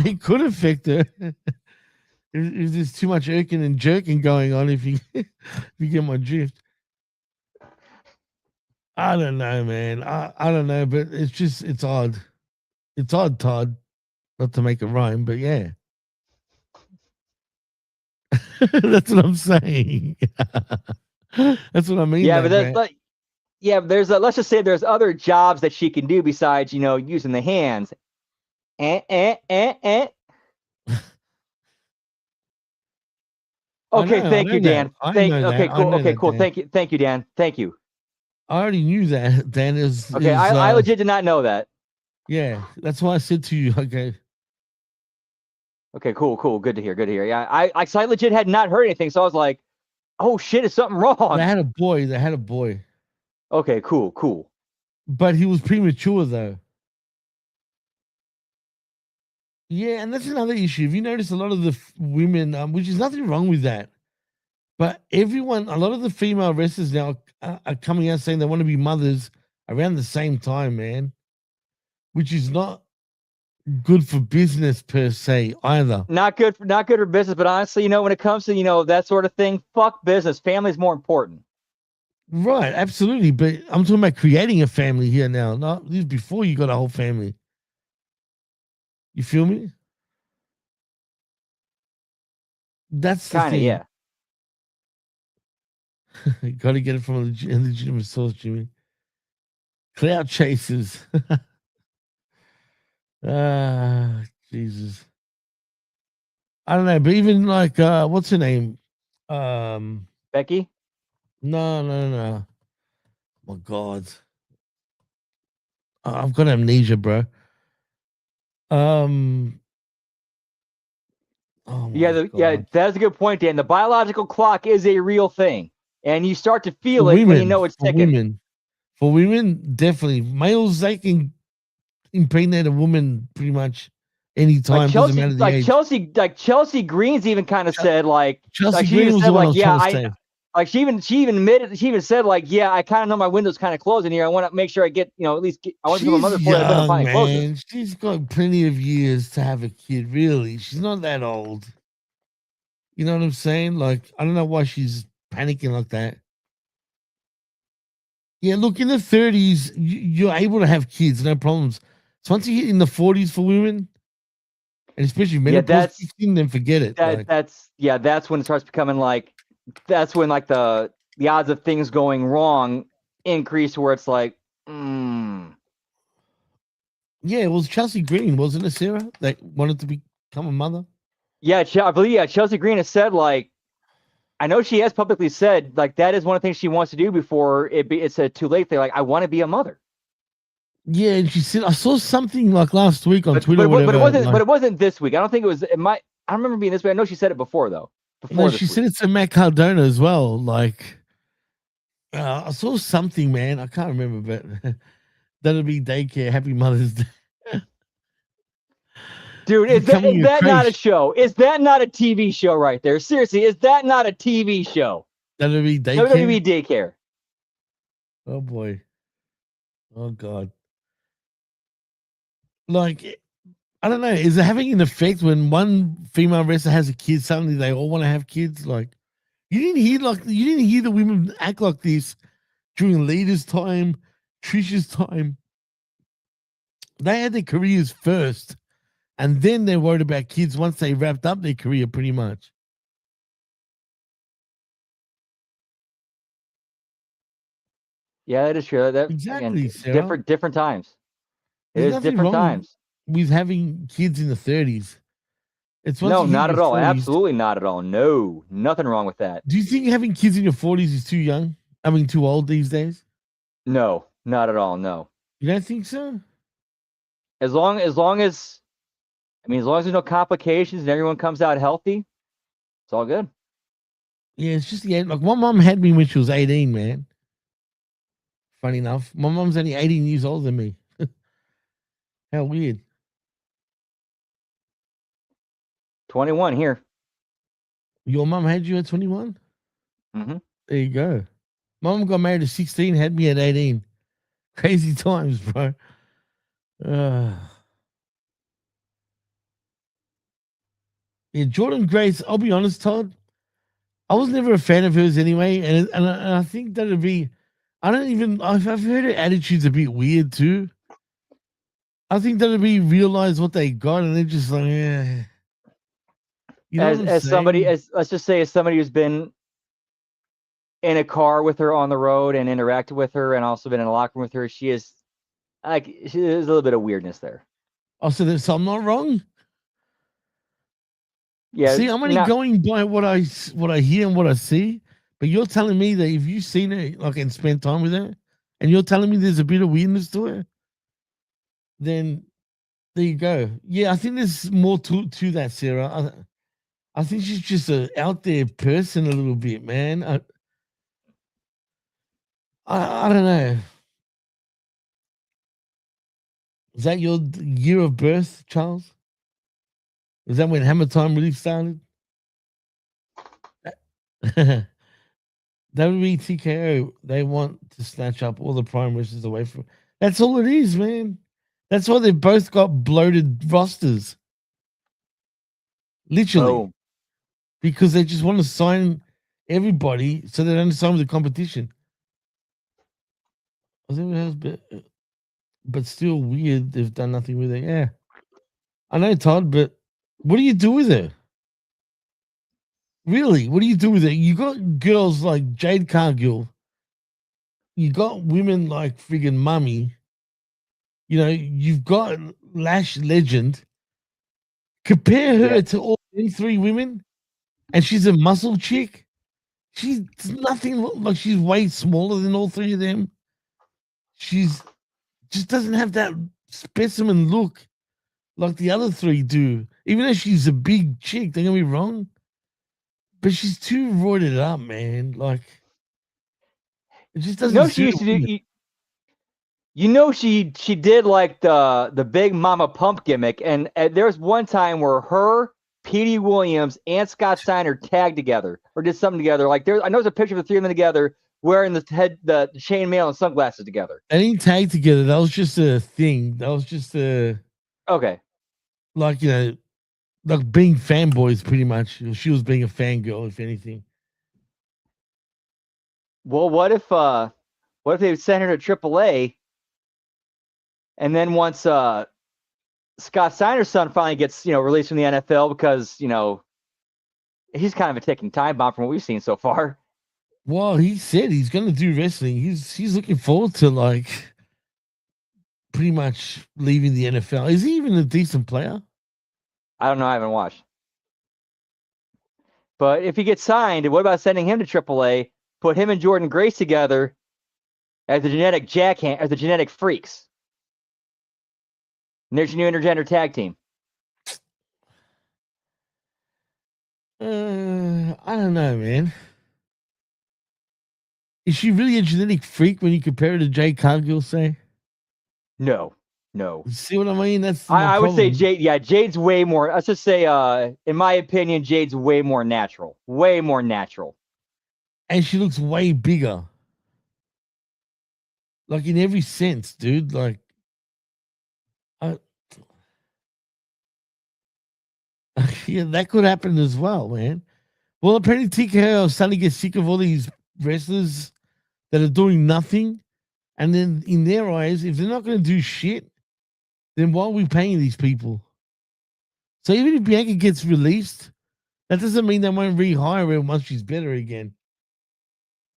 It could affect her. If there's too much irking and jerking going on, if you get my drift. I don't know, man. I don't know, but it's odd. It's odd, Todd. Not to make it rhyme, but yeah. That's what I'm saying. That's what I mean. Yeah, but there's let's just say there's other jobs that she can do besides, using the hands. Okay, thank you, Dan. Okay, cool. Okay, cool. Thank you, Dan. Thank you. I already knew that. Dan is okay. I legit did not know that. Yeah, that's why I said to you. Okay. Okay, cool. Good to hear. Yeah, I legit had not heard anything, so I was like, "Oh shit, is something wrong?" They had a boy. Okay, cool. But he was premature though. Yeah, and that's another issue. If you notice, a lot of the women, which is nothing wrong with that, but a lot of the female wrestlers now are coming out saying they want to be mothers around the same time, man, which is not good for business per se either. Not good for business, but honestly, when it comes to that sort of thing, fuck business. Family's more important. Right, absolutely. But I'm talking about creating a family here now. Not before you got a whole family. You feel me? That's the Kind of, thing. yeah. You got to get it from a legitimate source, Jimmy. Cloud chasers. Ah, Jesus. I don't know, but even like, what's her name? Becky? No. My God. I've got amnesia, bro. Oh Yeah, my God. that's a good point, Dan. The biological clock is a real thing, and you start to For feel it when you women, know it's for ticking. women, for women, definitely. Males, they can impregnate a woman pretty much anytime. Doesn't matter the age. Chelsea Green's even kind of said Chelsea she even Green was said the one I like, was yeah, trying to say. she even admitted, she even said like, yeah, I kind of know my window's kind of closing here. I want to make sure I get, at least I want to become a mother She's before that window young, finally closes. man. She's got plenty of years to have a kid, really. She's not that old. You know what I'm saying? Like, I don't know why she's panicking like that. Yeah, look, in the 30s, you're able to have kids, no problems. So once you hit in the 40s for women, and especially menopause kicks in, then forget it. That's when it starts becoming like, that's when like the odds of things going wrong increase, where it's like, Yeah, it was Chelsea Green, wasn't it, Sarah, that wanted to become a mother? Yeah, I believe, Chelsea Green has said, like, I know she has publicly said, like, that is one of the things she wants to do before it's too late. They're like, I want to be a mother. Yeah, and she said, I saw something like last week on Twitter or whatever. But it wasn't this week. I don't think it was. I don't remember being this way. I know she said it before though. No, she said it to Matt Cardona as well. Like, I saw something, man. I can't remember, but that'll be daycare. Happy Mother's Day. Dude, is that not a creche. show? Is that not a TV show right there? Seriously, is that not a TV show? That'll be daycare. WWE daycare. Oh boy. Oh God. Like, I don't know. Is it having an effect when one female wrestler has a kid? Suddenly they all want to have kids. Like, you didn't hear the women act like this during Lita's time, Trisha's time. They had their careers first, and then they worried about kids once they wrapped up their career, pretty much. Yeah, that is true. That Exactly, again, Sarah. different times. It There's is nothing different wrong times. with having kids in the 30s. It's once No, you hit not your at all. 40s. Absolutely not at all. No, nothing wrong with that. Do you think having kids in your 40s is too young? I mean, too old these days? No, not at all. No. You don't think so? As long as as long as there's no complications and everyone comes out healthy, it's all good. Yeah, it's just like my mom had me when she was 18, man. Funny enough, my mom's only 18 years older than me. How weird. 21 here. Your mom had you at 21? Mm-hmm. There you go. Mom got married at 16, had me at 18. Crazy times, bro. Yeah, Jordan Grace, I'll be honest, Todd. I was never a fan of hers anyway. And I think that'd be, I've heard her attitude's a bit weird too. I think that'd be realize what they got and they're just like, yeah. You know what I'm As somebody, saying? let's just say, as somebody who's been in a car with her on the road and interacted with her, and also been in a locker room with her, she is there's a little bit of weirdness there. Oh, so I'm not wrong. Yeah. See, I'm only going by what I hear and what I see. But you're telling me that if you've seen her, like, and spent time with her, and you're telling me there's a bit of weirdness to her, then there you go. Yeah, I think there's more to that, Sarah. I think she's just a out there person a little bit, man. I don't know. Is that your year of birth, Charles? Is that when Hammer Time really started? WWE TKO, they want to snatch up all the prime wrestlers away from. That's all it is, man. That's why they've both got bloated rosters. Literally. Oh. Because they just want to sign everybody so they don't sign with the competition. I think it has, but still weird. They've done nothing with it. Yeah. I know, Todd, but what do you do with it? Really? What do you do with it? You got girls like Jade Cargill. You got women like friggin' Mummy. You know, you've got Lash Legend. Compare her Yeah. to all these three women, and she's a muscle chick. She's nothing like she's way smaller than all three of them. She's just doesn't have that specimen look like the other three do. Even though she's a big chick, don't get me wrong. But she's too roided up, man. Like it just You doesn't know, she suit used a to do. woman. You know, she did like the big Mama Pump gimmick, and there was one time where her, Petey Williams, and Scott Steiner tagged together or did something together. Like I know there's a picture of the three of them together wearing the chainmail and sunglasses together. They didn't tag together. That was just a thing. That was just Okay. like like being fanboys, pretty much. She was being a fangirl, if anything. Well, what if they sent her to AAA, and then once Scott Steiner's son finally gets released from the NFL because he's kind of a ticking time bomb from what we've seen so far. Well, he said he's gonna do wrestling. He's looking forward to like pretty much leaving the NFL. Is he even a decent player? I don't know. I haven't watched. But if he gets signed, what about sending him to AAA? Put him and Jordan Grace together as the genetic as the genetic freaks. And there's your new intergender tag team. I don't know, man. Is she really a genetic freak when you compare her to Jade Cargill, say? No. You see what I mean? That's I would say problem. Jade's way more. Let's just say, in my opinion, Jade's way more natural. Way more natural. And she looks way bigger. Like in every sense, dude. Like, yeah, that could happen as well, man. Well, apparently TKO starting to get sick of all these wrestlers that are doing nothing. And then in their eyes, if they're not going to do shit, then why are we paying these people? So even if Bianca gets released, that doesn't mean they won't rehire her once she's better again.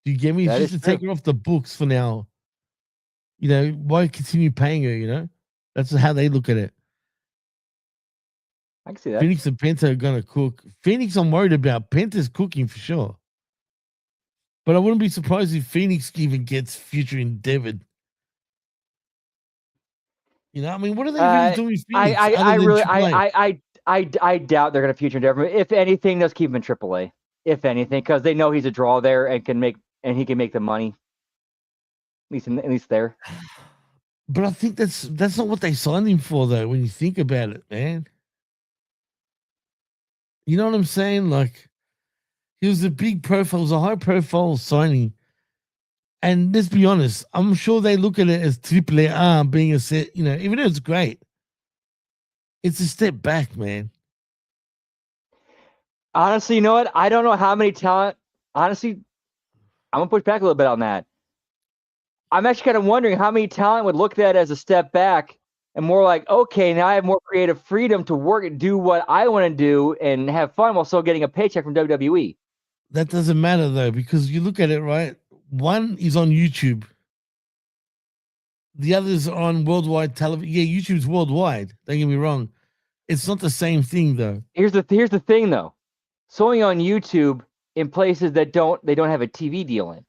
Do you get me? It's That just is to take true. her off the books for now. Why continue paying her, That's how they look at it. I can see that. Phoenix and Penta are going to cook. Phoenix, I'm worried about. Penta's cooking for sure. But I wouldn't be surprised if Phoenix even gets future endeavored. I mean, what are they really doing with Phoenix other than AAA? I doubt they're going to future endeavor. If anything, let's keep him in AAA. If anything, because they know he's a draw there and he can make the money. At least there. But I think that's not what they signed him for, though. When you think about it, man, you know what I'm saying? Like, he was a big profile, it was a high profile signing. And let's be honest, I'm sure they look at it as AAA being a set. Even though it's great, it's a step back, man. Honestly, you know what? I don't know how many talent. Honestly, I'm gonna push back a little bit on that. I'm actually kind of wondering how many talent would look at that as a step back and more like, okay, now I have more creative freedom to work and do what I want to do and have fun while still getting a paycheck from WWE. That doesn't matter though, because you look at it, right? One is on YouTube. The others are on worldwide television. Yeah, YouTube's worldwide. Don't get me wrong. It's not the same thing though. Here's the thing though. It's only on YouTube in places that don't have a TV deal in.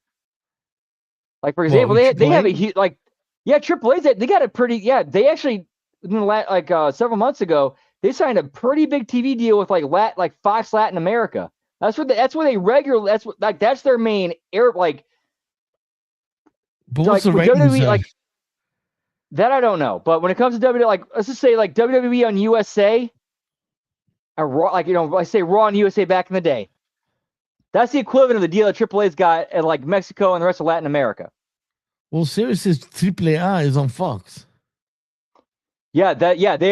Like for example, they have a huge AAA's they got a pretty they actually several months ago they signed a pretty big TV deal with like Fox Latin America. That's where they regularly that's their main air But what's the ratings, WWE that I don't know. But when it comes to WWE, let's just say WWE on USA or Raw, I say Raw on USA back in the day. That's the equivalent of the deal that AAA's got at Mexico and the rest of Latin America. Well, Sirius says AAA is on Fox. They're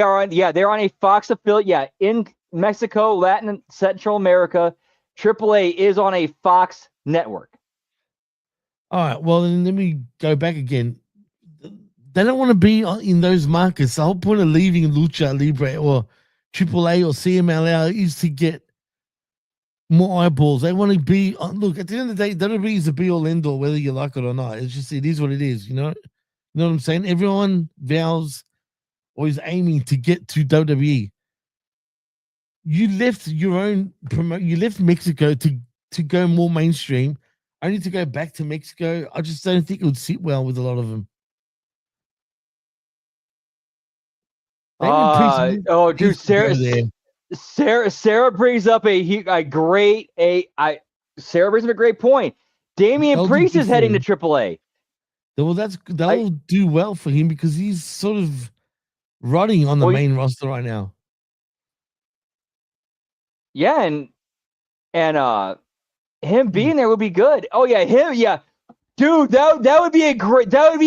on a Fox affiliate. Yeah, in Mexico, Latin and Central America, AAA is on a Fox network. All right, well then let me go back again. They don't want to be in those markets. The whole point of leaving Lucha Libre or AAA or CMLL is to get more eyeballs. They want to be look, at the end of the day, WWE is the be all end all, whether you like it or not. It's just it is what it is, you know? You know what I'm saying? Everyone vows or is aiming to get to WWE. You left your own you left Mexico to go more mainstream, only to go back to Mexico. I just don't think it would sit well with a lot of them. Dude, Sarah brings up a great Sarah brings up a great point. Damian Priest is heading to AAA. Well, that'll do well for him because he's sort of rotting on the main roster right now. Yeah, and him being there would be good. Oh yeah, dude, that would be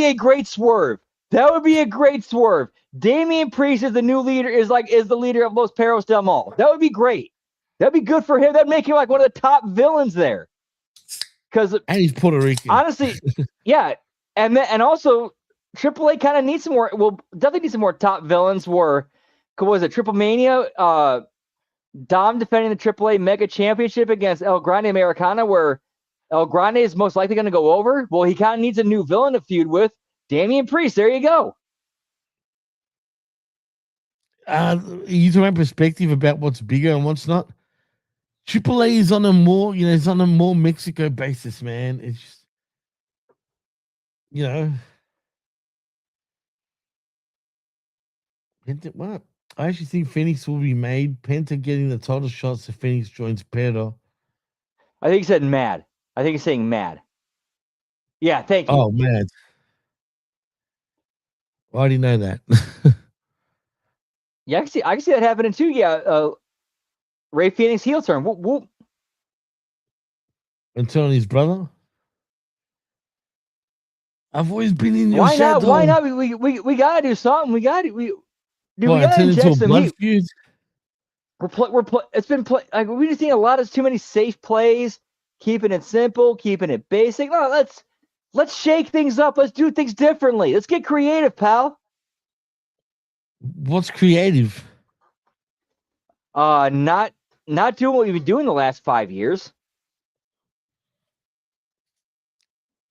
a great swerve. That would be a great swerve. Damian Priest is the new leader, is the leader of Los Perros del Mal. That would be great. That'd be good for him. That'd make him like one of the top villains there. And he's Puerto Rican. Honestly, yeah. And also AAA kind of needs some more. Well, definitely need some more top villains. Was it Triple Mania? Dom defending the AAA Mega Championship against El Grande Americana, where El Grande is most likely going to go over. Well, he kind of needs a new villain to feud with. Damian Priest. There you go. You talking about perspective about what's bigger and what's not? AAA is on a more, it's on a more Mexico basis, man. It's just, what? I actually think Phoenix will be made. Penta getting the title shots if Phoenix joins Penta. I think he said mad. I think he's saying mad. Yeah, thank you. Oh, mad. Why do you know that? Yeah, I can see that happening too. Yeah, Ray Phoenix heel turn. Whoop, whoop. And turn on his brother. I've always been in your shadow. Why not? We gotta do something. We gotta inject some heat. It's been we just seen a lot of too many safe plays, keeping it simple, keeping it basic. No, let's shake things up. Let's do things differently. Let's get creative, pal. What's creative? Not doing what we've been doing the last 5 years.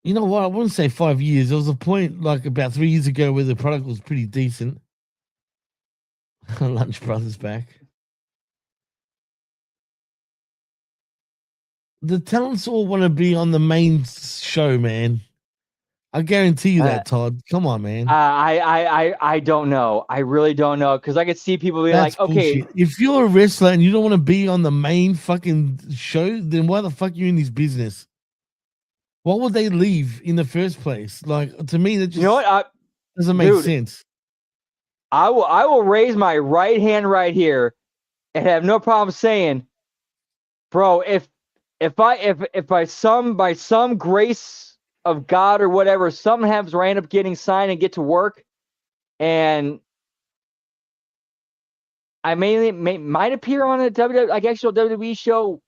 You know what? I wouldn't say 5 years. There was a point like about 3 years ago where the product was pretty decent. Lunch Brothers back. The talents all want to be on the main show, man. I guarantee you that, Todd. Come on, man. I don't know. I really don't know because I could see people being like, okay, bullshit. If you're a wrestler and you don't want to be on the main fucking show, then why the fuck are you in this business? Why would they leave in the first place? Like, to me, that just doesn't make sense. I will raise my right hand right here and have no problem saying, bro, if by some grace of God or whatever, something happens where I end up getting signed and get to work, and I might appear on a actual WWE show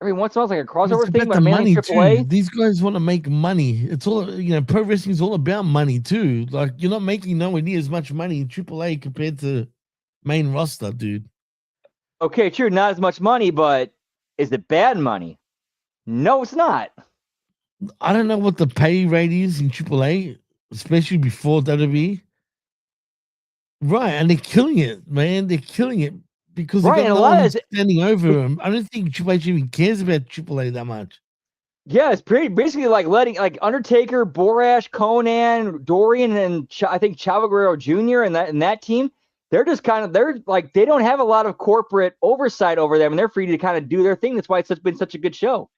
every once in a while, like a crossover thing, but mainly AAA. These guys want to make money. It's all, pro wrestling is all about money too. Like, you're not making nowhere near as much money in AAA compared to main roster, dude. Okay, true, not as much money, but is it bad money? No, it's not. I don't know what the pay rate is in AAA, especially before WWE. Right, and they're killing it, man. They're killing it because they got no one standing over them. I don't think Triple H even cares about AAA that much. Yeah, it's basically like letting Undertaker, Borash, Conan, Dorian, and I think Chavo Guerrero Jr. and that team. They're just they don't have a lot of corporate oversight over them, and they're free to kind of do their thing. That's why it's been such a good show.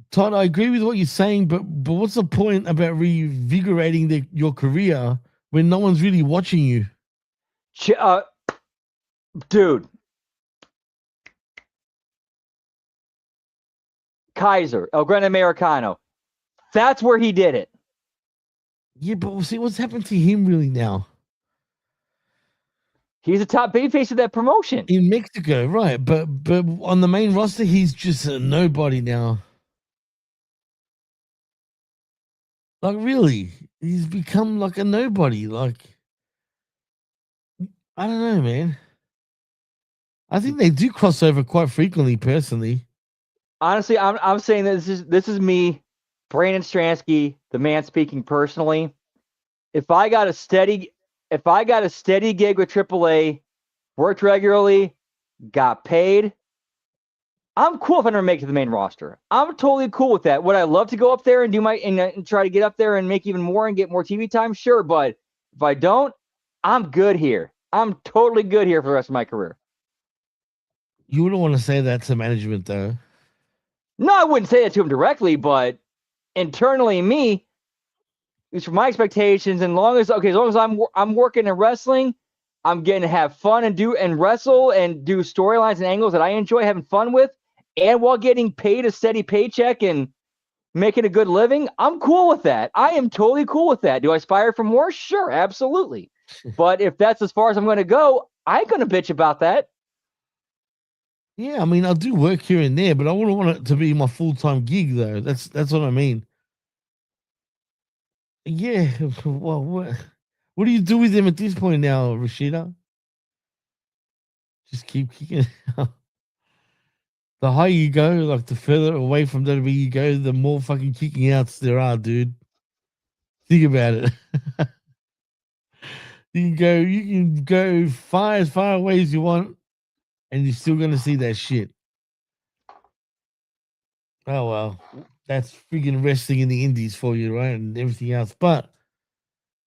Todd, I agree with what you're saying, but what's the point about revigorating your career when no one's really watching you? Dude. Kaiser, El Grande Americano. That's where he did it. Yeah, but we'll see what's happened to him really now. He's a top babyface of that promotion. In Mexico, right. But on the main roster, he's just a nobody now. Like, really? He's become like a nobody. Like, I don't know, man. I think they do cross over quite frequently, personally. Honestly, I'm saying that this is me, Brandon Stransky, the man speaking personally. If I got a steady gig with AAA, worked regularly, got paid, I'm cool if I never make it to the main roster. I'm totally cool with that. Would I love to go up there and do and try to get up there and make even more and get more TV time? Sure, but if I don't, I'm good here. I'm totally good here for the rest of my career. You wouldn't want to say that to management, though. No, I wouldn't say that to him directly, but internally, me, at least for my expectations, as long as I'm working in wrestling, I'm getting to have fun and wrestle and do storylines and angles that I enjoy having fun with, and while getting paid a steady paycheck and making a good living, I'm cool with that. I am totally cool with that. Do I aspire for more? Sure, absolutely. But if that's as far as I'm going to go, I ain't going to bitch about that. Yeah, I mean, I do work here and there, but I wouldn't want it to be my full-time gig, though. That's what I mean. Yeah, well, what do you do with them at this point now, Rashida? Just keep kicking out. The higher you go, like the further away from WWE you go, the more fucking kicking outs there are, dude. Think about it. You can go as far away as you want, and you're still gonna see that shit. Oh well, that's freaking wrestling in the indies for you, right? And everything else. But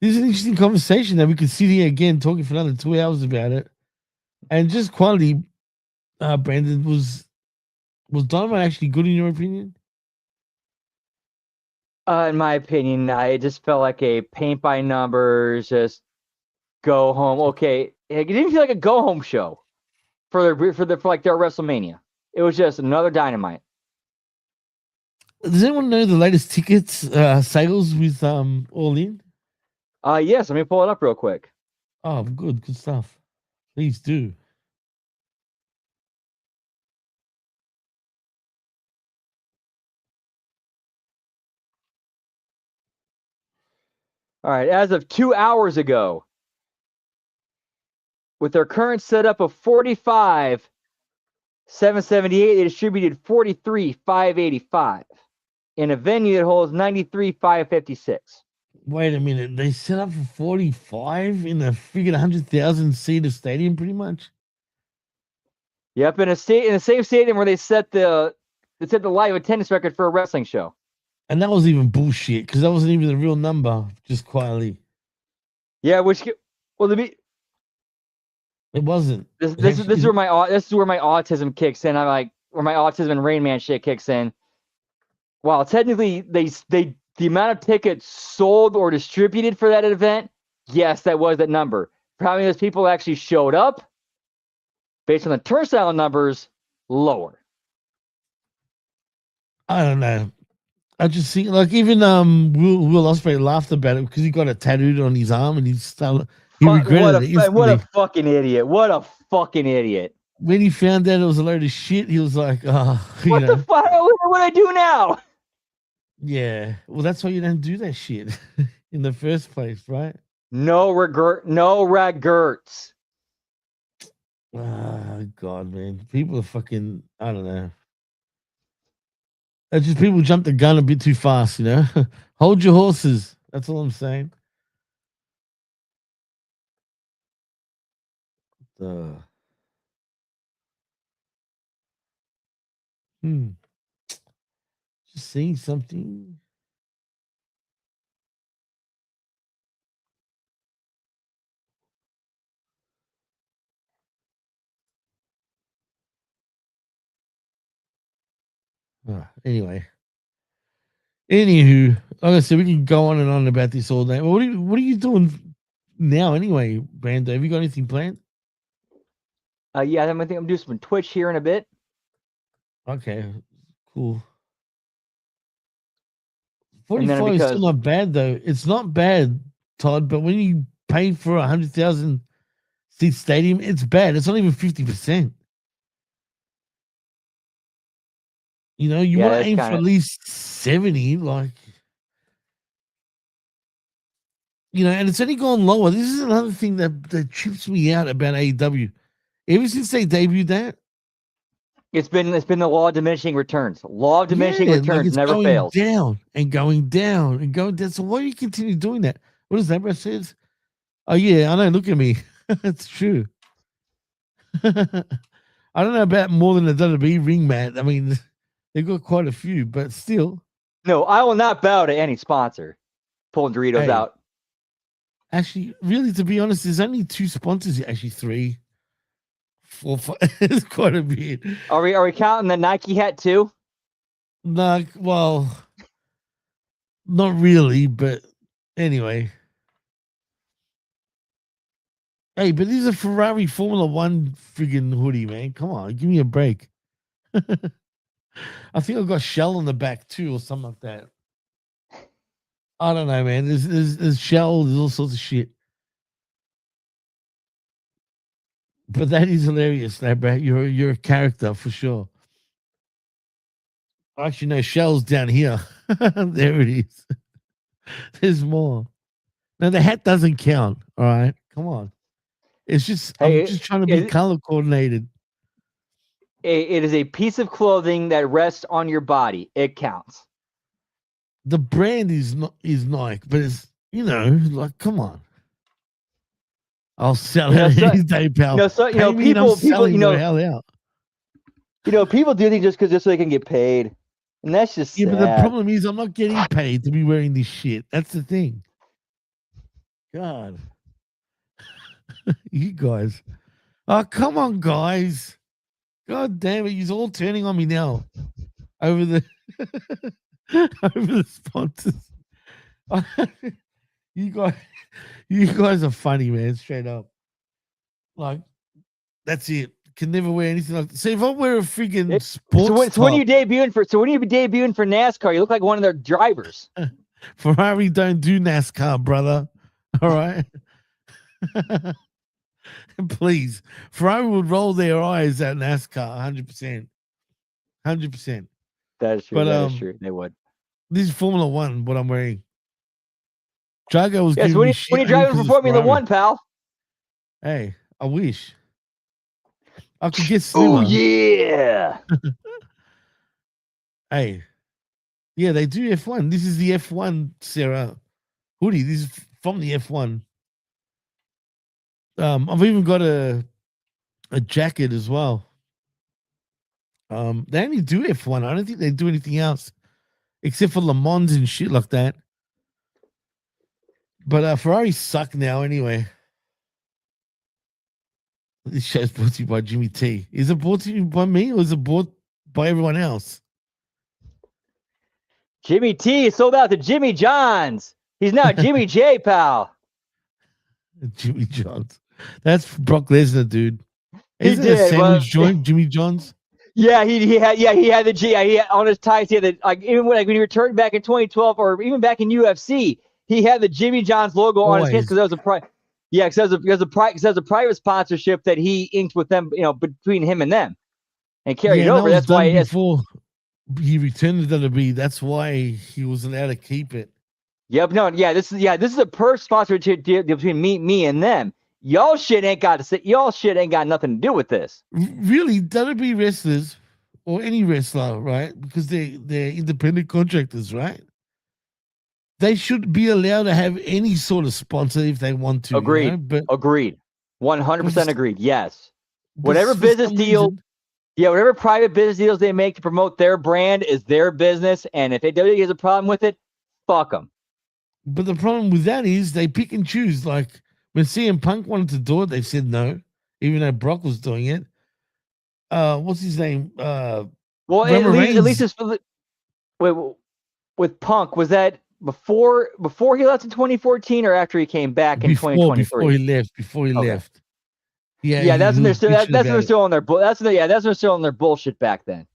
this is an interesting conversation that we could sit here again talking for another 2 hours about it. And just quality, Brandon, was Dynamite actually good in your opinion? In my opinion, I just felt like a paint by numbers, just go home. Okay, it didn't feel like a go home show for their WrestleMania. It was just another Dynamite. Does anyone know the latest tickets sales with All In? Yes, let me pull it up real quick. Oh, good stuff. Please do. All right, as of 2 hours ago, with their current setup of 45, 778, they distributed 43, 585 in a venue that holds 93, 556. Wait a minute. They set up for 45 in a freaking 100,000 seater stadium, pretty much. Yep, in the same stadium where they set the live attendance record for a wrestling show. And that was even bullshit because that wasn't even the real number, just quietly. Yeah, it wasn't. This is where my autism kicks in. I'm like, where my autism and Rain Man shit kicks in. While technically the amount of tickets sold or distributed for that event, yes, that was that number. For how many of those people actually showed up, based on the turnstile numbers, lower. I don't know. I just see, like, even Will Ospreay laughed about it because he got it tattooed on his arm and he regretted it. What a fucking idiot! What a fucking idiot! When he found out it was a load of shit, he was like, what the fuck? What do I do now? Yeah, well, that's why you don't do that shit in the first place, right? No regrets. Oh, God, man. People are fucking, I don't know. It's just people jump the gun a bit too fast, you know? Hold your horses. That's all I'm saying. Just seeing something. Anyway. Anywho, like I said, we can go on and on about this all day. Well, what are you doing now anyway, Brando? Have you got anything planned? Yeah, I think I'm doing some Twitch here in a bit. Okay, cool. 45 is still not bad though. It's not bad, Todd, but when you pay for 100,000 seat stadium, it's bad. It's not even 50%. You know, you want to aim for at least 70, like, you know, and it's only gone lower. This is another thing that trips me out about AEW. Ever since they debuted that, It's been the law of diminishing returns. Law of diminishing like returns it's never going fails. down and going down and going down. So why do you continue doing that? What does that says? Oh yeah, I know. Look at me. It's true. I don't know about more than a WWE ring mat. I mean, they've got quite a few, but still. No, I will not bow to any sponsor. Pulling Doritos Hey. out. Actually, really, to be honest, there's only 2 sponsors. Actually, 3, 4, 5. It's quite a bit. Are we counting the Nike hat too? No, well, not really, but anyway. Hey, but this is a Ferrari Formula One friggin' hoodie, man. Come on, give me a break. I think I got Shell on the back too, or something like that. I don't know, man. There's Shell, there's all sorts of shit. But that is hilarious, Brad. You're a character for sure. Actually, no, Shell's down here. There it is. There's more. No, the hat doesn't count. All right, come on. It's just I'm just trying to be color coordinated. It is a piece of clothing that rests on your body. It counts. The brand is Nike, but it's like come on. I'll sell it any day, pal. People hell out. People do things just so they can get paid, and that's just sad. But the problem is I'm not getting paid to be wearing this shit. That's the thing. God, you guys. Oh, come on, guys. God damn it, you're all turning on me now over the over the sponsors. You guys are funny, man. Straight up, like that's it. Can never wear anything like that. See, if I wear a friggin' sports so when are you debuting for NASCAR, you look like one of their drivers. Ferrari don't do NASCAR, brother. All right. Please, Ferrari would roll their eyes at NASCAR 100%. 100%. That is true. That is true. They would. This is Formula One, what I'm wearing. Drago was giving when me you, shit. when you're driving for Formula One, pal. Hey, I wish. I could get slimmer. Oh, yeah. Hey. Yeah, they do F1. This is the F1, Sarah. Hoodie. This is from the F1. I've even got a jacket as well. They only do F1. I don't think they do anything else except for Le Mans and shit like that. But Ferrari suck now anyway. This show's brought to you by Jimmy T. Is it brought to you by me or is it brought by everyone else? Jimmy T sold out to Jimmy Johns. He's now Jimmy J, pal. Jimmy Johns. That's Brock Lesnar, dude. Isn't he it did. a sandwich joint, Jimmy Johns? Yeah, he had the G. He had, on his ties. He had the even when he returned back in 2012 or even back in UFC, he had the Jimmy Johns logo on his hands because that was a private. Yeah, because that was a private sponsorship that he inked with them, between him and them, and carried over. That's why before he returned to WWE. That's why he was allowed to keep it. Yep. No. Yeah. This is a per sponsor deal between me and them. Y'all shit ain't got nothing to do with this. Really, WWE wrestlers or any wrestler, right? Because they're independent contractors, right? They should be allowed to have any sort of sponsor if they want to. Agreed. But agreed. 100% agreed. Yes. Whatever business deal, whatever private business deals they make to promote their brand is their business, and if WWE has a problem with it, fuck them. But the problem with that is they pick and choose. Like when CM Punk wanted to do it, they said no, even though Brock was doing it. What's his name? Well, at least it's with Punk. Was that before he left in 2014 or after he came back in 2023? Before he left. Yeah, that's when they're still on their bullshit back then.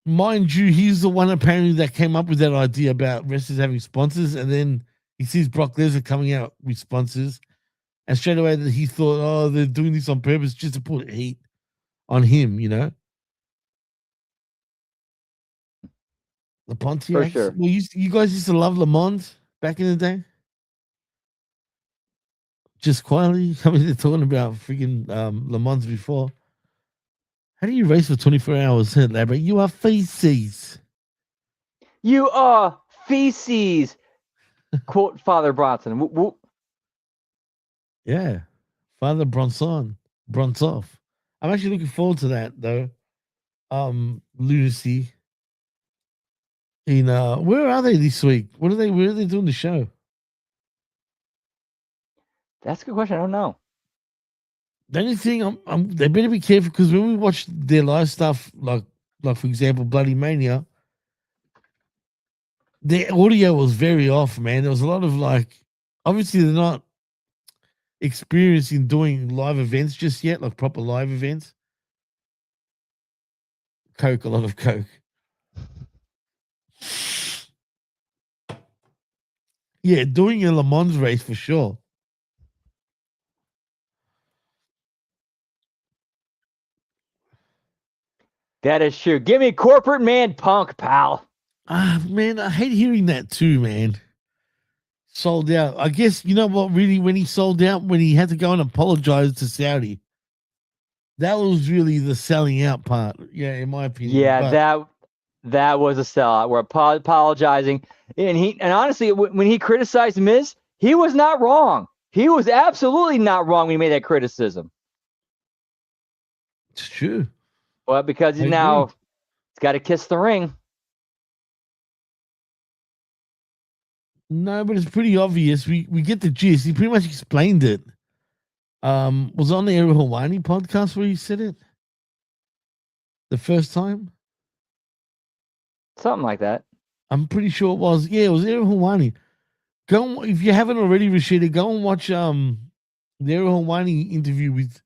Mind you, he's the one apparently that came up with that idea about wrestlers having sponsors, and then he sees Brock Lesnar coming out with sponsors, and straight away he thought, oh, they're doing this on purpose just to put heat on him, The Pontiacs. For sure. Well, you guys used to love Le Mans back in the day? Just quietly, I mean, they're talking about freaking Le Mans before. How do you race for 24 hours, huh, Labra? You are feces. You are feces. Quote Father Bronson. Whoop, whoop. Yeah. Father Bronson. Bronsoff. I'm actually looking forward to that, though. Lunacy. Where are they this week? Where are they doing the show? That's a good question. I don't know. The only thing they better be careful because when we watch their live stuff, like for example, Bloody Mania, their audio was very off, man. There was a lot of obviously they're not experienced in doing live events just yet, like proper live events. A lot of Coke. Yeah, doing a Le Mans race for sure. That is true. Give me corporate man Punk, pal. Man, I hate hearing that too, man. Sold out. I guess, you know what, really, when he sold out, when he had to go and apologize to Saudi, that was really the selling out part. Yeah, in my opinion. Yeah, that was a sellout. We're apologizing. And honestly, when he criticized Miz, he was not wrong. He was absolutely not wrong when he made that criticism. It's true. Well, because he's got to kiss the ring. No, but it's pretty obvious. We get the gist. He pretty much explained it. Was on the Ariel Hawani podcast where he said it the first time. Something like that. I'm pretty sure it was. Yeah, it was Ariel Hawani. If you haven't already, Rashida, go and watch the Ariel Hawani interview with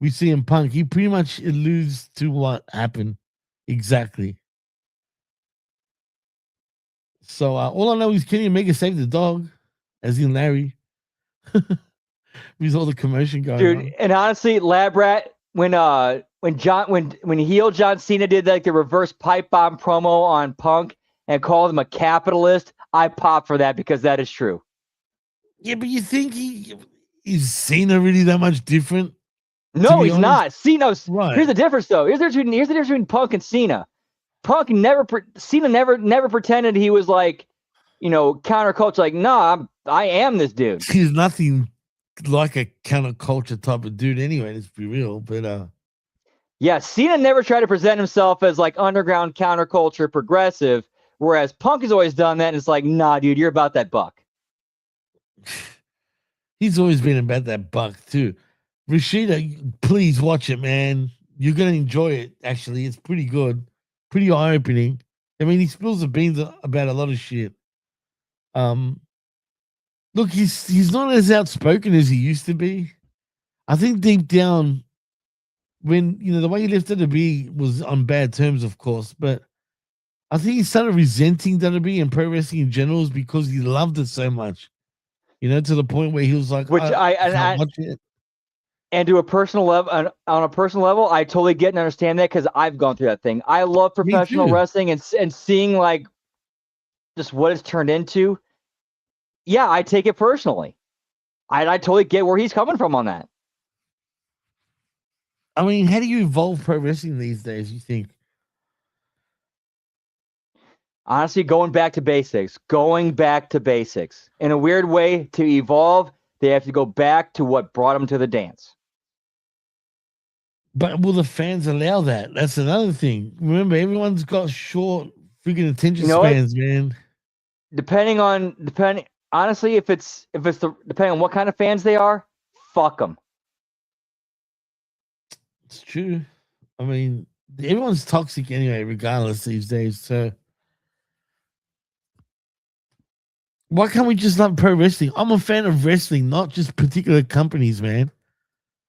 CM Punk. He pretty much alludes to what happened exactly. So all I know is Kenny Omega saved the dog, as in Larry. With all the commotion going on. And honestly, Lab Rat, when heel John Cena did the reverse pipe bomb promo on Punk and called him a capitalist, I popped for that because that is true. Yeah, but you think is Cena really that much different? No, he's not. Cena's right. Here's the difference, though. Here's the difference between Punk and Cena. Cena never pretended he was counterculture. Like, no, I am this dude. He's nothing like a counterculture type of dude anyway, let's be real. But yeah, Cena never tried to present himself as underground counterculture progressive, whereas Punk has always done that, and it's like, nah, dude, you're about that buck. He's always been about that buck too. Rashida, please watch it, man. You're gonna enjoy it. Actually, it's pretty good, pretty eye-opening. I mean, he spills the beans about a lot of shit. Look, he's not as outspoken as he used to be. I think deep down, when the way he left WWE was on bad terms, of course, but I think he started resenting WWE and pro wrestling in general is because he loved it so much. To the point where he was like, which I can't watch it. And to a personal level, on a personal level, I totally get and understand that because I've gone through that thing. I love professional wrestling and seeing just what it's turned into. Yeah, I take it personally. I totally get where he's coming from on that. I mean, how do you evolve pro wrestling these days, you think? Honestly, going back to basics. In a weird way, to evolve, they have to go back to what brought them to the dance. But will the fans allow that? That's another thing. Remember, everyone's got short freaking attention spans, man. Depending, honestly, if it's depending on what kind of fans they are, fuck them. It's true. I mean, everyone's toxic anyway, regardless these days. So why can't we just love pro wrestling? I'm a fan of wrestling, not just particular companies, man.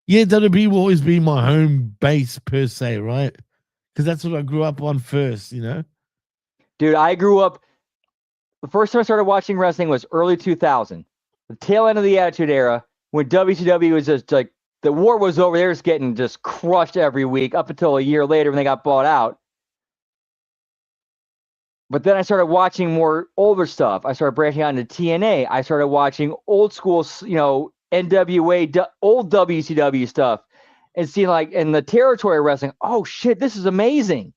Yeah, WWE will always be my home base per se, right? Because that's what I grew up on first, Dude, I grew up. The first time I started watching wrestling was early 2000, the tail end of the Attitude Era, when WCW was just the war was over. They were just getting crushed every week up until a year later when they got bought out. But then I started watching more older stuff. I started branching out into TNA. I started watching old school, NWA, old WCW stuff. and seeing like in the territory wrestling, oh shit, this is amazing.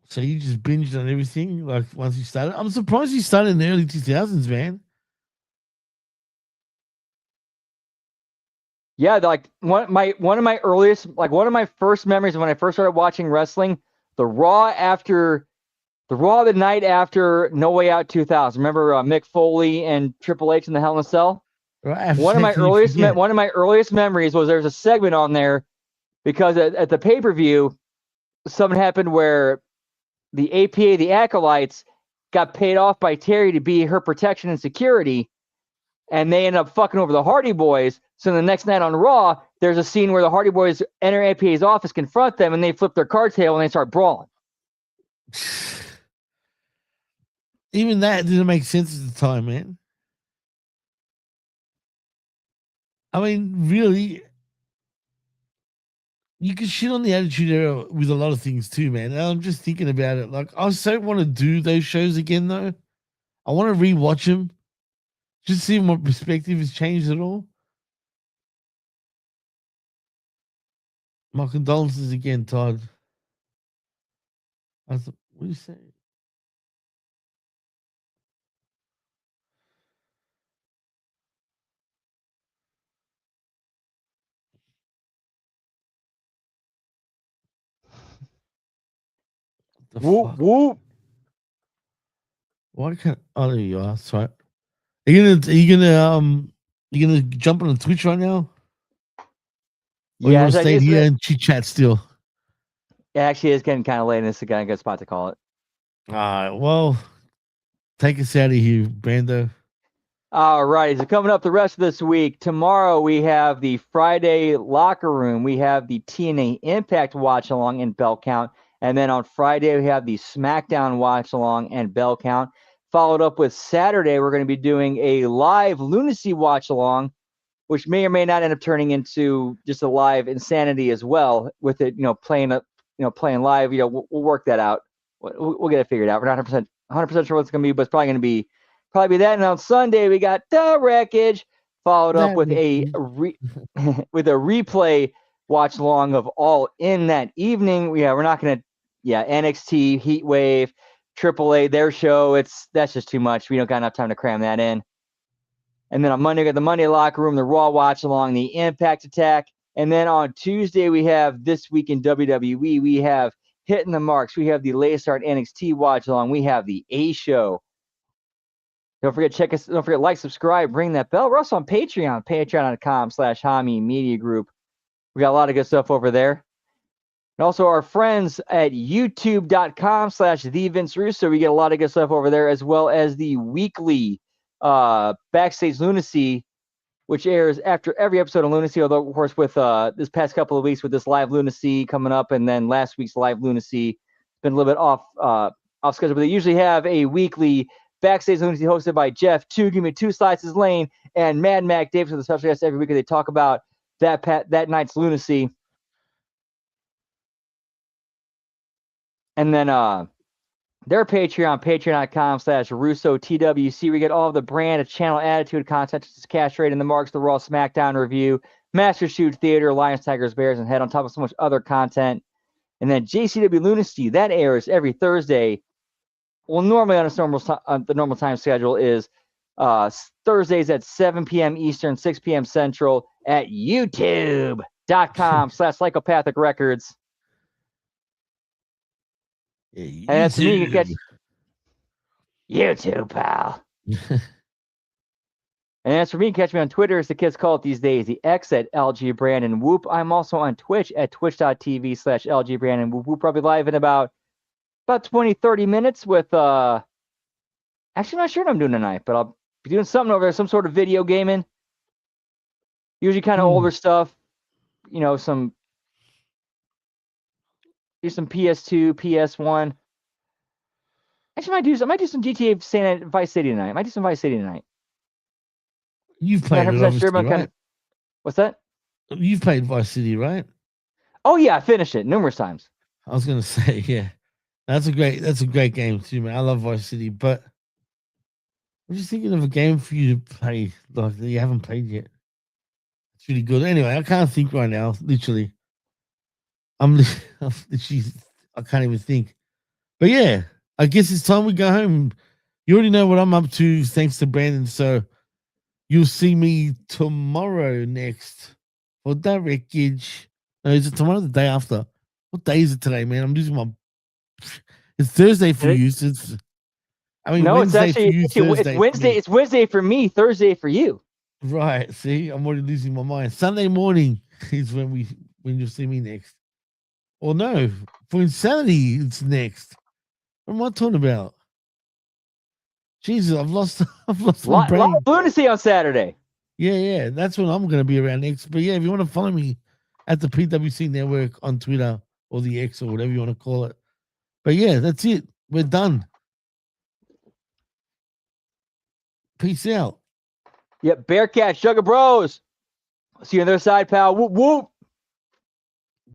So you just binged on everything like once you started? I'm surprised you started in the early 2000s, man. Yeah, like one of my first memories when I first started watching wrestling, the Raw the night after No Way Out 2000. Remember Mick Foley and Triple H in the Hell in a Cell? Right, One of my earliest memories was there's a segment on there because at the pay-per-view, something happened where the APA, the Acolytes, got paid off by Terry to be her protection and security, and they end up fucking over the Hardy Boys. So the next night on Raw, there's a scene where the Hardy Boys enter APA's office, confront them, and they flip their card table and they start brawling. Even that didn't make sense at the time, man. I mean, really, you can shit on the Attitude Era with a lot of things too, man. And I'm just thinking about it. Like, I so want to do those shows again, though. I want to rewatch them, just see if my perspective has changed at all. My condolences again, Todd. What do you say? Whoop whoop. Why can't? Oh, there you are. That's right. Are you gonna jump on Twitch right now? Or you Yeah, want to stay here and chit chat still? It actually is getting kind of late, and this is a good spot to call it. All right. Well, take us out of here, Brando. All right. So coming up the rest of this week, tomorrow we have the Friday Locker Room. We have the TNA Impact Watch Along and Bell Count. And then on Friday, we have the SmackDown Watch Along and Bell Count. Followed up with Saturday, we're going to be doing a live Lunacy Watch Along, which may or may not end up turning into just a live Insanity as well, with it, playing live. We'll work that out. We'll get it figured out. We're not 100% sure what it's going to be, but it's probably going to be that. And on Sunday, we got The Wreckage, followed up with with a replay watch along of All In that evening. We're not going to, NXT, Heat Wave, AAA, their show. That's just too much. We don't got enough time to cram that in. And then on Monday, we got the Monday Locker Room, the Raw Watch Along, the Impact Attack. And then on Tuesday, we have This Week in WWE. We have Hitting the Marks. We have the latest start NXT Watch Along. We have the A Show. Don't forget, check us. Don't forget, like, subscribe, ring that bell. We're also on Patreon, patreon.com/Hami Media Group. We got a lot of good stuff over there. And also our friends at youtube.com/The Vince Russo. We get a lot of good stuff over there, as well as the weekly Backstage Lunacy, which airs after every episode of Lunacy, although, of course, with this past couple of weeks with this live Lunacy coming up, and then last week's live Lunacy, it's been a little bit off schedule, but they usually have a weekly Backstage Lunacy hosted by Jeff, Give Me Two Slices Lane, and Mad Mac Davis with a special guest every week. They talk about that night's Lunacy. And then their Patreon, patreon.com/RussoTWC. We get all of the brand, channel, attitude content, such as Cash Rate and the Marks, the Raw SmackDown review, Master Shoot Theater, Lions, Tigers, Bears, and Head, on top of so much other content. And then JCW Lunacy, that airs every Thursday. Well, normally on the normal time schedule is Thursdays at 7 p.m. Eastern, 6 p.m. Central at youtube.com/Psychopathic Records. And that's me. You can catch YouTube, pal. And as for me, catch me on Twitter, as the kids call it these days, the X at LG Brandon Whoop. I'm also on Twitch at twitch.tv/LG Brandon Whoop. We'll probably live in about 20, 30 minutes with, actually, I'm not sure what I'm doing tonight, but I'll be doing something over there, some sort of video gaming. Usually kind of older stuff, some PS2, PS1. Actually, I might do some GTA Vice City tonight. I might do some Vice City tonight. You've played it, obviously, right? What's that? You've played Vice City, right? Oh yeah, I finished it numerous times. I was gonna say, yeah, that's a great game too, man. I love Vice City, but I'm just thinking of a game for you to play like that you haven't played yet. It's really good. Anyway, I can't think right now, literally. she's, I can't even think. But yeah, I guess it's time we go home. You already know what I'm up to, thanks to Brandon. So you'll see me tomorrow next for that wreckage. No, is it tomorrow or the day after? What day is it today, man? I'm losing my. It's Thursday for you. So it's, I mean, No, it's Wednesday for actually you, it's Thursday for Wednesday. me. It's Wednesday for me, Thursday for you. Right. See, I'm already losing my mind. Sunday morning is when you'll see me next. Or no, for Insanity, it's next. What am I talking about? Jesus, I've lost my Lot brain. of lunacy on Saturday. Yeah, that's when I'm gonna be around next. But yeah, if you want to follow me at the PWC Network on Twitter or the X or whatever you want to call it. But yeah, that's it. We're done. Peace out. Yep, Bearcat, Sugar Bros. See you on the other side, pal. Whoop whoop.